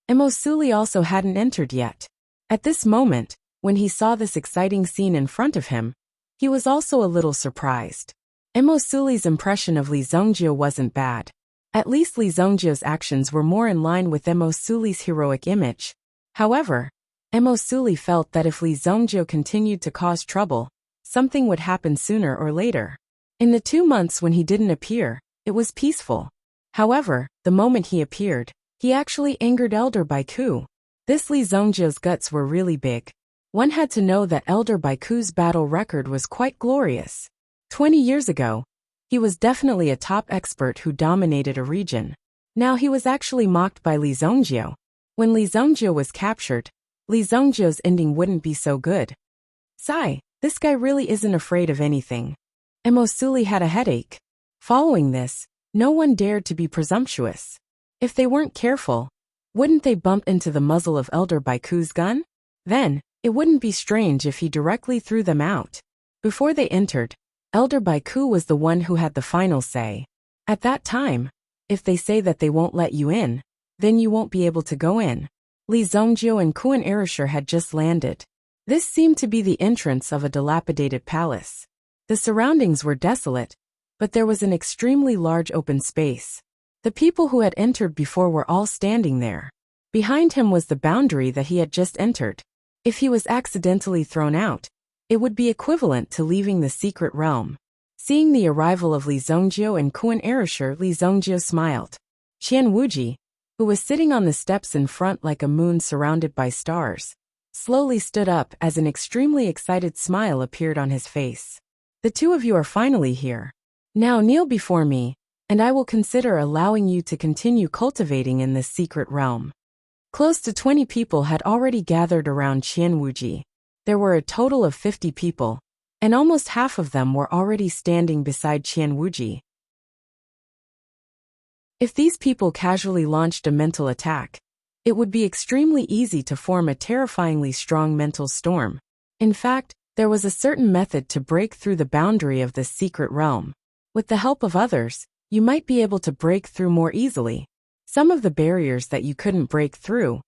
Emosuli also hadn't entered yet. At this moment, when he saw this exciting scene in front of him, he was also a little surprised. Emosuli's impression of Li Zhongjiu wasn't bad. At least Li Zhongjiu's actions were more in line with Emosuli's heroic image. However, Emosuli felt that if Li Zhongjiu continued to cause trouble, something would happen sooner or later. In the 2 months when he didn't appear, it was peaceful. However, the moment he appeared, he actually angered Elder Baiku. This Li Zhongjiu's guts were really big. One had to know that Elder Baiku's battle record was quite glorious. 20 years ago, he was definitely a top expert who dominated a region. Now he was actually mocked by Li Zhongjiu. When Li Zhongjiu was captured, Li Zhongjiu's ending wouldn't be so good. Sigh, this guy really isn't afraid of anything. Emosuli had a headache. Following this, no one dared to be presumptuous. If they weren't careful, wouldn't they bump into the muzzle of Elder Baiku's gun? Then, it wouldn't be strange if he directly threw them out. Before they entered, Elder Baiku was the one who had the final say. At that time, if they say that they won't let you in, then you won't be able to go in. Li Zhongjiu and Kuan Erishur had just landed. This seemed to be the entrance of a dilapidated palace. The surroundings were desolate, but there was an extremely large open space. The people who had entered before were all standing there. Behind him was the boundary that he had just entered. If he was accidentally thrown out, it would be equivalent to leaving the secret realm. Seeing the arrival of Li Zhongjiu and Kuan Erishur, Li Zhongjiu smiled. Qian Wuji, who was sitting on the steps in front like a moon surrounded by stars, slowly stood up as an extremely excited smile appeared on his face. The two of you are finally here. Now kneel before me, and I will consider allowing you to continue cultivating in this secret realm. Close to 20 people had already gathered around Qian Wuji. There were a total of 50 people, and almost half of them were already standing beside Qian Wuji. If these people casually launched a mental attack, it would be extremely easy to form a terrifyingly strong mental storm. In fact, there was a certain method to break through the boundary of this secret realm. With the help of others, you might be able to break through more easily. Some of the barriers that you couldn't break through.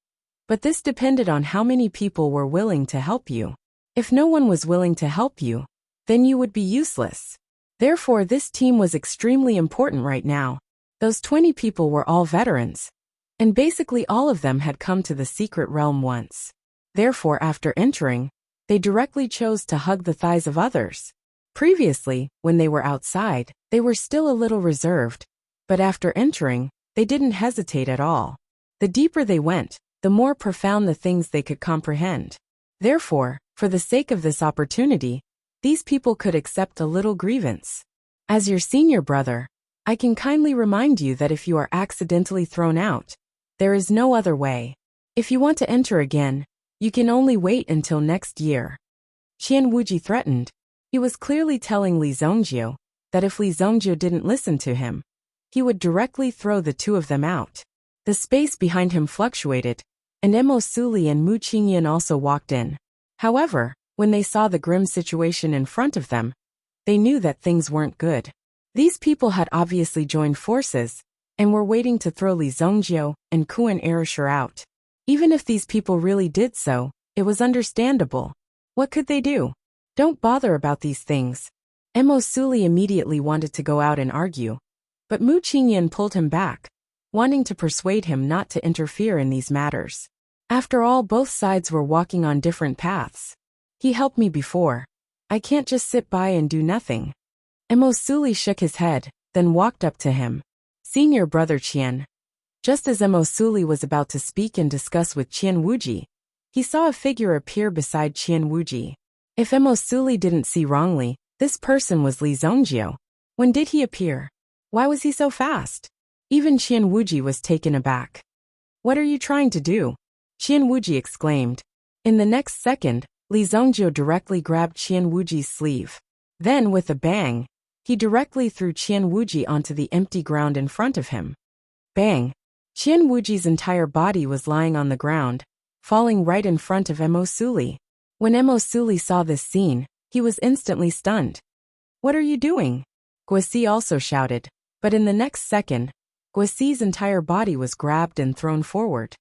But this depended on how many people were willing to help you. If no one was willing to help you, then you would be useless. Therefore, this team was extremely important right now. Those 20 people were all veterans, and basically all of them had come to the secret realm once. Therefore, after entering, they directly chose to hug the thighs of others. Previously, when they were outside, they were still a little reserved, but after entering, they didn't hesitate at all. The deeper they went, the more profound the things they could comprehend. Therefore, for the sake of this opportunity, these people could accept a little grievance. As your senior brother, I can kindly remind you that if you are accidentally thrown out, there is no other way. If you want to enter again, you can only wait until next year. Qian Wuji threatened. He was clearly telling Li Zhongjiu that if Li Zhongjiu didn't listen to him, he would directly throw the two of them out. The space behind him fluctuated, and Emosuli and Mu Qingyan also walked in. However, when they saw the grim situation in front of them, they knew that things weren't good. These people had obviously joined forces, and were waiting to throw Li Zhongjiu and Kuan Erishur out. Even if these people really did so, it was understandable. What could they do? Don't bother about these things. Emosuli immediately wanted to go out and argue, but Mu Qingyan pulled him back. wanting to persuade him not to interfere in these matters. After all, both sides were walking on different paths. He helped me before. I can't just sit by and do nothing. Emosuli shook his head, then walked up to him. Seeing your brother Qian. Just as Emosuli was about to speak and discuss with Qian Wuji, he saw a figure appear beside Qian Wuji. If Emosuli didn't see wrongly, this person was Li Zongjio. When did he appear? Why was he so fast? Even Qian Wuji was taken aback. What are you trying to do? Qian Wuji exclaimed. In the next second, Li Zongjio directly grabbed Qian Wuji's sleeve. Then, with a bang, he directly threw Qian Wuji onto the empty ground in front of him. Bang! Qian Wuji's entire body was lying on the ground, falling right in front of Emosuli. When Emosuli saw this scene, he was instantly stunned. What are you doing? Guosi also shouted, but in the next second, Guosi's entire body was grabbed and thrown forward.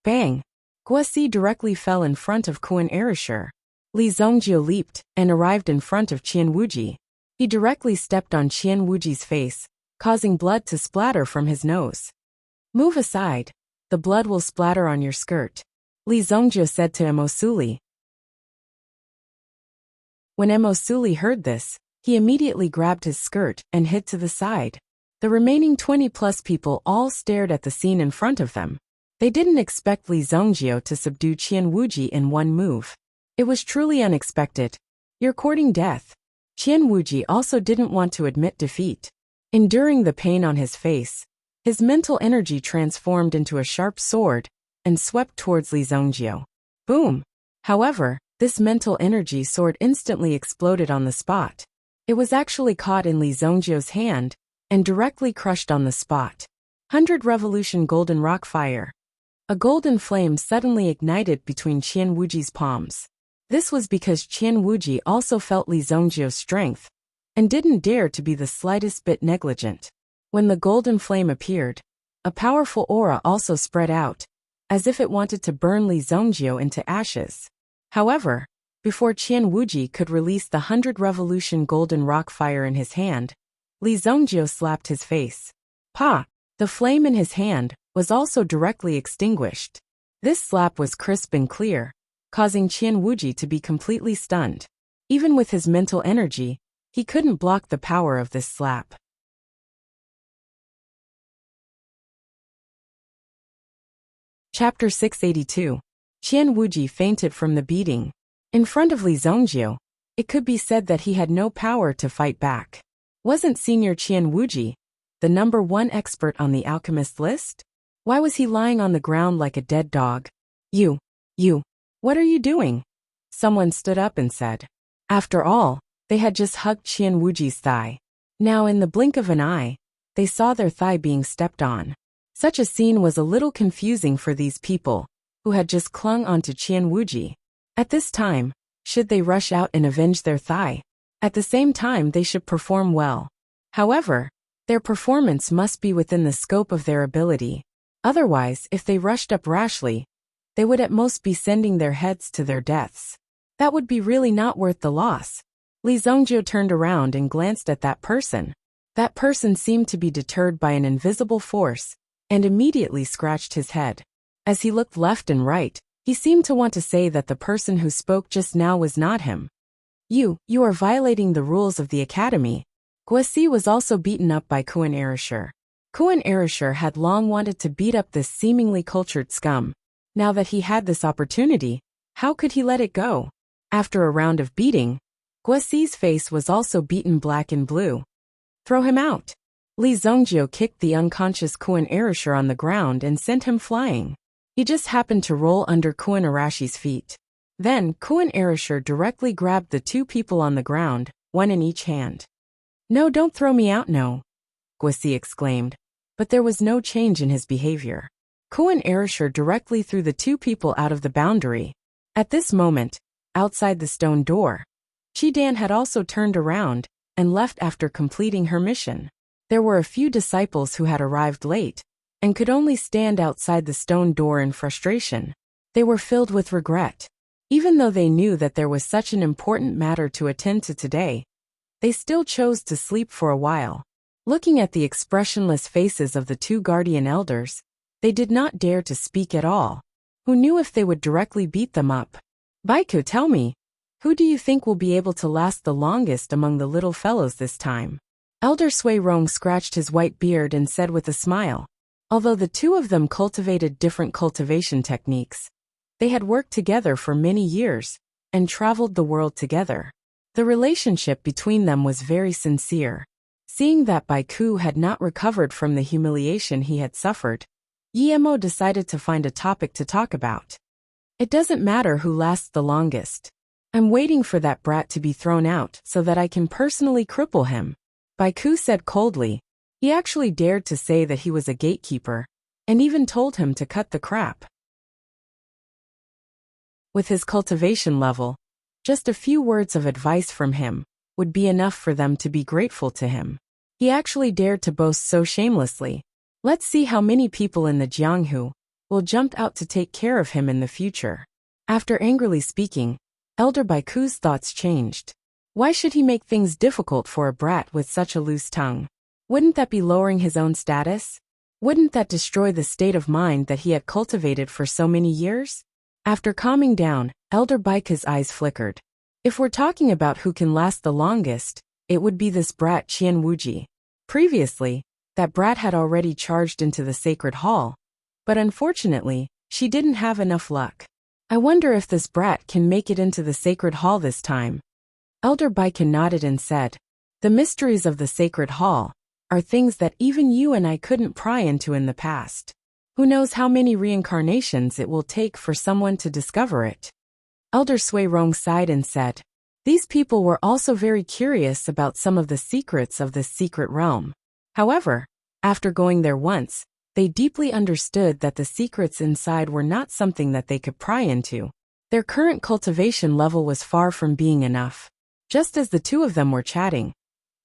Bang! Guosi directly fell in front of Kuan Erasure. Li Zongjio leaped and arrived in front of Qian Wuji. He directly stepped on Qian Wuji's face, causing blood to splatter from his nose. Move aside. The blood will splatter on your skirt, Li Zongjio said to Emosuli. When Emosuli heard this, he immediately grabbed his skirt and hid to the side. The remaining 20+ people all stared at the scene in front of them. They didn't expect Li Zongjio to subdue Qian Wuji in one move. It was truly unexpected. You're courting death. Qian Wuji also didn't want to admit defeat. Enduring the pain on his face, his mental energy transformed into a sharp sword and swept towards Li Zongjio. Boom! However, this mental energy sword instantly exploded on the spot. It was actually caught in Li Zongjio's hand and directly crushed on the spot. 100 Revolution Golden Rock Fire. A golden flame suddenly ignited between Qian Wuji's palms. This was because Qian Wuji also felt Li Zongjio's strength and didn't dare to be the slightest bit negligent. When the golden flame appeared, a powerful aura also spread out, as if it wanted to burn Li Zongjio into ashes. However, before Qian Wuji could release the 100 Revolution Golden Rock Fire in his hand, Li Zongjio slapped his face. Pa! The flame in his hand was also directly extinguished. This slap was crisp and clear, causing Qian Wuji to be completely stunned. Even with his mental energy, he couldn't block the power of this slap. Chapter 682. Qian Wuji fainted from the beating. In front of Li Zongjio, it could be said that he had no power to fight back. Wasn't Senior Qian Wuji the #1 expert on the alchemist list? Why was he lying on the ground like a dead dog? You, what are you doing? Someone stood up and said. After all, they had just hugged Qian Wuji's thigh. Now in the blink of an eye, they saw their thigh being stepped on. Such a scene was a little confusing for these people, who had just clung onto Qian Wuji. At this time, should they rush out and avenge their thigh? At the same time, they should perform well. However, their performance must be within the scope of their ability. Otherwise, if they rushed up rashly, they would at most be sending their heads to their deaths. That would be really not worth the loss. Li Zongjio turned around and glanced at that person. That person seemed to be deterred by an invisible force, and immediately scratched his head. As he looked left and right, he seemed to want to say that the person who spoke just now was not him. You are violating the rules of the academy. Guosi was also beaten up by Kuan Erasure. Kuan Erasure had long wanted to beat up this seemingly cultured scum. Now that he had this opportunity, how could he let it go? After a round of beating, Guosi's face was also beaten black and blue. Throw him out. Li Zongjio kicked the unconscious Kuan Erasure on the ground and sent him flying. He just happened to roll under Kuan Arashi's feet. Then, Kuan Erasure directly grabbed the two people on the ground, one in each hand. No, don't throw me out, no, Guosi exclaimed. But there was no change in his behavior. Kuan Erasure directly threw the two people out of the boundary. At this moment, outside the stone door, Qidan had also turned around and left after completing her mission. There were a few disciples who had arrived late and could only stand outside the stone door in frustration. They were filled with regret. Even though they knew that there was such an important matter to attend to today, they still chose to sleep for a while. Looking at the expressionless faces of the two guardian elders, they did not dare to speak at all. Who knew if they would directly beat them up? Baiku, tell me, who do you think will be able to last the longest among the little fellows this time? Elder Sui Rong scratched his white beard and said with a smile. Although the two of them cultivated different cultivation techniques, they had worked together for many years and traveled the world together. The relationship between them was very sincere. Seeing that Baiku had not recovered from the humiliation he had suffered, Yemo decided to find a topic to talk about. It doesn't matter who lasts the longest. I'm waiting for that brat to be thrown out so that I can personally cripple him. Baiku said coldly. He actually dared to say that he was a gatekeeper, and even told him to cut the crap. With his cultivation level, just a few words of advice from him would be enough for them to be grateful to him. He actually dared to boast so shamelessly. Let's see how many people in the Jianghu will jump out to take care of him in the future. After angrily speaking, Elder Baiku's thoughts changed. Why should he make things difficult for a brat with such a loose tongue? Wouldn't that be lowering his own status? Wouldn't that destroy the state of mind that he had cultivated for so many years? After calming down, Elder Baiku's eyes flickered. If we're talking about who can last the longest, it would be this brat Qian Wuji. Previously, that brat had already charged into the sacred hall, but unfortunately, she didn't have enough luck. I wonder if this brat can make it into the sacred hall this time. Elder Baiken nodded and said, the mysteries of the sacred hall are things that even you and I couldn't pry into in the past. Who knows how many reincarnations it will take for someone to discover it? Elder Sui Rong sighed and said, these people were also very curious about some of the secrets of this secret realm. However, after going there once, they deeply understood that the secrets inside were not something that they could pry into. Their current cultivation level was far from being enough. Just as the two of them were chatting,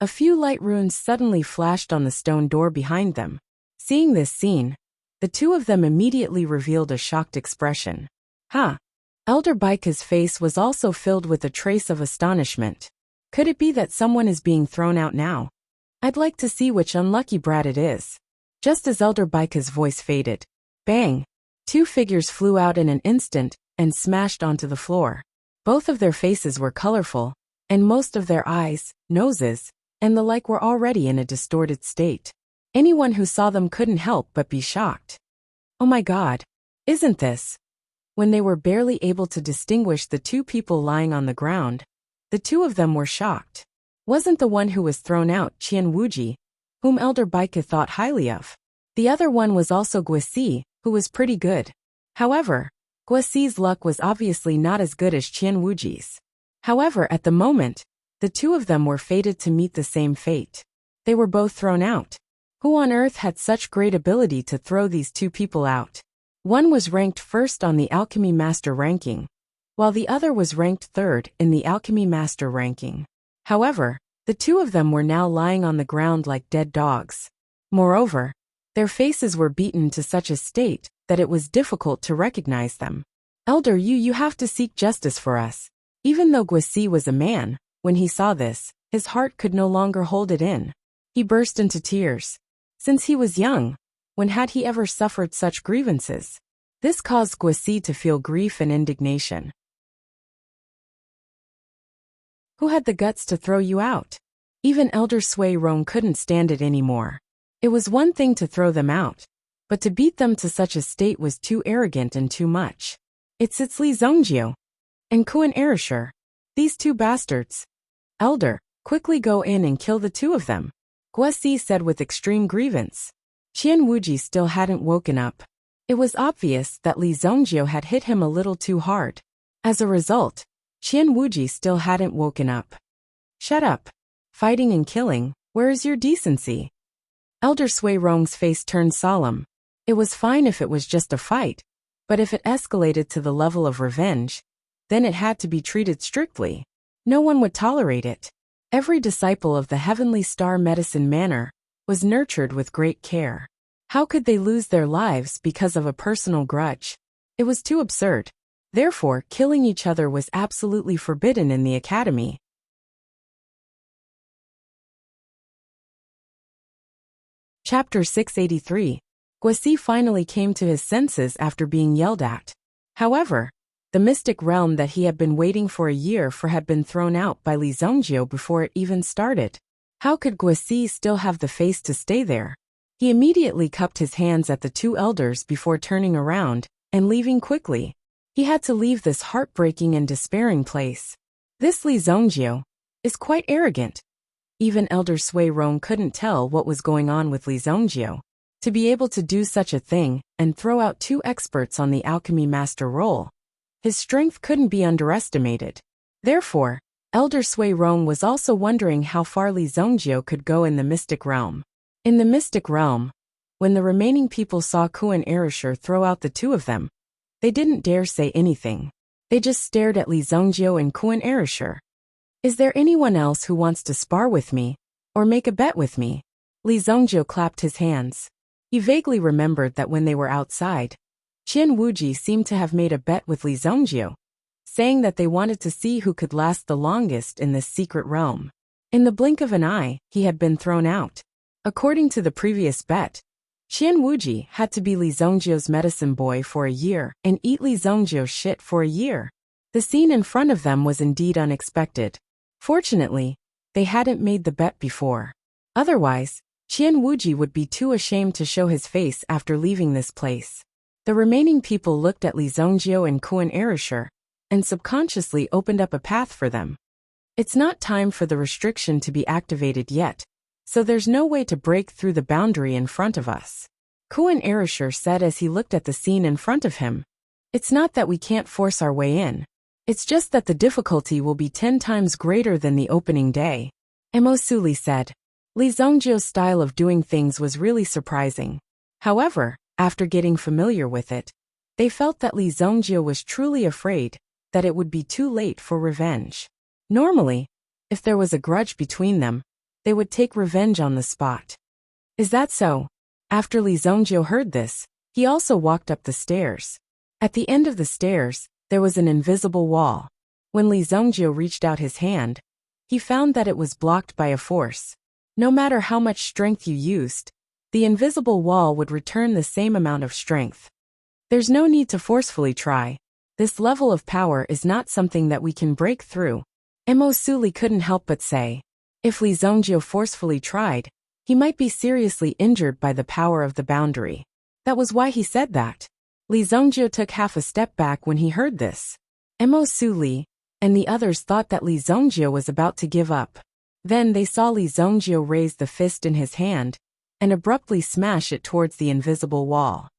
a few light runes suddenly flashed on the stone door behind them. Seeing this scene, the two of them immediately revealed a shocked expression. Huh? Elder Baika's face was also filled with a trace of astonishment. Could it be that someone is being thrown out now? I'd like to see which unlucky brat it is. Just as Elder Baika's voice faded, bang! Two figures flew out in an instant and smashed onto the floor. Both of their faces were colorful, and most of their eyes, noses, and the like were already in a distorted state. Anyone who saw them couldn't help but be shocked. Oh my God! Isn't this? When they were barely able to distinguish the two people lying on the ground, the two of them were shocked. Wasn't the one who was thrown out Qian Wuji, whom Elder Baika thought highly of? The other one was also Guisi, who was pretty good. However, Guisi's luck was obviously not as good as Qian Wuji's. However, at the moment, the two of them were fated to meet the same fate. They were both thrown out. Who on earth had such great ability to throw these two people out? One was ranked first on the Alchemy Master ranking, while the other was ranked third in the Alchemy Master ranking. However, the two of them were now lying on the ground like dead dogs. Moreover, their faces were beaten to such a state that it was difficult to recognize them. Elder, you have to seek justice for us. Even though Guisi was a man, when he saw this, his heart could no longer hold it in. He burst into tears. Since he was young, when had he ever suffered such grievances? This caused Guisi to feel grief and indignation. Who had the guts to throw you out? Even Elder Sui Rong couldn't stand it anymore. It was one thing to throw them out, but to beat them to such a state was too arrogant and too much. It's Li Zongjio and Kuan Erishur. These two bastards. Elder, quickly go in and kill the two of them, Guisi said with extreme grievance. Qian Wuji still hadn't woken up. It was obvious that Li Zongjio had hit him a little too hard. As a result, Qian Wuji still hadn't woken up. Shut up. Fighting and killing, where is your decency? Elder Sui Rong's face turned solemn. It was fine if it was just a fight, but if it escalated to the level of revenge, then it had to be treated strictly. No one would tolerate it. Every disciple of the Heavenly Star Medicine Manor was nurtured with great care. How could they lose their lives because of a personal grudge? It was too absurd. Therefore, killing each other was absolutely forbidden in the academy. Chapter 683. Guisi finally came to his senses after being yelled at. However, the mystic realm that he had been waiting for a year for had been thrown out by Li Zongjio before it even started. How could Guisi still have the face to stay there? He immediately cupped his hands at the two elders before turning around and leaving quickly. He had to leave this heartbreaking and despairing place. This Li Zongjio is quite arrogant. Even Elder Sui Rong couldn't tell what was going on with Li Zongjio. To be able to do such a thing and throw out two experts on the alchemy master role, his strength couldn't be underestimated. Therefore, Elder Sui Rong was also wondering how far Li Zongjio could go in the mystic realm. In the mystic realm, when the remaining people saw Kuan Erasure throw out the two of them, they didn't dare say anything. They just stared at Li Zongjio and Kuan Erasure. Is there anyone else who wants to spar with me, or make a bet with me? Li Zongjio clapped his hands. He vaguely remembered that when they were outside, Qian Wuji seemed to have made a bet with Li Zongjio, saying that they wanted to see who could last the longest in this secret realm. In the blink of an eye, he had been thrown out. According to the previous bet, Qian Wuji had to be Li Zongjio's medicine boy for a year and eat Li Zongjio's shit for a year. The scene in front of them was indeed unexpected. Fortunately, they hadn't made the bet before. Otherwise, Qian Wuji would be too ashamed to show his face after leaving this place. The remaining people looked at Li Zongjio and Kuan Erasure and subconsciously opened up a path for them. It's not time for the restriction to be activated yet, so there's no way to break through the boundary in front of us. Kuan Erasure said as he looked at the scene in front of him. It's not that we can't force our way in. It's just that the difficulty will be 10 times greater than the opening day. Mo Suli said. Li Zongjio's style of doing things was really surprising. However, after getting familiar with it, they felt that Li Zongjio was truly afraid that it would be too late for revenge. Normally, if there was a grudge between them, they would take revenge on the spot. Is that so? After Li Zongjio heard this, he also walked up the stairs. At the end of the stairs, there was an invisible wall. When Li Zongjio reached out his hand, he found that it was blocked by a force. No matter how much strength you used, the invisible wall would return the same amount of strength. There's no need to forcefully try. This level of power is not something that we can break through. Mo Suli couldn't help but say. If Li Zongjio forcefully tried, he might be seriously injured by the power of the boundary. That was why he said that. Li Zongjio took half a step back when he heard this. Mo Suli and the others thought that Li Zongjio was about to give up. Then they saw Li Zongjio raise the fist in his hand and abruptly smash it towards the invisible wall.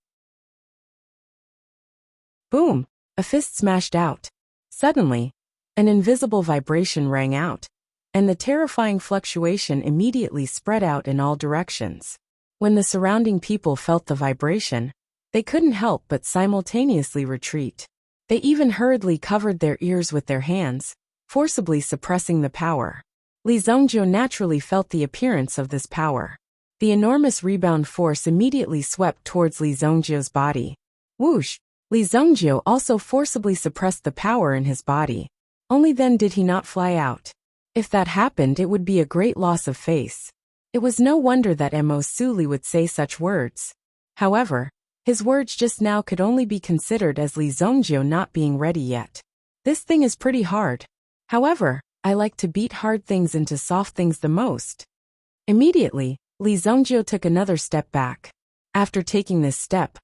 Boom! A fist smashed out. Suddenly, an invisible vibration rang out, and the terrifying fluctuation immediately spread out in all directions. When the surrounding people felt the vibration, they couldn't help but simultaneously retreat. They even hurriedly covered their ears with their hands, forcibly suppressing the power. Li Zongjio naturally felt the appearance of this power. The enormous rebound force immediately swept towards Li Zongjio's body. Whoosh! Li Zongjio also forcibly suppressed the power in his body. Only then did he not fly out. If that happened, it would be a great loss of face. It was no wonder that Mo Suli would say such words. However, his words just now could only be considered as Li Zongjio not being ready yet. This thing is pretty hard. However, I like to beat hard things into soft things the most. Immediately, Li Zongjio took another step back. After taking this step,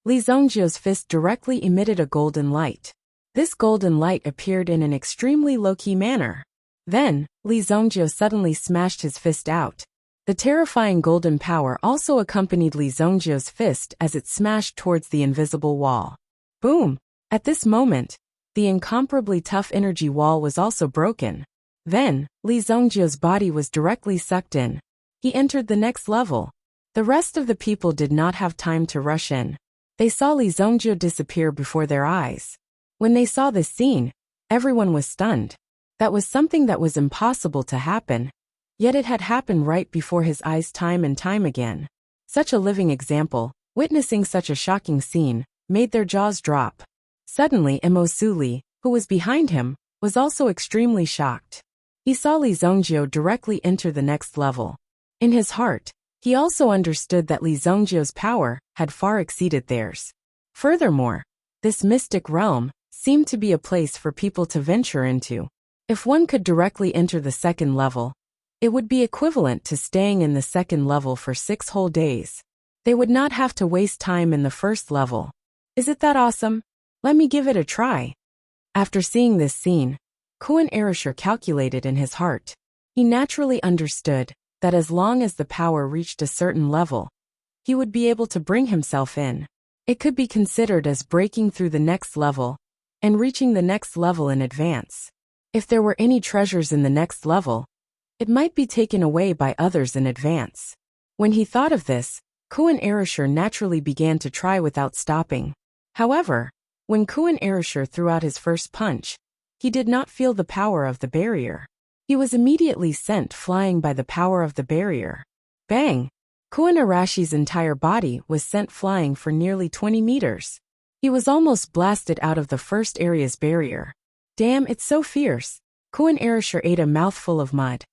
Li Zongjio's fist directly emitted a golden light. This golden light appeared in an extremely low-key manner. Then, Li Zongjio suddenly smashed his fist out. The terrifying golden power also accompanied Li Zongjio's fist as it smashed towards the invisible wall. Boom! At this moment, the incomparably tough energy wall was also broken. Then, Li Zongjio's body was directly sucked in. He entered the next level. The rest of the people did not have time to rush in. They saw Li Zongjio disappear before their eyes. When they saw this scene, everyone was stunned. That was something that was impossible to happen. Yet it had happened right before his eyes time and time again. Such a living example, witnessing such a shocking scene, made their jaws drop. Suddenly Mo Suli, who was behind him, was also extremely shocked. He saw Li Zongjio directly enter the next level. In his heart, He also understood that Li Zhongjie's power had far exceeded theirs. Furthermore, this mystic realm seemed to be a place for people to venture into. If one could directly enter the second level, it would be equivalent to staying in the second level for 6 whole days. They would not have to waste time in the first level. Is it that awesome? Let me give it a try. After seeing this scene, Kuan Erasure calculated in his heart. He naturally understood that as long as the power reached a certain level, he would be able to bring himself in. It could be considered as breaking through the next level and reaching the next level in advance. If there were any treasures in the next level, it might be taken away by others in advance. When he thought of this, Kuan Erasure naturally began to try without stopping. However, when Kuan Erasure threw out his first punch, he did not feel the power of the barrier. He was immediately sent flying by the power of the barrier. Bang! Kuan Erashi's entire body was sent flying for nearly 20 meters. He was almost blasted out of the first area's barrier. Damn, it's so fierce. Kuan Erasure ate a mouthful of mud.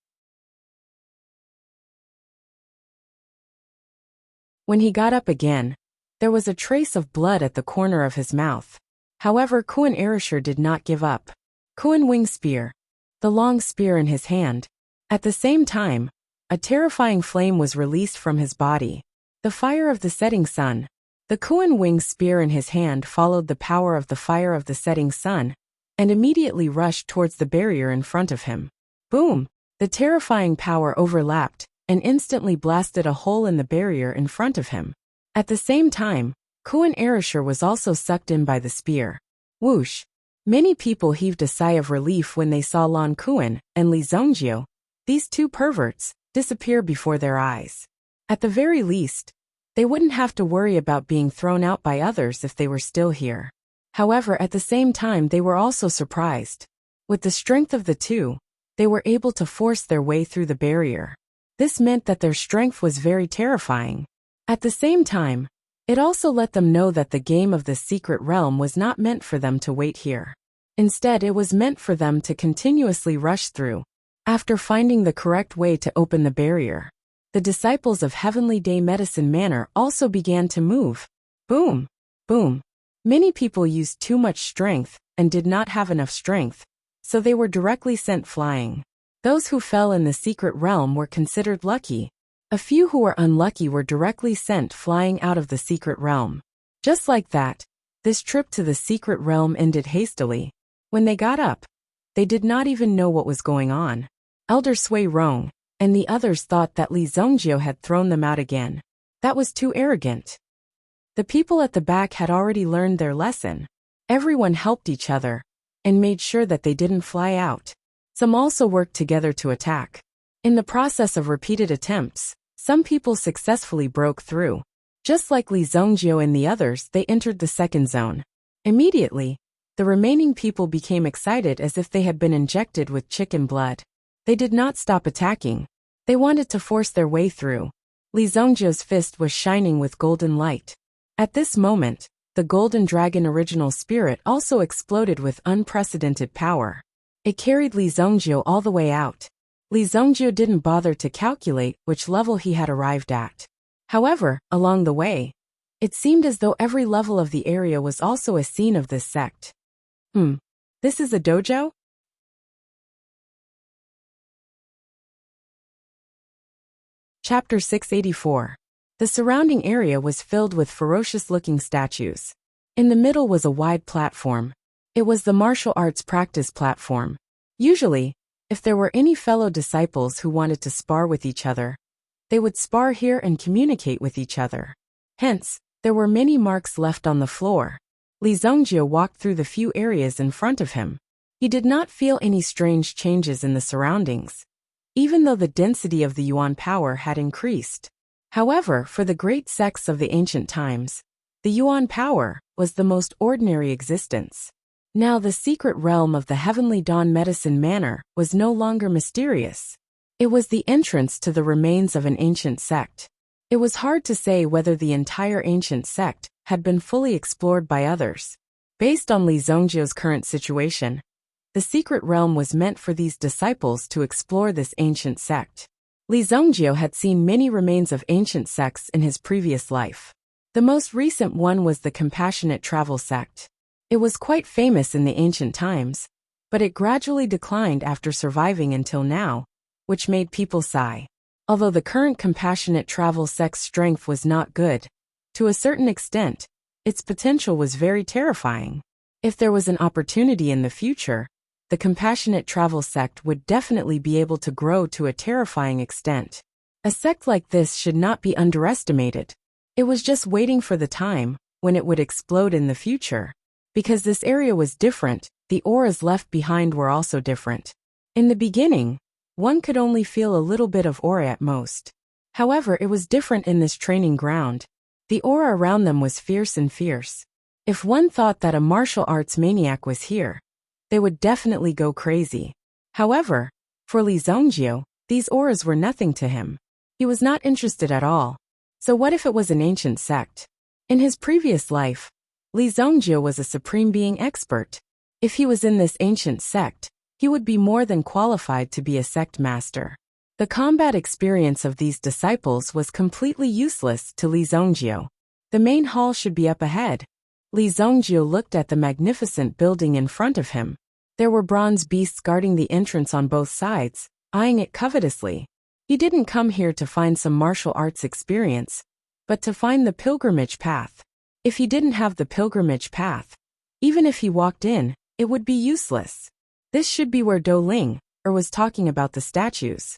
When he got up again, there was a trace of blood at the corner of his mouth. However, Kuan Erasure did not give up. Kuan Wing Spear, the long spear in his hand. At the same time, a terrifying flame was released from his body. The fire of the setting sun. The Kuan Wing Spear in his hand followed the power of the fire of the setting sun, and immediately rushed towards the barrier in front of him. Boom! The terrifying power overlapped and instantly blasted a hole in the barrier in front of him. At the same time, Kuan Erasure was also sucked in by the spear. Whoosh! Many people heaved a sigh of relief when they saw Lan Kuan and Li Zhongjie, these two perverts, disappear before their eyes. At the very least, they wouldn't have to worry about being thrown out by others if they were still here. However, at the same time they were also surprised. With the strength of the two, they were able to force their way through the barrier. This meant that their strength was very terrifying. At the same time, it also let them know that the game of the secret realm was not meant for them to wait here. Instead, it was meant for them to continuously rush through. After finding the correct way to open the barrier, the disciples of Heavenly Day Medicine Manor also began to move. Boom! Boom! Many people used too much strength and did not have enough strength, so they were directly sent flying. Those who fell in the secret realm were considered lucky. A few who were unlucky were directly sent flying out of the secret realm. Just like that, this trip to the secret realm ended hastily. When they got up, they did not even know what was going on. Elder Sui Rong and the others thought that Li Zhongjie had thrown them out again. That was too arrogant. The people at the back had already learned their lesson. Everyone helped each other and made sure that they didn't fly out. Some also worked together to attack. In the process of repeated attempts, some people successfully broke through. Just like Li Zhongjie and the others, they entered the second zone. Immediately, the remaining people became excited as if they had been injected with chicken blood. They did not stop attacking. They wanted to force their way through. Li Zhongjie's fist was shining with golden light. At this moment, the Golden Dragon original spirit also exploded with unprecedented power. It carried Li Zhongjie all the way out. Li Zhongjie didn't bother to calculate which level he had arrived at. However, along the way, it seemed as though every level of the area was also a scene of this sect. This is a dojo? Chapter 684. The surrounding area was filled with ferocious-looking statues. In the middle was a wide platform. It was the martial arts practice platform. Usually, if there were any fellow disciples who wanted to spar with each other, they would spar here and communicate with each other. Hence, there were many marks left on the floor. Li Zhongjie walked through the few areas in front of him. He did not feel any strange changes in the surroundings, even though the density of the Yuan power had increased. However, for the great sects of the ancient times, the Yuan power was the most ordinary existence. Now the secret realm of the Heavenly Dawn Medicine Manor was no longer mysterious. It was the entrance to the remains of an ancient sect. It was hard to say whether the entire ancient sect had been fully explored by others. Based on Li Zhongjie's current situation, the secret realm was meant for these disciples to explore this ancient sect. Li Zongjio had seen many remains of ancient sects in his previous life. The most recent one was the Compassionate Travel sect. It was quite famous in the ancient times, but it gradually declined after surviving until now, which made people sigh. Although the current Compassionate Travel sect's strength was not good, to a certain extent, its potential was very terrifying. If there was an opportunity in the future, the Compassionate Travel sect would definitely be able to grow to a terrifying extent. A sect like this should not be underestimated. It was just waiting for the time when it would explode in the future. Because this area was different, the auras left behind were also different. In the beginning, one could only feel a little bit of aura at most. However, it was different in this training ground. The aura around them was fierce and fierce. If one thought that a martial arts maniac was here, they would definitely go crazy. However, for Li Zongjio, these auras were nothing to him. He was not interested at all. So what if it was an ancient sect? In his previous life, Li Zongjio was a supreme being expert. If he was in this ancient sect, he would be more than qualified to be a sect master. The combat experience of these disciples was completely useless to Li Zongjio. The main hall should be up ahead. Li Zongjio looked at the magnificent building in front of him. There were bronze beasts guarding the entrance on both sides, eyeing it covetously. He didn't come here to find some martial arts experience, but to find the pilgrimage path. If he didn't have the pilgrimage path, even if he walked in, it would be useless. This should be where Do Ling was talking about the statues.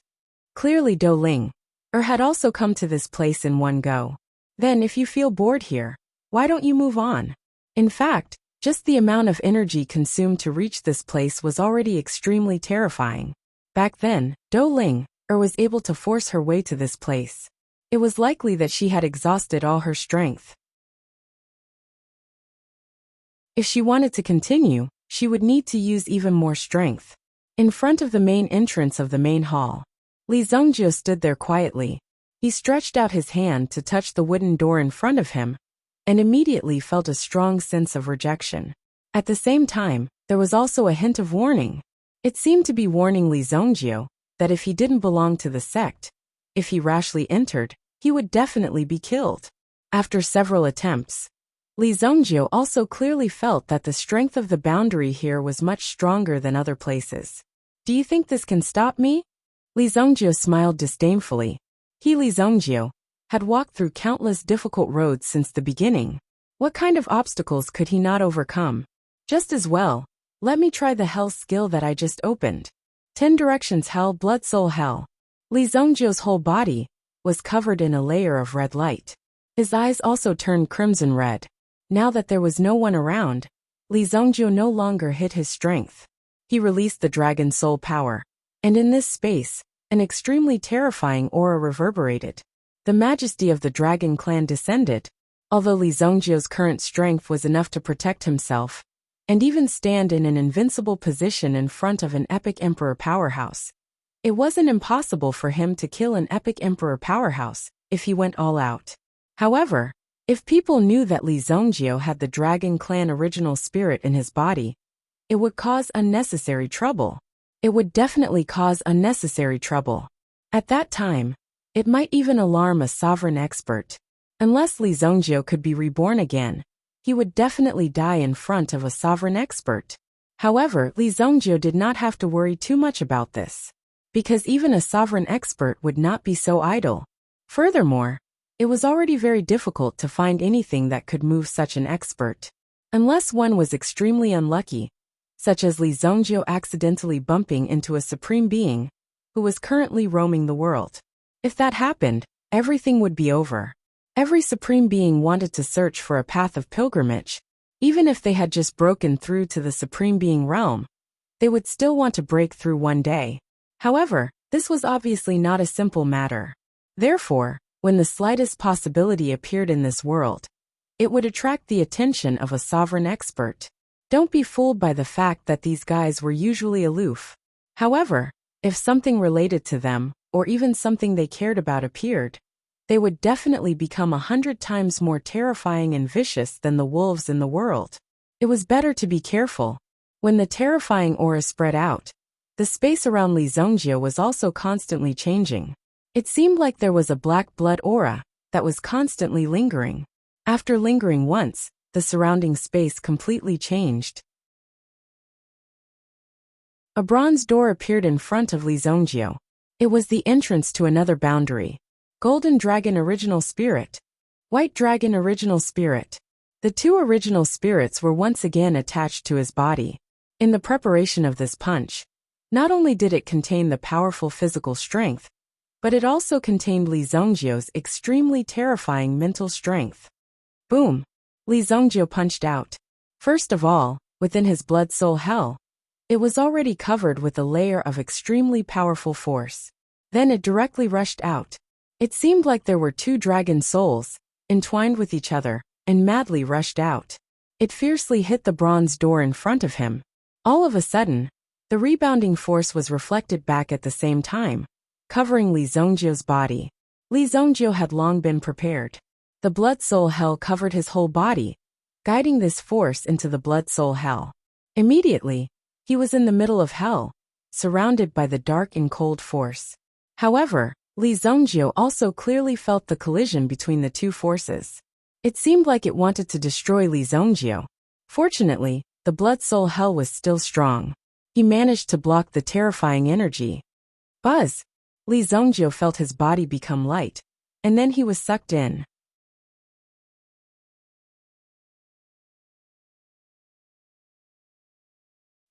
Clearly Do Ling had also come to this place in one go. Then if you feel bored here, why don't you move on? In fact, just the amount of energy consumed to reach this place was already extremely terrifying. Back then, Do Ling was able to force her way to this place. It was likely that she had exhausted all her strength. If she wanted to continue, she would need to use even more strength. In front of the main entrance of the main hall, Li Zongjio stood there quietly. He stretched out his hand to touch the wooden door in front of him, and immediately felt a strong sense of rejection. At the same time, there was also a hint of warning. It seemed to be warning Li Zongjio that if he didn't belong to the sect, if he rashly entered, he would definitely be killed. After several attempts, Li Zongjio also clearly felt that the strength of the boundary here was much stronger than other places. Do you think this can stop me? Li Zongjio smiled disdainfully. He, Li Zongjio, had walked through countless difficult roads since the beginning. What kind of obstacles could he not overcome? Just as well, let me try the hell skill that I just opened. 10 directions hell, blood soul hell. Li Zongjio's whole body was covered in a layer of red light. His eyes also turned crimson red. Now that there was no one around, Li Zongjio no longer hid his strength. He released the dragon soul power. And in this space, an extremely terrifying aura reverberated. The majesty of the dragon clan descended. Although Li Zongjio's current strength was enough to protect himself, and even stand in an invincible position in front of an epic emperor powerhouse, it wasn't impossible for him to kill an epic emperor powerhouse if he went all out. However, if people knew that Li Zongjio had the dragon clan original spirit in his body, it would cause unnecessary trouble. It would definitely cause unnecessary trouble. At that time, it might even alarm a sovereign expert. Unless Li Zongjio could be reborn again, he would definitely die in front of a sovereign expert. However, Li Zongjio did not have to worry too much about this, because even a sovereign expert would not be so idle. Furthermore, it was already very difficult to find anything that could move such an expert. Unless one was extremely unlucky, such as Li Zongjio accidentally bumping into a supreme being who was currently roaming the world. If that happened, everything would be over. Every supreme being wanted to search for a path of pilgrimage. Even if they had just broken through to the supreme being realm, they would still want to break through one day. However, this was obviously not a simple matter. Therefore, when the slightest possibility appeared in this world, it would attract the attention of a sovereign expert. Don't be fooled by the fact that these guys were usually aloof. However, if something related to them, or even something they cared about appeared, they would definitely become 100 times more terrifying and vicious than the wolves in the world. It was better to be careful. When the terrifying aura spread out, the space around Li Zongjio was also constantly changing. It seemed like there was a black blood aura that was constantly lingering. After lingering once, the surrounding space completely changed. A bronze door appeared in front of Li Zhongjie. It was the entrance to another boundary. Golden Dragon Original Spirit. White Dragon Original Spirit. The two original spirits were once again attached to his body. In the preparation of this punch, not only did it contain the powerful physical strength, but it also contained Li Zhongjie's extremely terrifying mental strength. Boom! Li Zhongjie punched out. First of all, within his blood soul hell, it was already covered with a layer of extremely powerful force. Then it directly rushed out. It seemed like there were two dragon souls, entwined with each other, and madly rushed out. It fiercely hit the bronze door in front of him. All of a sudden, the rebounding force was reflected back at the same time, covering Li Zhongjie's body. Li Zhongjie had long been prepared. The blood soul hell covered his whole body, guiding this force into the blood soul hell. Immediately, he was in the middle of hell, surrounded by the dark and cold force. However, Li Zhongjie also clearly felt the collision between the two forces. It seemed like it wanted to destroy Li Zhongjie. Fortunately, the blood soul hell was still strong. He managed to block the terrifying energy. Buzz! Li Zhongjie felt his body become light, and then he was sucked in.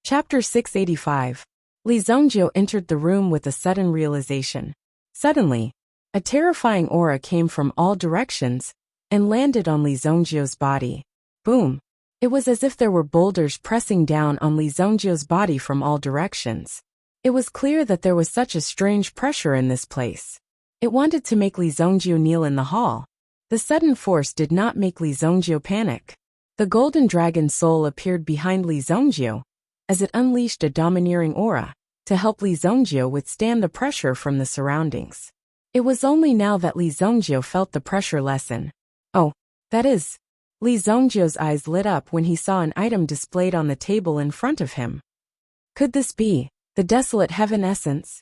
Chapter 685. Li Zhongjie entered the room with a sudden realization. Suddenly, a terrifying aura came from all directions and landed on Li Zhongjie's body. Boom! It was as if there were boulders pressing down on Li Zhongjie's body from all directions. It was clear that there was such a strange pressure in this place. It wanted to make Li Zhongjie kneel in the hall. The sudden force did not make Li Zhongjie panic. The golden dragon soul appeared behind Li Zhongjie, as it unleashed a domineering aura to help Li Zhongjie withstand the pressure from the surroundings. It was only now that Li Zhongjie felt the pressure lessen. Oh, that is. Li Zhongjie's eyes lit up when he saw an item displayed on the table in front of him. Could this be the desolate heaven essence?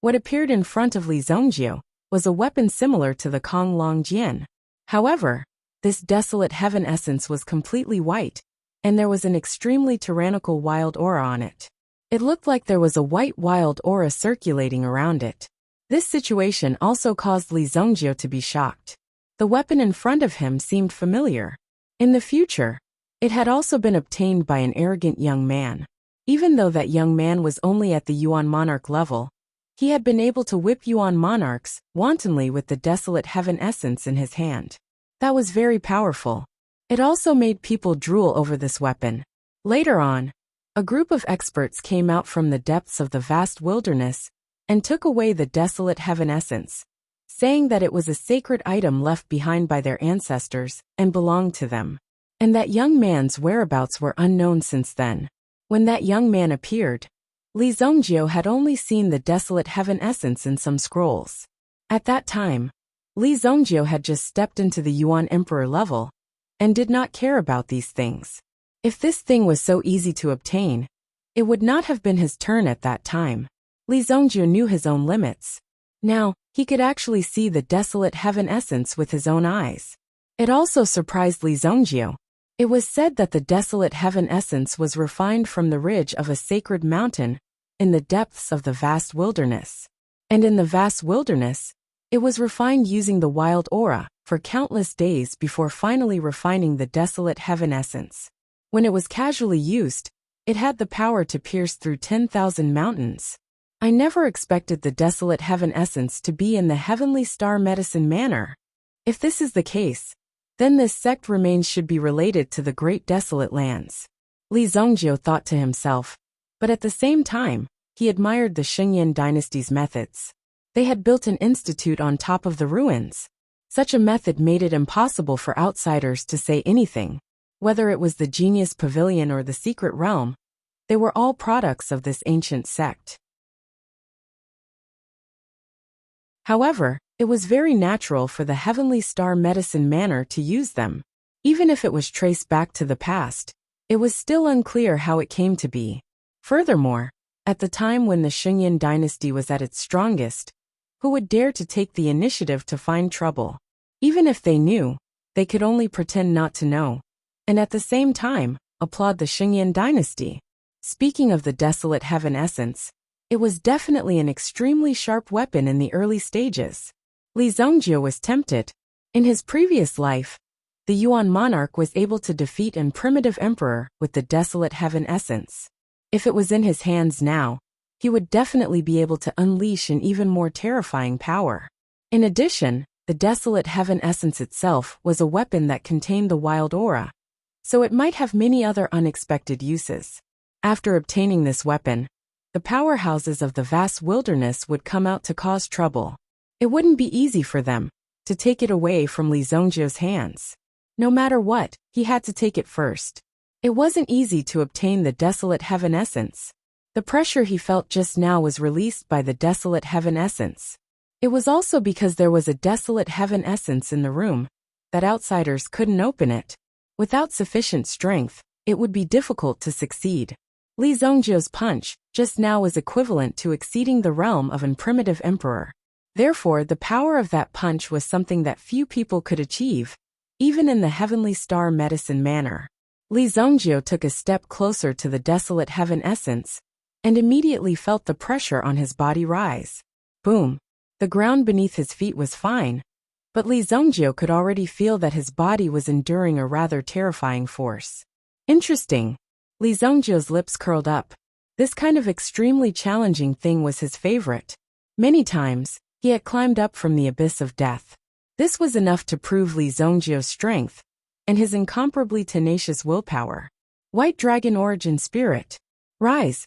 What appeared in front of Li Zhongjie was a weapon similar to the Kong Long Jian. However, this desolate heaven essence was completely white, and there was an extremely tyrannical wild aura on it. It looked like there was a white wild aura circulating around it. This situation also caused Li Zhongjie to be shocked. The weapon in front of him seemed familiar. In the future, it had also been obtained by an arrogant young man. Even though that young man was only at the Yuan monarch level, he had been able to whip Yuan monarchs wantonly with the desolate heaven essence in his hand. That was very powerful. It also made people drool over this weapon. Later on, a group of experts came out from the depths of the vast wilderness and took away the desolate heaven essence, saying that it was a sacred item left behind by their ancestors and belonged to them, and that young man's whereabouts were unknown since then. When that young man appeared, Li Zhongjie had only seen the desolate heaven essence in some scrolls. At that time, Li Zhongjie had just stepped into the Yuan emperor level and did not care about these things. If this thing was so easy to obtain, it would not have been his turn at that time. Li Zhongjie knew his own limits. Now, he could actually see the desolate heaven essence with his own eyes. It also surprised Li Zhongjie. It was said that the desolate heaven essence was refined from the ridge of a sacred mountain in the depths of the vast wilderness. And in the vast wilderness, it was refined using the wild aura for countless days before finally refining the desolate heaven essence. When it was casually used, it had the power to pierce through 10,000 mountains. I never expected the desolate heaven essence to be in the heavenly star medicine manner. If this is the case, then this sect remains should be related to the great desolate lands. Li Zhongjie thought to himself, but at the same time, he admired the Shengyan dynasty's methods. They had built an institute on top of the ruins. Such a method made it impossible for outsiders to say anything. Whether it was the Genius Pavilion or the Secret Realm, they were all products of this ancient sect. However, it was very natural for the heavenly star medicine manner to use them. Even if it was traced back to the past, it was still unclear how it came to be. Furthermore, at the time when the Shengyan dynasty was at its strongest, who would dare to take the initiative to find trouble. Even if they knew, they could only pretend not to know, and at the same time, applaud the Xingyan dynasty. Speaking of the desolate heaven essence, it was definitely an extremely sharp weapon in the early stages. Li Zongjie was tempted. In his previous life, the Yuan monarch was able to defeat an primitive emperor with the desolate heaven essence. If it was in his hands now, he would definitely be able to unleash an even more terrifying power. In addition, the desolate heaven essence itself was a weapon that contained the wild aura, so it might have many other unexpected uses. After obtaining this weapon, the powerhouses of the vast wilderness would come out to cause trouble. It wouldn't be easy for them to take it away from Li Zongjie's hands. No matter what, he had to take it first. It wasn't easy to obtain the desolate heaven essence. The pressure he felt just now was released by the desolate heaven essence. It was also because there was a desolate heaven essence in the room that outsiders couldn't open it. Without sufficient strength, it would be difficult to succeed. Li Zongjie's punch just now was equivalent to exceeding the realm of an primitive emperor. Therefore, the power of that punch was something that few people could achieve, even in the heavenly star medicine manner. Li Zongjie took a step closer to the desolate heaven essence, and immediately felt the pressure on his body rise. Boom! The ground beneath his feet was fine, but Li Zongjie could already feel that his body was enduring a rather terrifying force. Interesting. Li Zongjie's lips curled up. This kind of extremely challenging thing was his favorite. Many times, he had climbed up from the abyss of death. This was enough to prove Li Zongjie's strength and his incomparably tenacious willpower. White Dragon Origin Spirit. Rise!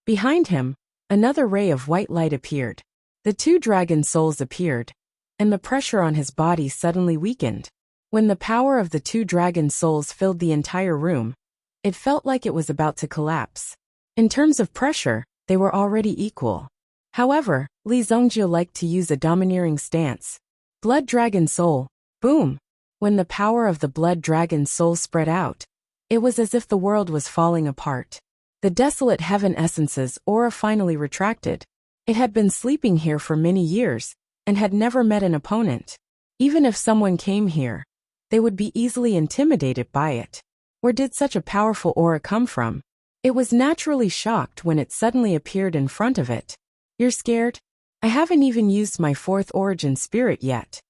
Behind him, another ray of white light appeared. The two dragon souls appeared, and the pressure on his body suddenly weakened. When the power of the two dragon souls filled the entire room, it felt like it was about to collapse. In terms of pressure, they were already equal. However, Li Zongjie liked to use a domineering stance. Blood Dragon Soul. Boom! When the power of the Blood Dragon Soul spread out, it was as if the world was falling apart. The desolate heaven essence's aura finally retracted. It had been sleeping here for many years, and had never met an opponent. Even if someone came here, they would be easily intimidated by it. Where did such a powerful aura come from? It was naturally shocked when it suddenly appeared in front of it. You're scared? I haven't even used my fourth origin spirit yet.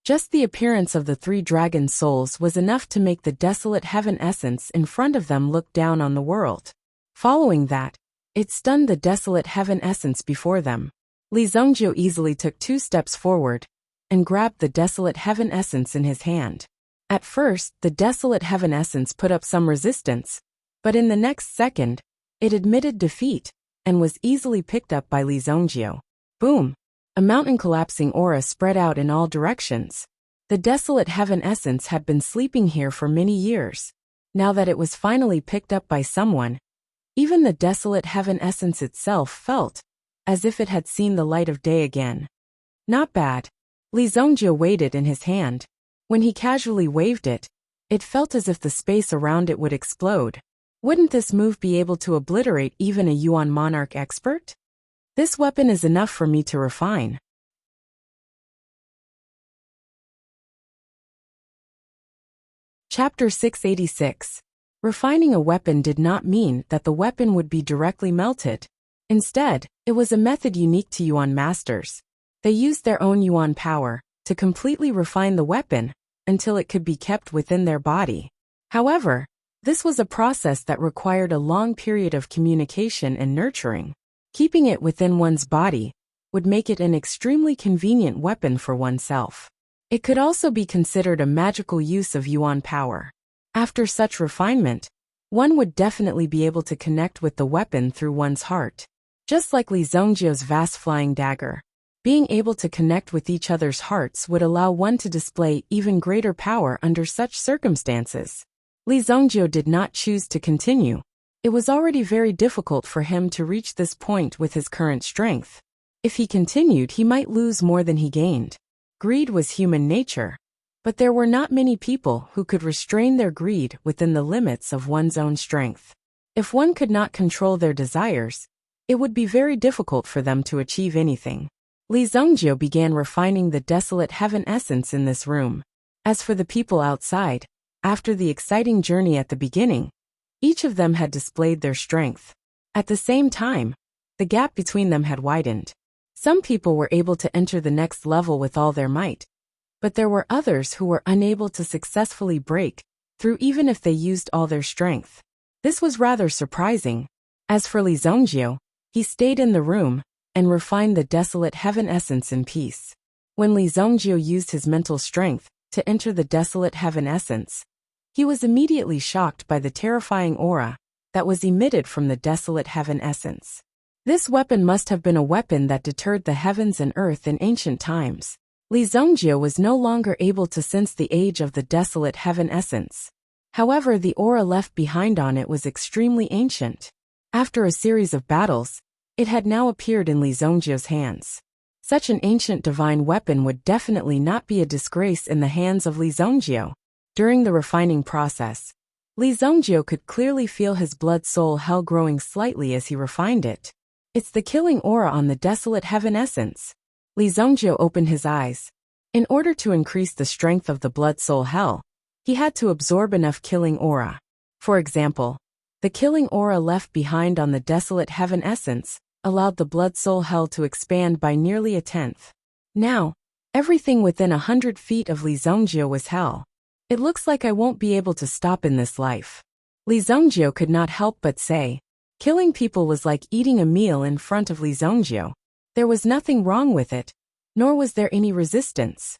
Just the appearance of the three dragon souls was enough to make the desolate heaven essence in front of them look down on the world. Following that, it stunned the desolate heaven essence before them. Li Zongjie easily took 2 steps forward and grabbed the desolate heaven essence in his hand. At first, the desolate heaven essence put up some resistance, but in the next second, it admitted defeat and was easily picked up by Li Zongjie. Boom! A mountain-collapsing aura spread out in all directions. The desolate heaven essence had been sleeping here for many years. Now that it was finally picked up by someone, even the desolate heaven essence itself felt as if it had seen the light of day again. Not bad. Li Zongjie weighed it in his hand. When he casually waved it, it felt as if the space around it would explode. Wouldn't this move be able to obliterate even a Yuan monarch expert? This weapon is enough for me to refine. Chapter 686. Refining a weapon did not mean that the weapon would be directly melted. Instead, it was a method unique to Yuan masters. They used their own Yuan power to completely refine the weapon until it could be kept within their body. However, this was a process that required a long period of communication and nurturing. Keeping it within one's body would make it an extremely convenient weapon for oneself. It could also be considered a magical use of Yuan power. After such refinement, one would definitely be able to connect with the weapon through one's heart. Just like Li Zongjie's vast flying dagger, being able to connect with each other's hearts would allow one to display even greater power under such circumstances. Li Zongjie did not choose to continue. It was already very difficult for him to reach this point with his current strength. If he continued, he might lose more than he gained. Greed was human nature, but there were not many people who could restrain their greed within the limits of one's own strength. If one could not control their desires, it would be very difficult for them to achieve anything. Li Zhongjie began refining the desolate heaven essence in this room. As for the people outside, after the exciting journey at the beginning, each of them had displayed their strength. At the same time, the gap between them had widened. Some people were able to enter the next level with all their might, but there were others who were unable to successfully break through even if they used all their strength. This was rather surprising. As for Li Zhongjie, he stayed in the room and refined the desolate heaven essence in peace. When Li Zhongjie used his mental strength to enter the desolate heaven essence, he was immediately shocked by the terrifying aura that was emitted from the desolate heaven essence. This weapon must have been a weapon that deterred the heavens and earth in ancient times. Li Zhongjie was no longer able to sense the age of the desolate heaven essence. However, the aura left behind on it was extremely ancient. After a series of battles, it had now appeared in Li Zhongjie's hands. Such an ancient divine weapon would definitely not be a disgrace in the hands of Li Zhongjie. During the refining process, Li Zhongjie could clearly feel his blood-soul hell growing slightly as he refined it. It's the killing aura on the desolate heaven essence. Li Zhongjie opened his eyes. In order to increase the strength of the blood-soul hell, he had to absorb enough killing aura. For example, the killing aura left behind on the desolate heaven essence allowed the blood-soul hell to expand by nearly 1/10. Now, everything within 100 feet of Li Zhongjie was hell. It looks like I won't be able to stop in this life. Li Zhongjie could not help but say. Killing people was like eating a meal in front of Li Zhongjie. There was nothing wrong with it, nor was there any resistance.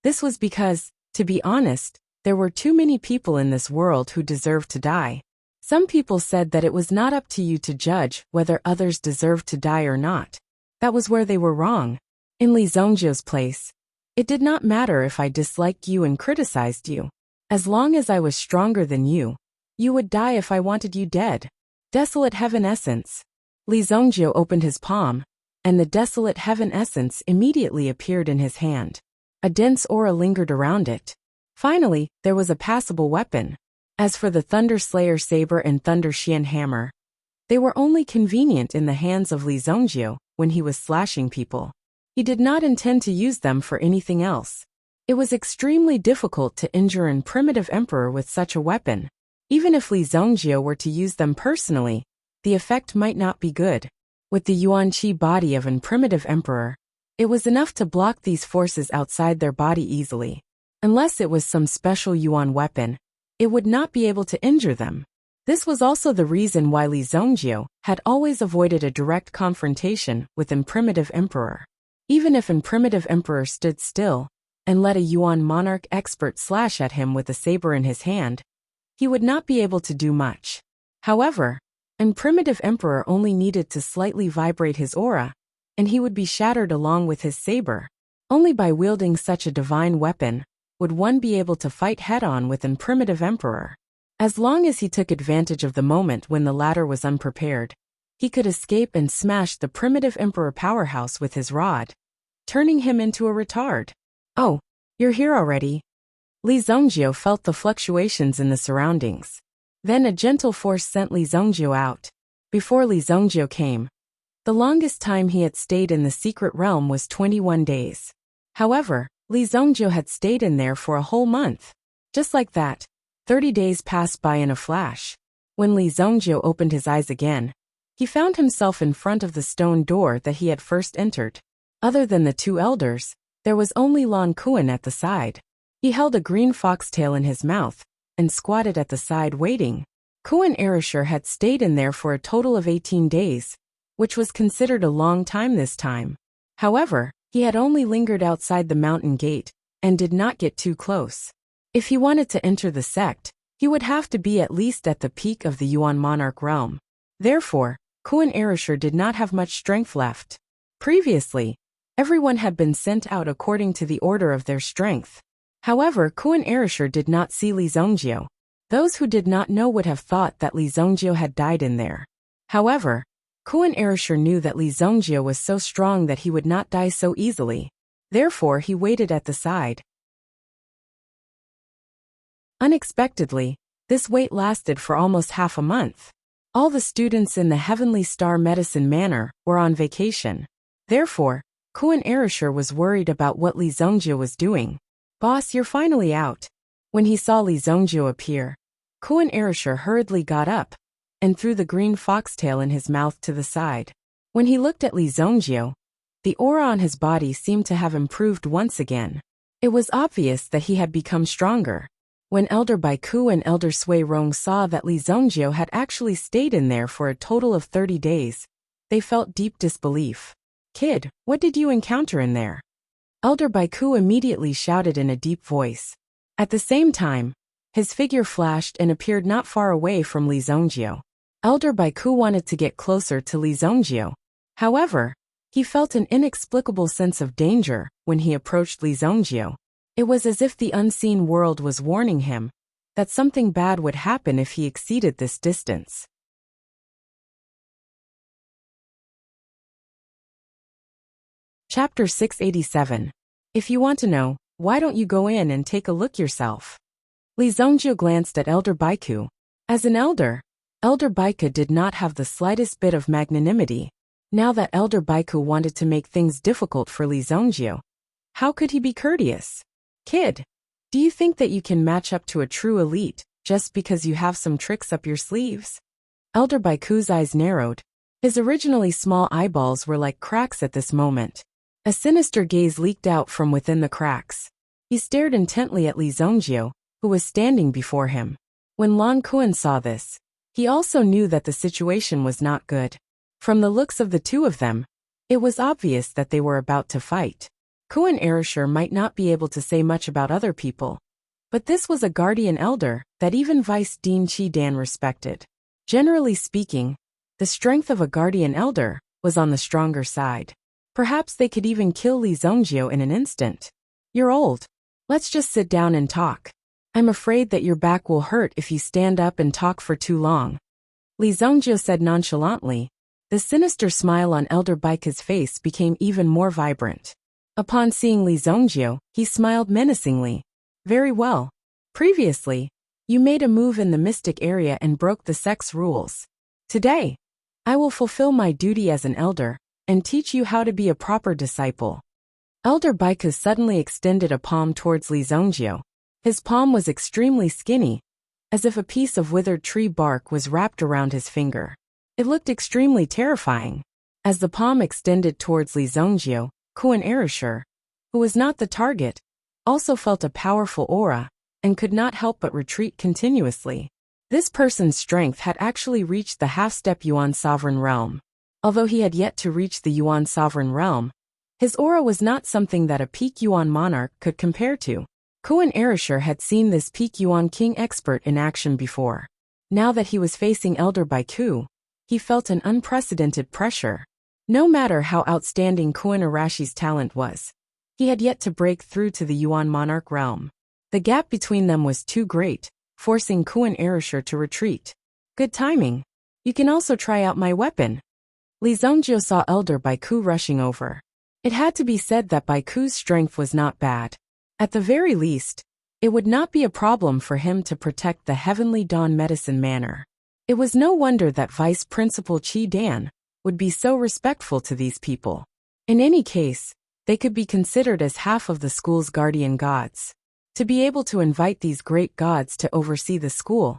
This was because, to be honest, there were too many people in this world who deserved to die. Some people said that it was not up to you to judge whether others deserved to die or not. That was where they were wrong. In Li Zhongjie's place, it did not matter if I disliked you and criticized you. As long as I was stronger than you would die if I wanted you dead. Desolate heaven essence. Li Zhongjie opened his palm, and the desolate heaven essence immediately appeared in his hand. A dense aura lingered around it. Finally, there was a passable weapon. As for the Thunder Slayer saber and Thunder Xian hammer, they were only convenient in the hands of Li Zhongjie when he was slashing people. He did not intend to use them for anything else. It was extremely difficult to injure a primitive emperor with such a weapon. Even if Li Zhongjie were to use them personally, the effect might not be good. With the Yuan Qi body of a primitive emperor, it was enough to block these forces outside their body easily. Unless it was some special Yuan weapon, it would not be able to injure them. This was also the reason why Li Zhongjie had always avoided a direct confrontation with a primitive emperor. Even if a primitive emperor stood still and let a Yuan monarch expert slash at him with a saber in his hand, he would not be able to do much. However, a primitive emperor only needed to slightly vibrate his aura, and he would be shattered along with his saber. Only by wielding such a divine weapon would one be able to fight head-on with a primitive emperor. As long as he took advantage of the moment when the latter was unprepared, he could escape and smash the primitive emperor powerhouse with his rod, turning him into a retard. Oh, you're here already. Li Zhongjie felt the fluctuations in the surroundings. Then a gentle force sent Li Zhongjie out. Before Li Zhongjie came, the longest time he had stayed in the secret realm was 21 days. However, Li Zhongjie had stayed in there for a whole month. Just like that, 30 days passed by in a flash. When Li Zhongjie opened his eyes again, he found himself in front of the stone door that he had first entered. Other than the two elders, there was only Lan Kuan at the side. He held a green foxtail in his mouth and squatted at the side waiting. Kuan Erishur had stayed in there for a total of 18 days, which was considered a long time this time. However, he had only lingered outside the mountain gate and did not get too close. If he wanted to enter the sect, he would have to be at least at the peak of the Yuan monarch realm. Therefore, Kuan Erishur did not have much strength left. Previously, everyone had been sent out according to the order of their strength. However, Kuan Erishur did not see Li Zhongjie. Those who did not know would have thought that Li Zhongjie had died in there. However, Kuan Erishur knew that Li Zhongjie was so strong that he would not die so easily. Therefore, he waited at the side. Unexpectedly, This wait lasted for almost half a month. All the students in the Heavenly Star Medicine Manor were on vacation. Therefore, Kuan Erasure was worried about what Li Zongjie was doing. "Boss, you're finally out." When he saw Li Zongjie appear, Kuan Erasure hurriedly got up and threw the green foxtail in his mouth to the side. When he looked at Li Zongjie, the aura on his body seemed to have improved once again. It was obvious that he had become stronger. When Elder Baiku and Elder Sui Rong saw that Li Zongjie had actually stayed in there for a total of 30 days, they felt deep disbelief. "Kid, what did you encounter in there?" Elder Baiku immediately shouted in a deep voice. At the same time, his figure flashed and appeared not far away from Li Zongjie. Elder Baiku wanted to get closer to Li Zongjie. However, he felt an inexplicable sense of danger when he approached Li Zongjie. It was as if the unseen world was warning him that something bad would happen if he exceeded this distance. Chapter 687. If you want to know, why don't you go in and take a look yourself? Li Zongjie glanced at Elder Baiku. As an elder, Elder Baiku did not have the slightest bit of magnanimity. Now that Elder Baiku wanted to make things difficult for Li Zongjie, how could he be courteous? "Kid, do you think that you can match up to a true elite just because you have some tricks up your sleeves?" Elder Baiku's eyes narrowed. His originally small eyeballs were like cracks at this moment. A sinister gaze leaked out from within the cracks. He stared intently at Li Zongjie, who was standing before him. When Lan Kuan saw this, he also knew that the situation was not good. From the looks of the two of them, it was obvious that they were about to fight. Kuan Erasure might not be able to say much about other people, but this was a guardian elder that even Vice Dean Chi Dan respected. Generally speaking, the strength of a guardian elder was on the stronger side. Perhaps they could even kill Li Zongjie in an instant. "You're old. Let's just sit down and talk. I'm afraid that your back will hurt if you stand up and talk for too long," Li Zongjie said nonchalantly. The sinister smile on Elder Baiku's face became even more vibrant. Upon seeing Li Zongjie, he smiled menacingly. "Very well. Previously, you made a move in the mystic area and broke the sex rules. Today, I will fulfill my duty as an elder and teach you how to be a proper disciple." Elder Baiku suddenly extended a palm towards Li Zongjie. His palm was extremely skinny, as if a piece of withered tree bark was wrapped around his finger. It looked extremely terrifying. As the palm extended towards Li Zongjie, Kuan Erasure, who was not the target, also felt a powerful aura and could not help but retreat continuously. This person's strength had actually reached the half-step Yuan sovereign realm. Although he had yet to reach the Yuan sovereign realm, his aura was not something that a peak Yuan monarch could compare to. Kuan Erasure had seen this peak Yuan king expert in action before. Now that he was facing Elder Baiku, he felt an unprecedented pressure. No matter how outstanding Kuan Erashi's talent was, he had yet to break through to the Yuan monarch realm. The gap between them was too great, forcing Kuan Erasure to retreat. "Good timing. You can also try out my weapon." Li Zongjie saw Elder Baiku rushing over. It had to be said that Baiku's strength was not bad. At the very least, it would not be a problem for him to protect the Heavenly Dawn Medicine Manor. It was no wonder that Vice Principal Chi Dan would be so respectful to these people. In any case, they could be considered as half of the school's guardian gods. To be able to invite these great gods to oversee the school,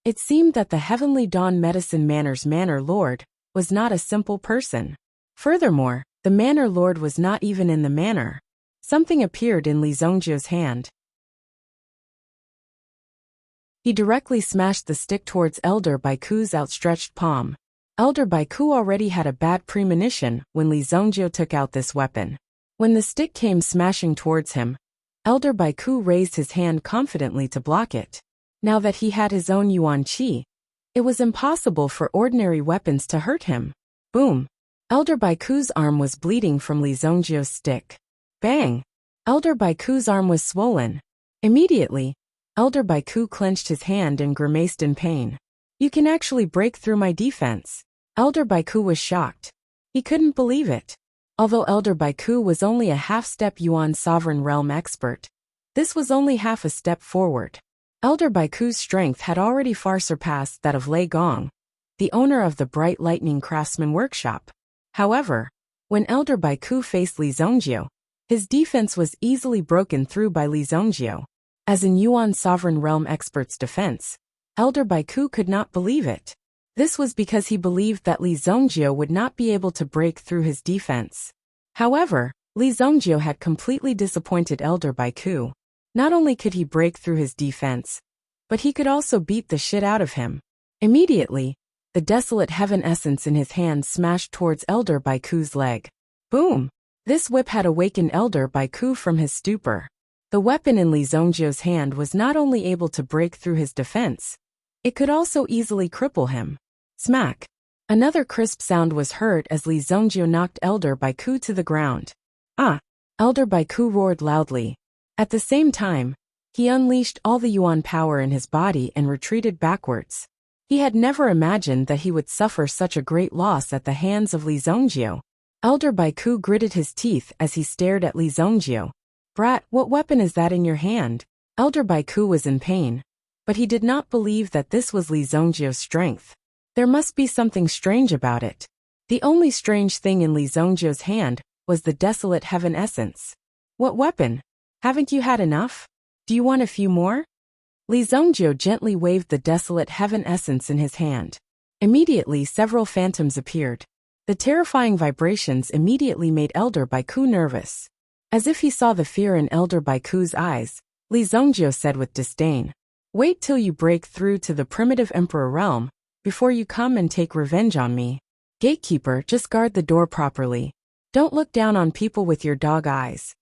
it seemed that the Heavenly Dawn Medicine Manor's Manor Lord was not a simple person. Furthermore, the Manor Lord was not even in the manor. Something appeared in Li Zongjie's hand. He directly smashed the stick towards Elder Baiku's outstretched palm. Elder Baiku already had a bad premonition when Li Zongjie took out this weapon. When the stick came smashing towards him, Elder Baiku raised his hand confidently to block it. Now that he had his own Yuan Qi, it was impossible for ordinary weapons to hurt him. Boom! Elder Baiku's arm was bleeding from Li Zongjie's stick. Bang! Elder Baiku's arm was swollen. Immediately, Elder Baiku clenched his hand and grimaced in pain. "You can actually break through my defense." Elder Baiku was shocked. He couldn't believe it. Although Elder Baiku was only a half-step Yuan sovereign realm expert, this was only half a step forward. Elder Baiku's strength had already far surpassed that of Lei Gong, the owner of the Bright Lightning Craftsman Workshop. However, when Elder Baiku faced Li Zongjio, his defense was easily broken through by Li Zongjio. As in Yuan Sovereign Realm expert's defense, Elder Baiku could not believe it. This was because he believed that Li Zongjio would not be able to break through his defense. However, Li Zongjio had completely disappointed Elder Baiku. Not only could he break through his defense, but he could also beat the shit out of him. Immediately, the desolate heaven essence in his hand smashed towards Elder Baiku's leg. Boom! This whip had awakened Elder Baiku from his stupor. The weapon in Li Zongjio's hand was not only able to break through his defense, it could also easily cripple him. Smack! Another crisp sound was heard as Li Zongjio knocked Elder Baiku to the ground. Ah! Elder Baiku roared loudly. At the same time, he unleashed all the Yuan power in his body and retreated backwards. He had never imagined that he would suffer such a great loss at the hands of Li Zongjio. Elder Baiku gritted his teeth as he stared at Li Zongjio. Brat, what weapon is that in your hand? Elder Baiku was in pain, but he did not believe that this was Li Zongjio's strength. There must be something strange about it. The only strange thing in Li Zongjio's hand was the desolate heaven essence. What weapon? Haven't you had enough? Do you want a few more? Li Zongjio gently waved the desolate heaven essence in his hand. Immediately several phantoms appeared. The terrifying vibrations immediately made Elder Baiku nervous. As if he saw the fear in Elder Baiku's eyes, Li Zongjio said with disdain, "Wait till you break through to the primitive emperor realm, before you come and take revenge on me. Gatekeeper, just guard the door properly. Don't look down on people with your dog eyes."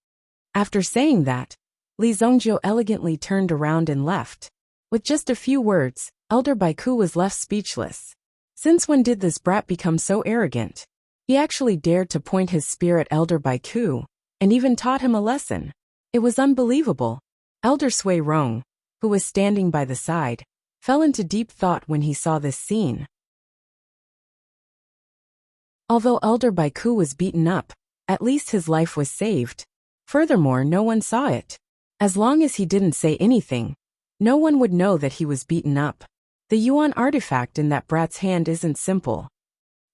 After saying that, Li Zongjio elegantly turned around and left. With just a few words, Elder Baiku was left speechless. Since when did this brat become so arrogant? He actually dared to point his spear at Elder Baiku, and even taught him a lesson. It was unbelievable. Elder Sui Rong, who was standing by the side, fell into deep thought when he saw this scene. Although Elder Baiku was beaten up, at least his life was saved. Furthermore, no one saw it. As long as he didn't say anything, no one would know that he was beaten up. The Yuan artifact in that brat's hand isn't simple,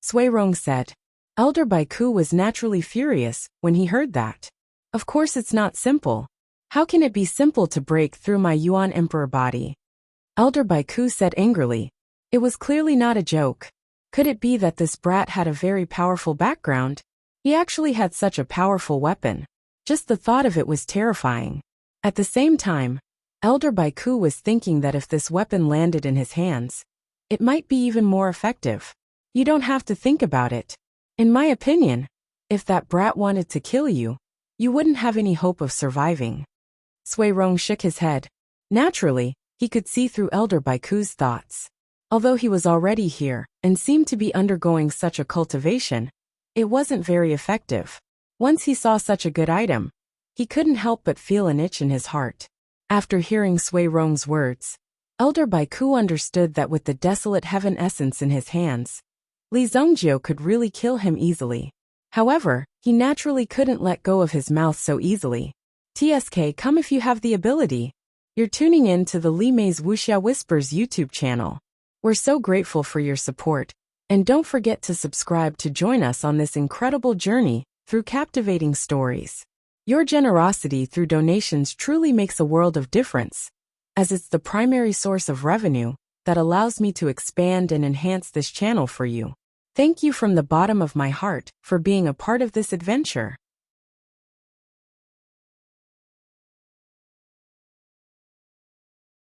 Sui Rong said. Elder Baiku was naturally furious when he heard that. Of course it's not simple. How can it be simple to break through my Yuan Emperor body? Elder Baiku said angrily. It was clearly not a joke. Could it be that this brat had a very powerful background? He actually had such a powerful weapon. Just the thought of it was terrifying. At the same time, Elder Baiku was thinking that if this weapon landed in his hands, it might be even more effective. You don't have to think about it. In my opinion, if that brat wanted to kill you, you wouldn't have any hope of surviving. Sui Rong shook his head. Naturally, he could see through Elder Baiku's thoughts. Although he was already here and seemed to be undergoing such a cultivation, it wasn't very effective. Once he saw such a good item, he couldn't help but feel an itch in his heart. After hearing Sui Rong's words, Elder Baiku understood that with the desolate heaven essence in his hands, Li Zongjio could really kill him easily. However, he naturally couldn't let go of his mouth so easily. TSK, come if you have the ability. You're tuning in to the Li Mei's Wuxia Whispers YouTube channel. We're so grateful for your support, and don't forget to subscribe to join us on this incredible journey through captivating stories. Your generosity through donations truly makes a world of difference, as it's the primary source of revenue that allows me to expand and enhance this channel for you. Thank you from the bottom of my heart for being a part of this adventure.